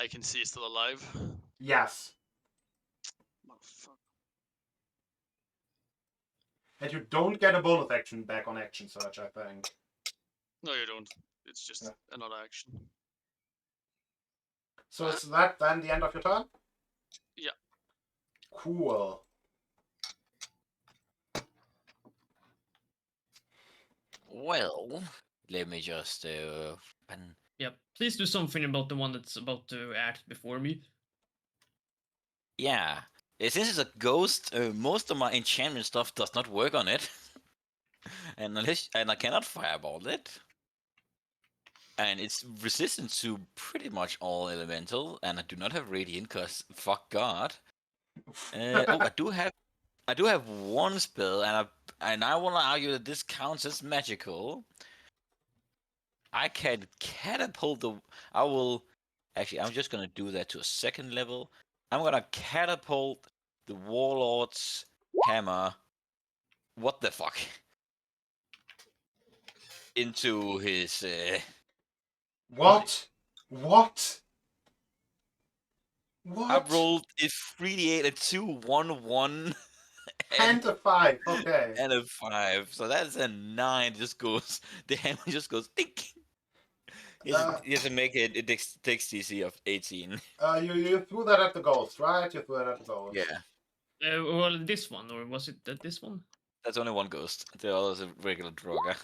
I can see he's still alive. Yes. Motherfucker. And you don't get a bonus action back on action search, I think. No, you don't. It's just Yeah. another action. So is that then the end of your turn? Yeah. Cool. Well, let me just Yep. Please do something about the one that's about to act before me. yeah. Since it's a ghost, most of my enchantment stuff does not work on it, and I cannot fireball it. And it's resistant to pretty much all elemental, and I do not have radiant, cause fuck God. Oh, I do have one spell, and I want to argue that this counts as magical. I can catapult the. I will. Actually, I'm just gonna do that to a second level. I'm gonna catapult the warlord's hammer. What the fuck? Into his. What? What? I What? rolled a 3d8, a 2, 1, 1, And a 5. Okay. and a 5. So that's a 9. Just goes. The hammer just goes. Dink. You have to make it a dex DC of 18. You threw that at the ghost, right? You threw it at the ghost. Yeah. Well, this one, or was it this one? That's only one ghost. The other's a regular Droga.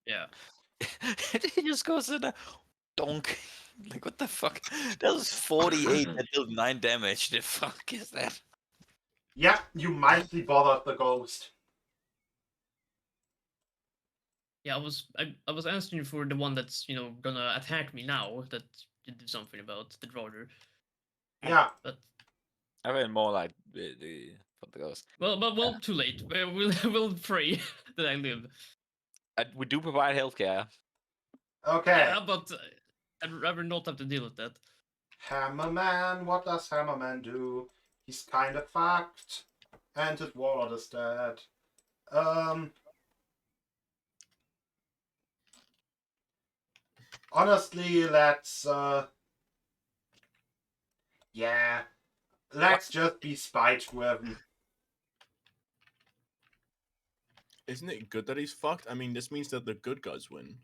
Yeah. He just goes in a donk. Like, what the fuck? That was 48. That dealt 9 damage. The fuck is that? Yeah, you mightly bothered the ghost. Yeah, I was asking for the one that's gonna attack me now. That you do something about the drawer. Yeah. But I mean, more like the ghost. well, too late. We'll pray that I live. We do provide healthcare. Okay. Yeah, but I'd rather not have to deal with that. Hammerman, what does Hammerman do? He's kind of fucked. And his warlord is dead. Honestly, let's yeah. Let's just be spite driven. Isn't it good that he's fucked? I mean, this means that the good guys win.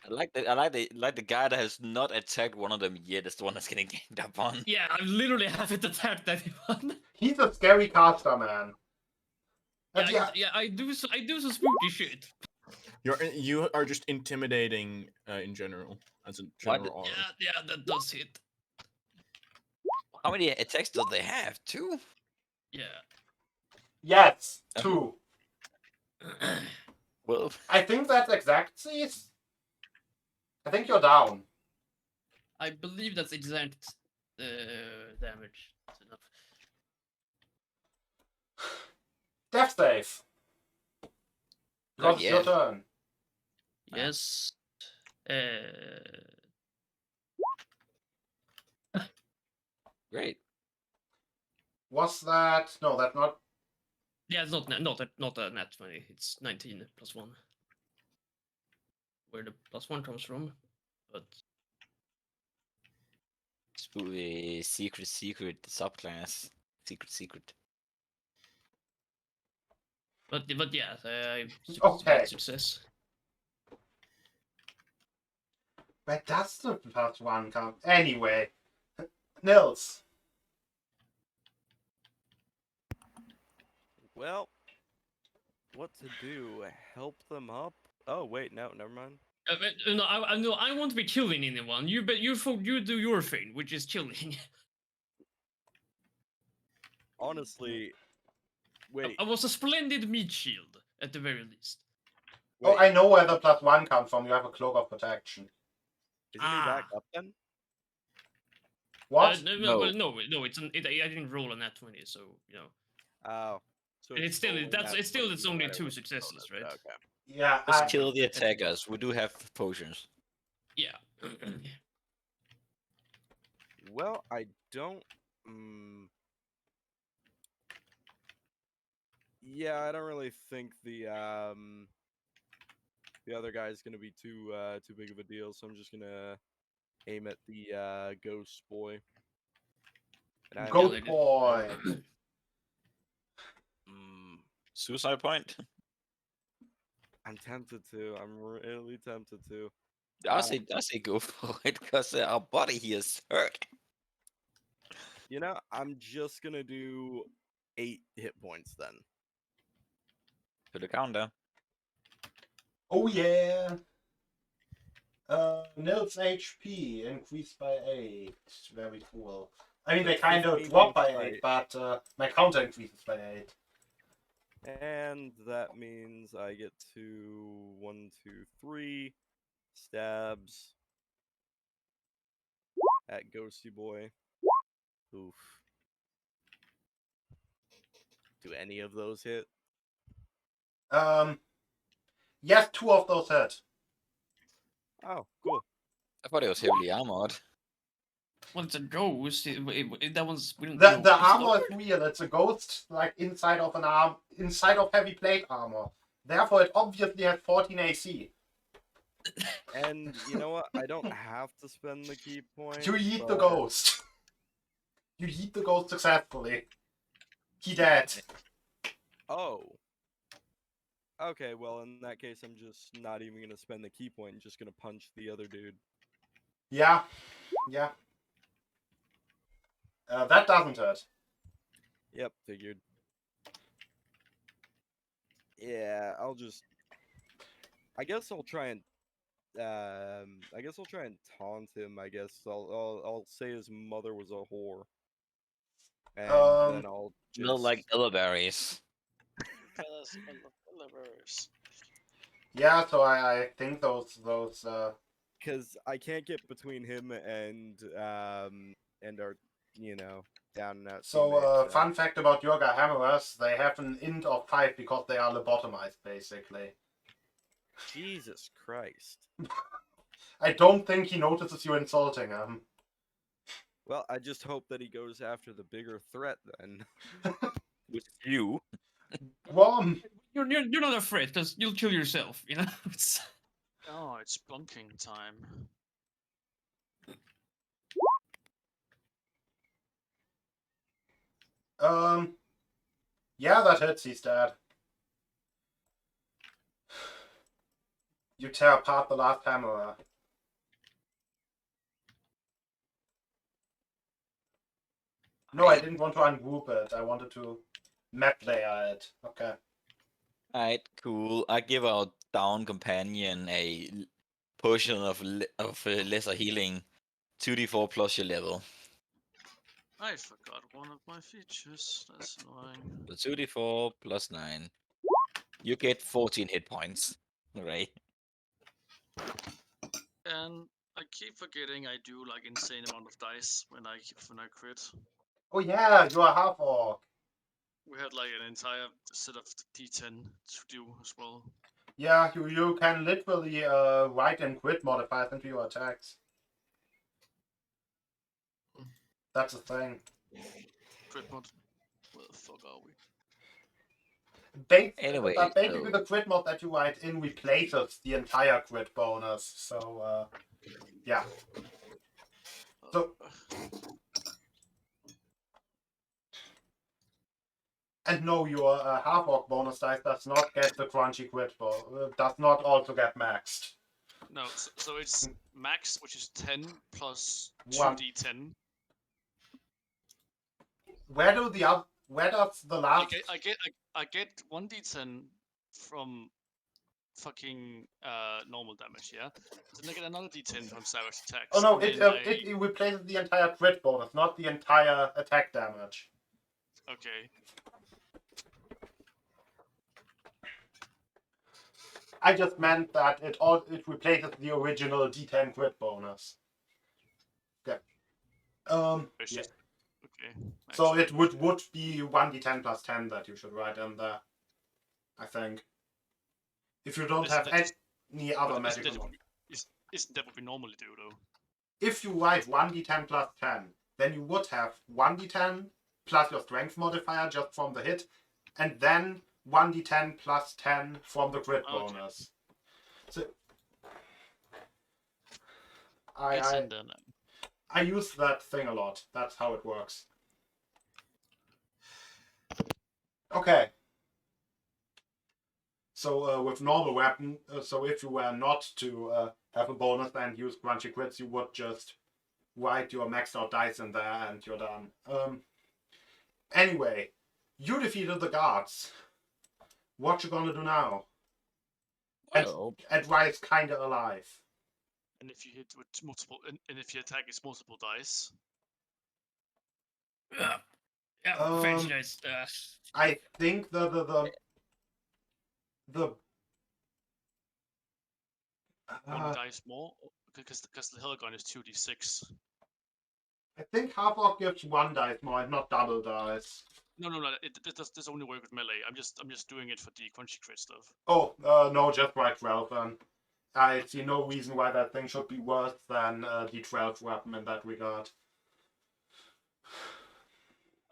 I like the guy that has not attacked one of them yet is the one that's getting ganged up on. Yeah, I literally haven't attacked anyone. He's a scary caster, man. And Yeah, I do some spooky shit. You are just intimidating in general, as a general aura. Yeah, that does hit. How many attacks do they have? 2? Yeah. yes, 2. Well, I think that's exactsies. I think you're down. I believe that's exact damage. That's enough. Death save. Because it's your yet. turn. Yes. great. Was that... No, that's not... Yeah, it's not a nat 20. It's 19 plus 1. Where the plus 1 comes from, but Spooky secret subclass. Secret. but yeah, Okay. success. But that's the plus 1 count. Anyway. Nils. Well, what to do? Help them up? Oh wait, no, never mind. No, I won't be killing anyone. You do your thing, which is killing. Honestly, wait. I was a splendid meat shield at the very least. Oh, wait, I know where the plus 1 comes from. You have a cloak of protection. isn't he back up then? What? No, it's I didn't roll a nat 20, so Oh. So And it's still only that's that it's still 20 it's no only matter 2 what the successes, bonus. right? Okay. Yeah, Just kill the attackers. We do have potions. Yeah. Well, I don't. Yeah, I don't really think the other guy's gonna be too big of a deal, so I'm just gonna aim at the ghost boy. And I'm, Go Deleted. boy. Suicide point. I'm tempted to. I'm really tempted to. I say go for it because our body here is hurt. You know, I'm just gonna do 8 hit points then. To the counter. Oh yeah. Nils HP increased by 8. Very cool. I mean, So they kind of 15 drop by means 8, but my counter increases by 8. And that means I get to 1, 2, 3 stabs at Ghosty Boy. Oof. Do any of those hit? Yes, 2 of those hit. Oh, cool. I thought it was heavily armored. Well, it's a ghost. That one's we don't The know. the Is it armor is armored? real. It's a ghost, like inside of an arm, inside of heavy plate armor. Therefore, it obviously has 14 AC. And you know what? I don't have to spend the key point. You eat the but- ghost. You eat the ghost successfully. He dead. Oh. Okay, well, in that case, I'm just not even gonna spend the key point. I'm just gonna punch the other dude. Yeah. Yeah. That doesn't hurt. Yep, figured. Yeah, I'll just. I guess I'll try and. I guess I'll try and taunt him. I guess I'll say his mother was a whore, and then I'll Smell just. like elderberries. Yeah, so I think those Because I can't get between him and our down and out. so teammate, fun fact about Yoga Hammerers, they have an int of 5 because they are lobotomized basically. Jesus Christ. I don't think he notices you insulting him. Well, I just hope that he goes after the bigger threat then. With you. Worm. You're not afraid because you'll kill yourself. You know. It's... Oh, it's bunking time. Yeah, that hits, he's dead. You tear apart the last hammerer. No, I didn't want to ungroup it. I wanted to map layer it. Okay. Alright, cool. I give our down companion a potion of lesser healing. 2d4 plus your level. I forgot one of my features. That's annoying. So 2d4 plus 9. You get 14 hit points. Right. And I keep forgetting I do like insane amount of dice when I crit. Oh yeah, you are half orc. We had like an entire set of D10 to do as well. Yeah, you can literally write in crit modifiers into your attacks. That's a thing. Crit mod. Where the fuck are we? Anyway, Basically so- the crit mod that you write in replaces the entire crit bonus. So yeah. So and no, your half orc bonus dice does not get the crunchy crit does not also get maxed. No, so it's max, which is 10 plus One. 2d10. Where does the last I get 1d10 from fucking normal damage, yeah? Then I get another d10 from savage attacks. Oh no, and it then it replaces the entire crit bonus, not the entire attack damage. Okay. I just meant that it replaces the original D10 crit bonus. Okay. It's Yeah. just okay. So actually, it would be 1d10 plus 10 that you should write in there. I think. If you don't Isn't have that just- any other isn't magical. isn't that what we normally do though? If you write 1d10 plus 10, then you would have 1d10 plus your strength modifier just from the hit, and then 1d10 plus 10 from the crit Okay. bonus. So It's I in there now. I use that thing a lot. That's how it works. Okay. So with normal weapon, so if you were not to have a bonus and use crunchy crits, you would just write your maxed out dice in there and you're done. Anyway, you defeated the guards. What you gonna do now? Well, And why it's kinda alive. And if you hit with multiple, and if your attack is multiple dice, Yeah, fancy dice. I think the one dice more, because the hill gun is 2d6. I think half orc gives one dice more, and not double dice. No. It does only work with melee. I'm just doing it for the crunchy crit stuff. Oh, no, just write 12 then. I see no reason why that thing should be worse than the 12 weapon in that regard.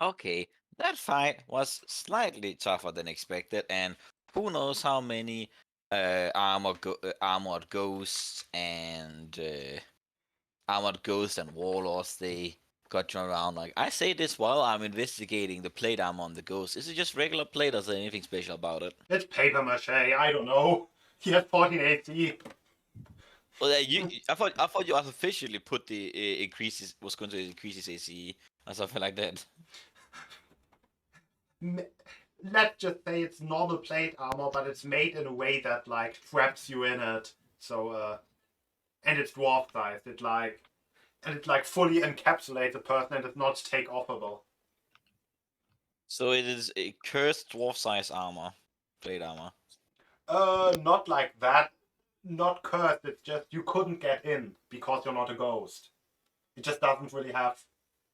okay, that fight was slightly tougher than expected, and who knows how many armored ghosts and warlords they got thrown around. Like, I say this while I'm investigating the plate armor on the ghost. Is it just regular plate, or is there anything special about it? It's paper mache, I don't know. He has 14 AC. Well, I thought you artificially put the was going to increase his AC or something like that. Let's just say it's normal plate armor, but it's made in a way that like traps you in it. So and it's dwarf sized. It fully encapsulates a person and it's not take offable. So it is a cursed dwarf size armor, plate armor. Not like that. Not cursed. It's just you couldn't get in because you're not a ghost. It just doesn't really have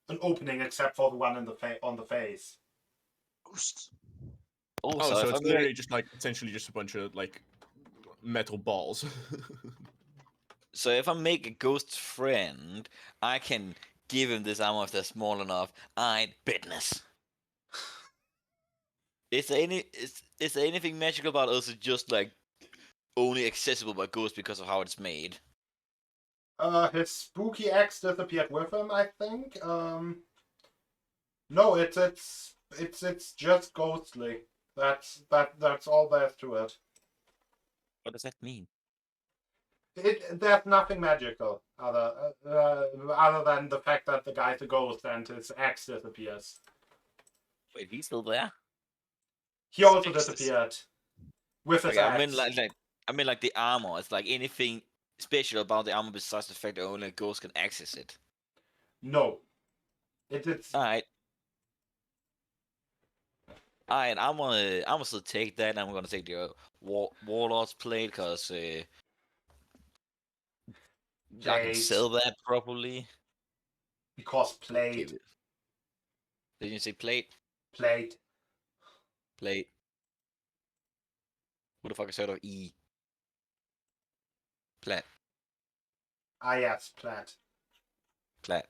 an opening except for the one in the on the face. Ghost. Oh, Oh, so so if it's I make- literally just like essentially just a bunch of like metal balls. So if I make a ghost friend, I can give him this armor if they're small enough. Alright, business. Is there anything magical about it, or is it just like only accessible by ghosts because of how it's made? His spooky axe disappeared with him, I think. No, it's just ghostly. That's all there's to it. What does that mean? There's nothing magical other than the fact that the guy's a ghost and his axe disappears. Wait, he's still there? He also Axe disappeared with his Okay, axe. I mean like the armor. It's like anything special about the armor besides the fact that only a ghost can access it. No, it's Alright. Alright, I'm gonna still take that. I'm gonna take the Warlord's plate because I can Plate. sell that properly. because Give plate. it. Did you say plate? Plate. Plate. Who the fuck is heard of E? Plat. Ah yes, plat. Plat.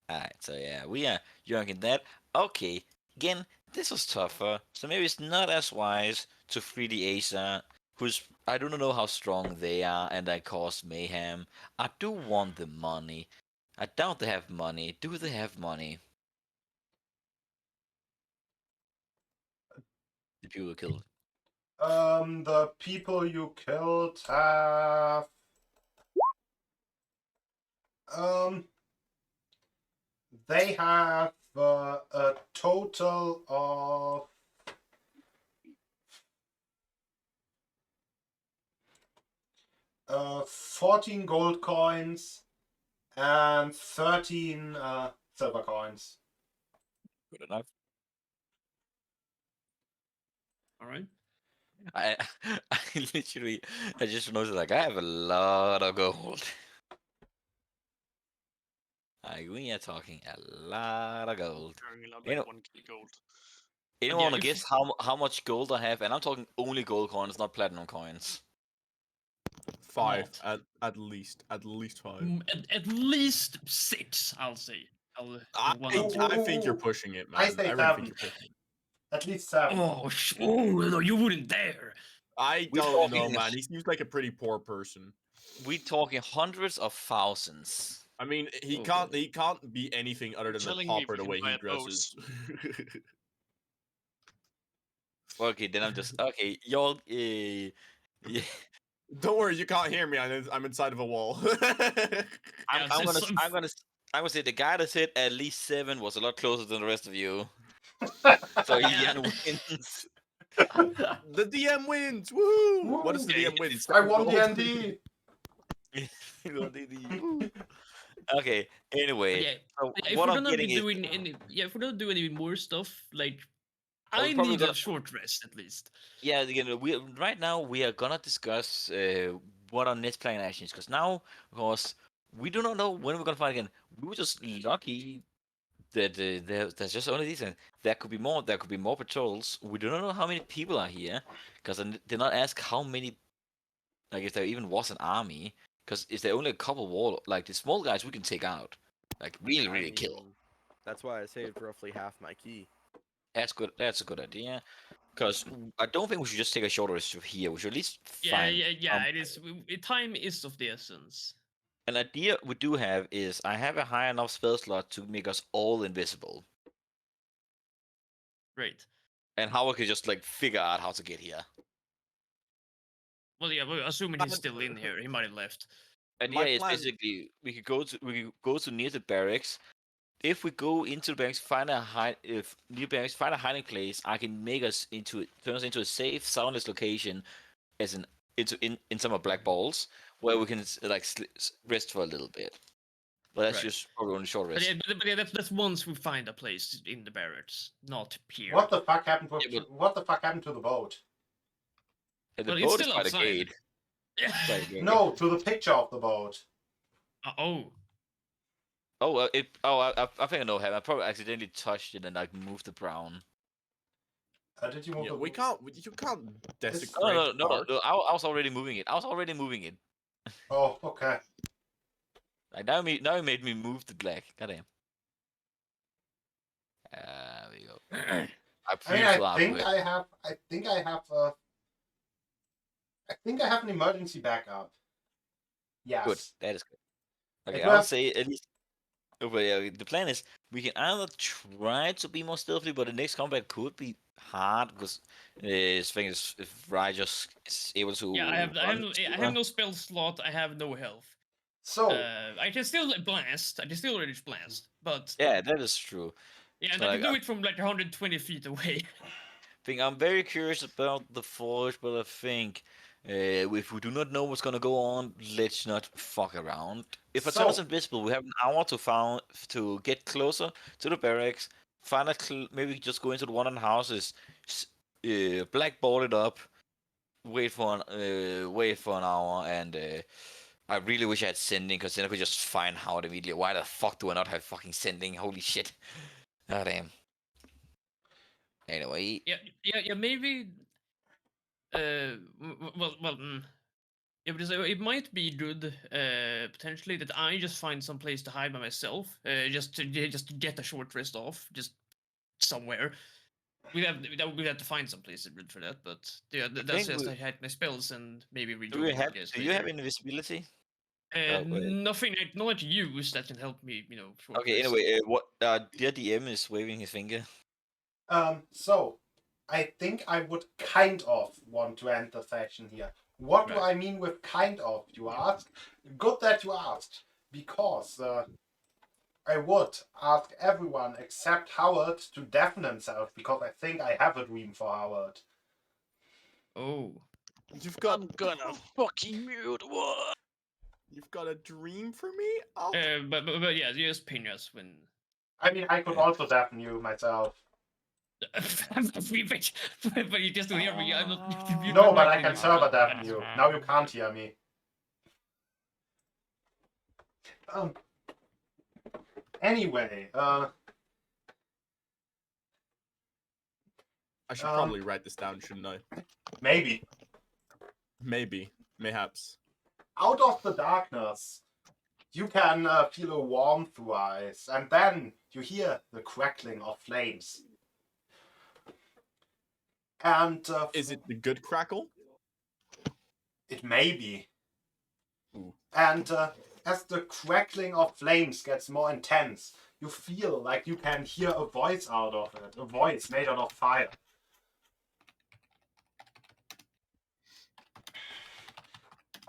Alright, so yeah, we are yoinking that. Okay, again, this was tougher, so maybe it's not as wise to free the Asa, who's I don't know how strong they are and they cause mayhem. I do want the money. I doubt they have money. Do they have money? The people who killed. The people you killed have they have a total of 14 gold coins and 13 silver coins. Good enough. All right. I I literally I just noticed like I have a lot of gold. Like we are talking a lot of gold. Carrying around You know- like 1k gold. Anyone yeah, wanna if- guess how much gold I have? And I'm talking only gold coins, not platinum coins. 5 Lot. at least 5. At least 6, I'll say. I think you're pushing it, man. I say really think 7. you're pushing it. At least 7. Oh, no, you wouldn't dare. I We're don't know, talking- man. He seems like a pretty poor person. We talking hundreds of thousands. I mean, he Oh, can't. God. He can't be anything other than a telling me pauper we the can way buy he a boat. dresses. Okay, then I'm just okay. Y'all, yeah. Don't worry, you can't hear me. I'm inside of a wall. I'm, Yeah, I'm gonna, some- I'm gonna, I'm gonna say the guy that said at least 7 was a lot closer than the rest of you. So Yeah. Ian wins. The DM wins! Woohoo! What is the Woo! DM win? I won Gold? D&D. Okay. Anyway, Yeah, so if what we're I'm gonna be getting is, doing any, if we're gonna do any more stuff, like we're I probably need gonna- a short rest at least. yeah, we right now we are gonna discuss what our next plan action is, because now, of course, we do not know when we're gonna fight again. We were just lucky that there's just only these, and there could be more. There could be more patrols. We do not know how many people are here, because I did not ask how many, like if there even was an army. Because if there only a couple like the small guys, we can take out, like really kill. mean, That's why I saved roughly half my key. That's good. That's a good idea. Because I don't think we should just take a short rest here. We should at least Yeah, find. yeah. It is. Time is of the essence. An idea we do have is I have a high enough spell slot to make us all invisible, Right. and Howard could just like figure out how to get here. Well, yeah. Well, assuming he's still in here, he might have left. Idea My is plan- basically we could go to near the barracks. If we go into the barracks, find a hiding place, I can make us turn us into a safe, soundless location, as in some of black balls, where we can like rest for a little bit. But that's Right. just probably only short But rest. yeah, but yeah, that's once we find a place in the barracks, not here. What the fuck happened Yeah, but- what the fuck happened to the boat? And the Well, it's boat is still by the outside. gate. By the gate. No, to the picture of the boat. Oh. Oh, I think I know how. I probably accidentally touched it and like moved the brown. Did you move Yeah, the you can't Oh, desecrate no. art. I was already moving it. Oh, okay. Like now you made me move the black. Goddamn. There we go. I I mean, feel it. I think I have an emergency backup. Yes. Good. That is good. Okay, It I'll was- say at least. Okay, yeah, the plan is we can either try to be more stealthy, but the next combat could be hard because his thing is if Rai just is able to. Yeah, I have no spell slot. I have no health. So, I can still blast. I can still reach blast, but Yeah, that is true. yeah, and so I can like, do it from like 120 feet away. I'm very curious about the Forge, but I think if we do not know what's gonna go on, let's not fuck around. If I turn us So- invisible, we have an hour to get closer to the barracks. Find maybe just go into the one of the houses, blackboard it up, wait for an hour, and I really wish I had sending, because then I could just find Howard immediately. Why the fuck do I not have fucking sending? Holy shit! Ah damn. Anyway, Yeah. Maybe. Well. Yeah, but it might be good, potentially, that I just find some place to hide by myself, just to get a short rest off, just somewhere. We have to find some place for that, but yeah, that's think just we- I hide my spells and maybe rejoin do you have guys do you have later. invisibility? wait. Nothing not to use that can help me, short Okay, rest. anyway, what dear DM is waving his finger. so I think I would kind of want to end the session here. What do Right. I mean with kind of, you ask? Good that you asked, because I would ask everyone except Howard to deafen himself, because I think I have a dream for Howard. Oh. You've got I'm gonna fucking mute. What? You've got a dream for me? Oh. But yeah, just ping us when. I mean, I could also deafen you myself. but you just don't hear me. I'm not. you're No, not but I making can it. server deafen you. Now you can't hear me. Anyway, I should Um, probably write this down, shouldn't I? maybe. Maybe. Mayhaps. Out of the darkness, You can feel a warmth rise, and then you hear the crackling of flames. And Is it the good crackle? it may be. Ooh. And as the crackling of flames gets more intense, you feel like you can hear a voice out of it, a voice made out of fire.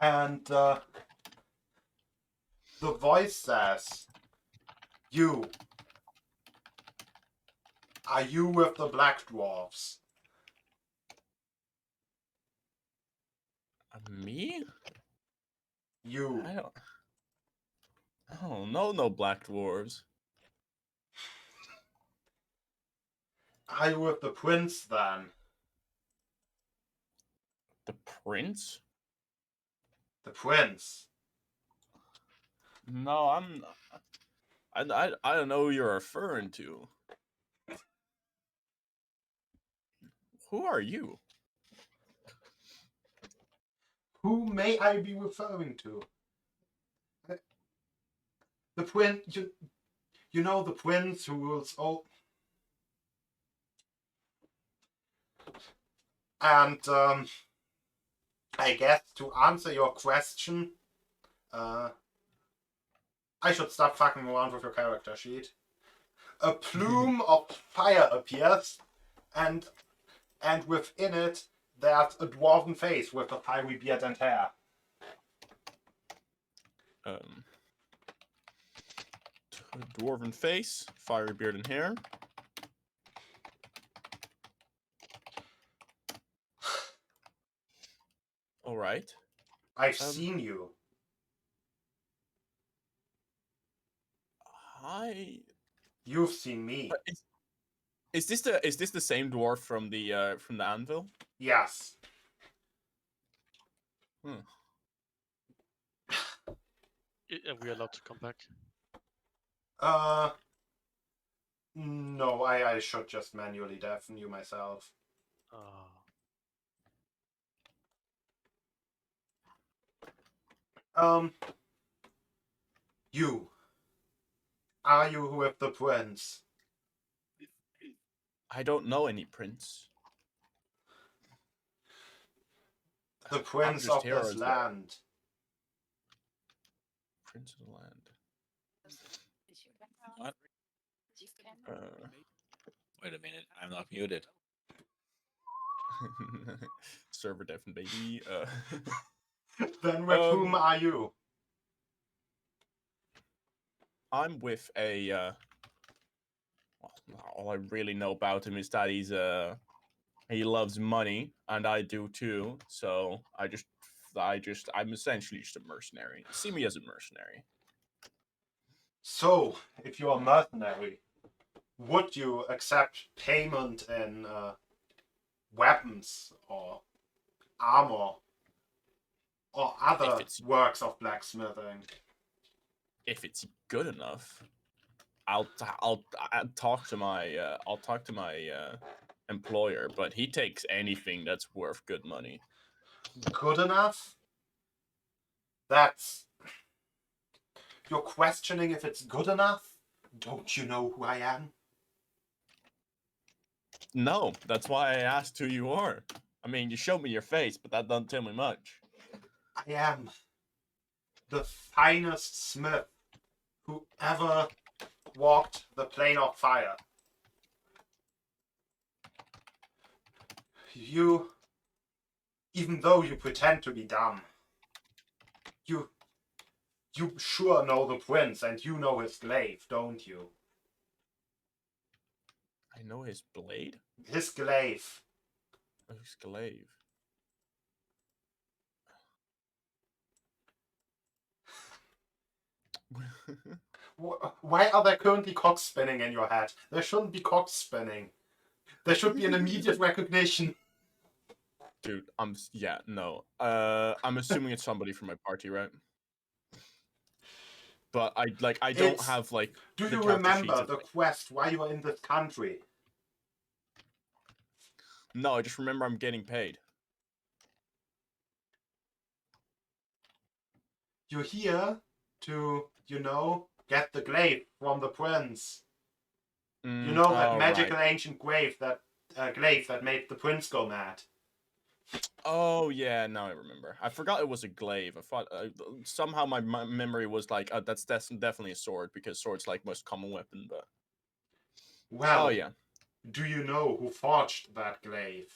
And the voice says, "You. Are you with the black dwarfs?" Me? You. I don't know no black dwarves. Are you with the prince then? The prince? The prince. No, I don't know who you're referring to. Who are you? Who may I be referring to? The prince. You know the prince who rules all. And I guess to answer your question, I should stop fucking around with your character sheet. A plume of fire appears, and within it there's a dwarven face with a fiery beard and hair. Dwarven face, fiery beard and hair. All right. I've seen you. You've seen me. Is this the same dwarf from the anvil? Yes. Are we allowed to come back? No, I should just manually deafen you myself. You. Are you with the prince? I don't know any prince. The prince of this land. Prince of the land. What? Wait a minute, I'm not muted. Server deafen, baby. Then with whom are you? I'm with a. Well, all I really know about him is that he loves money, and I do too. So I'm essentially just a mercenary. See me as a mercenary. So, if you're a mercenary, would you accept payment in weapons or armor or other works of blacksmithing? If it's good enough, I'll talk to my employer, but he takes anything that's worth good money. Good enough? That's... You're questioning if it's good enough? Don't you know who I am? No, that's why I asked who you are. I mean, you showed me your face, but that doesn't tell me much. I am the finest smith who ever walked the plane of fire. You, even though you pretend to be dumb, you sure know the prince and you know his glaive, don't you? I know his blade? His glaive. Oh, his glaive. Why are there currently cocks spinning in your head? There shouldn't be cocks spinning. There should be an immediate recognition. Dude, I'm assuming it's somebody from my party, right? But I don't have like. Do you remember the quest why you are in this country? No, I just remember I'm getting paid. You're here to you know, get the glaive from the prince. You Mm, know that oh, magical right. ancient glaive that made the prince go mad. Oh yeah, now I remember. I forgot it was a glaive. I thought somehow my memory was like, that's definitely a sword because sword's like most common weapon. But Well, oh yeah, do you know who forged that glaive?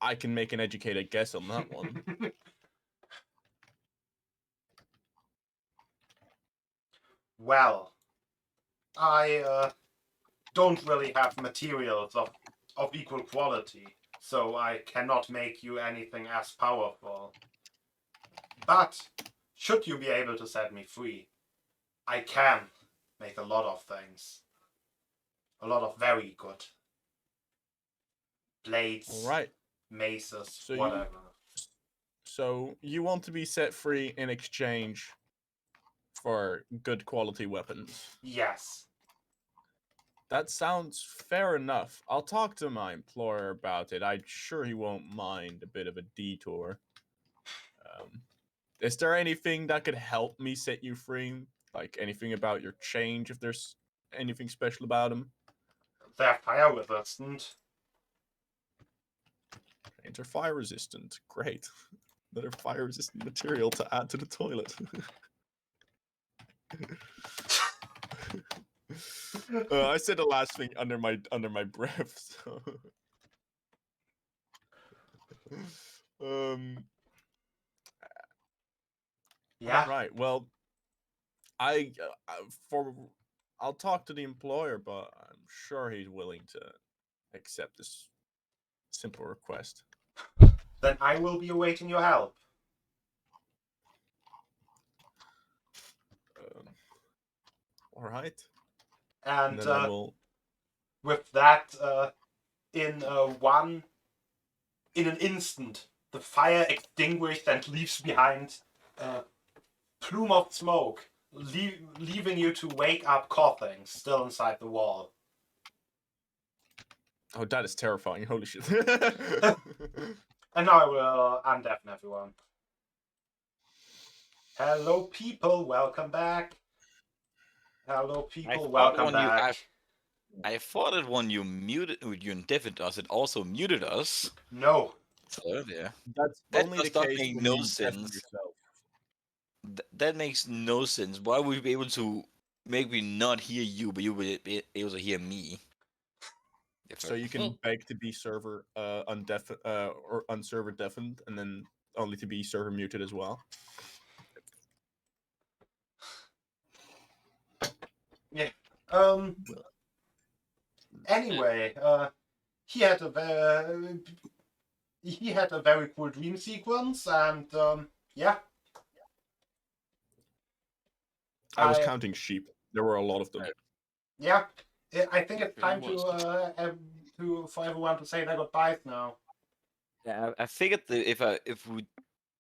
I can make an educated guess on that one. Well, I don't really have materials of equal quality, so I cannot make you anything as powerful. But should you be able to set me free, I can make a lot of things. A lot of very good blades, All right. maces, So whatever. you want to be set free in exchange for good quality weapons. Yes. That sounds fair enough. I'll talk to my employer about it. I'm sure he won't mind a bit of a detour. Is there anything that could help me set you free? Like anything about your change, if there's anything special about them? They're fire resistant. Chains are fire resistant. Great. Another fire resistant material to add to the toilet. I said the last thing under my breath. So. Yeah. All right. Well, I'll talk to the employer, but I'm sure he's willing to accept this simple request. Then I will be awaiting your help. All right. And then I will. with that, in an instant, the fire extinguished and leaves behind a plume of smoke, leaving you to wake up coughing, still inside the wall. Oh, that is terrifying! Holy shit! And now I will undeafen everyone. Hello, people. Welcome back. Hello, people. Welcome back. I thought that when you deafened us, it also muted us. No. So yeah, That's that only does the not case make when no you deafen sense. yourself. That makes no sense. Why would we be able to make me not hear you, but you would be able to hear me? So you can beg to be server or unserver deafened, and then only to be server muted as well. Yeah. Anyway, he had a very cool dream sequence, and yeah. I was counting sheep. There were a lot of them. Yeah, I think it's time was. for everyone to say their goodbyes now. Yeah, I figured that if we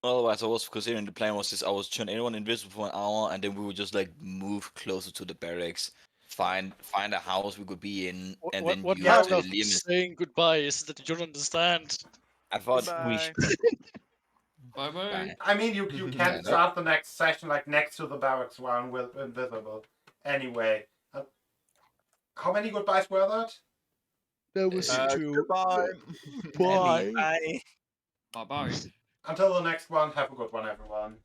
otherwise I was considering the plan was just I was turn anyone invisible for an hour and then we would just like move closer to the barracks, find a house we could be in, and then What use kind of Liam. saying goodbye is that you don't understand? I thought we. Goodbye. Bye bye. I mean, you can Yeah, start the next session like next to the barracks one with invisible. Anyway, how many goodbyes were that? There was two. Goodbye. Bye. Bye. Bye bye. Until the next one, have a good one, everyone.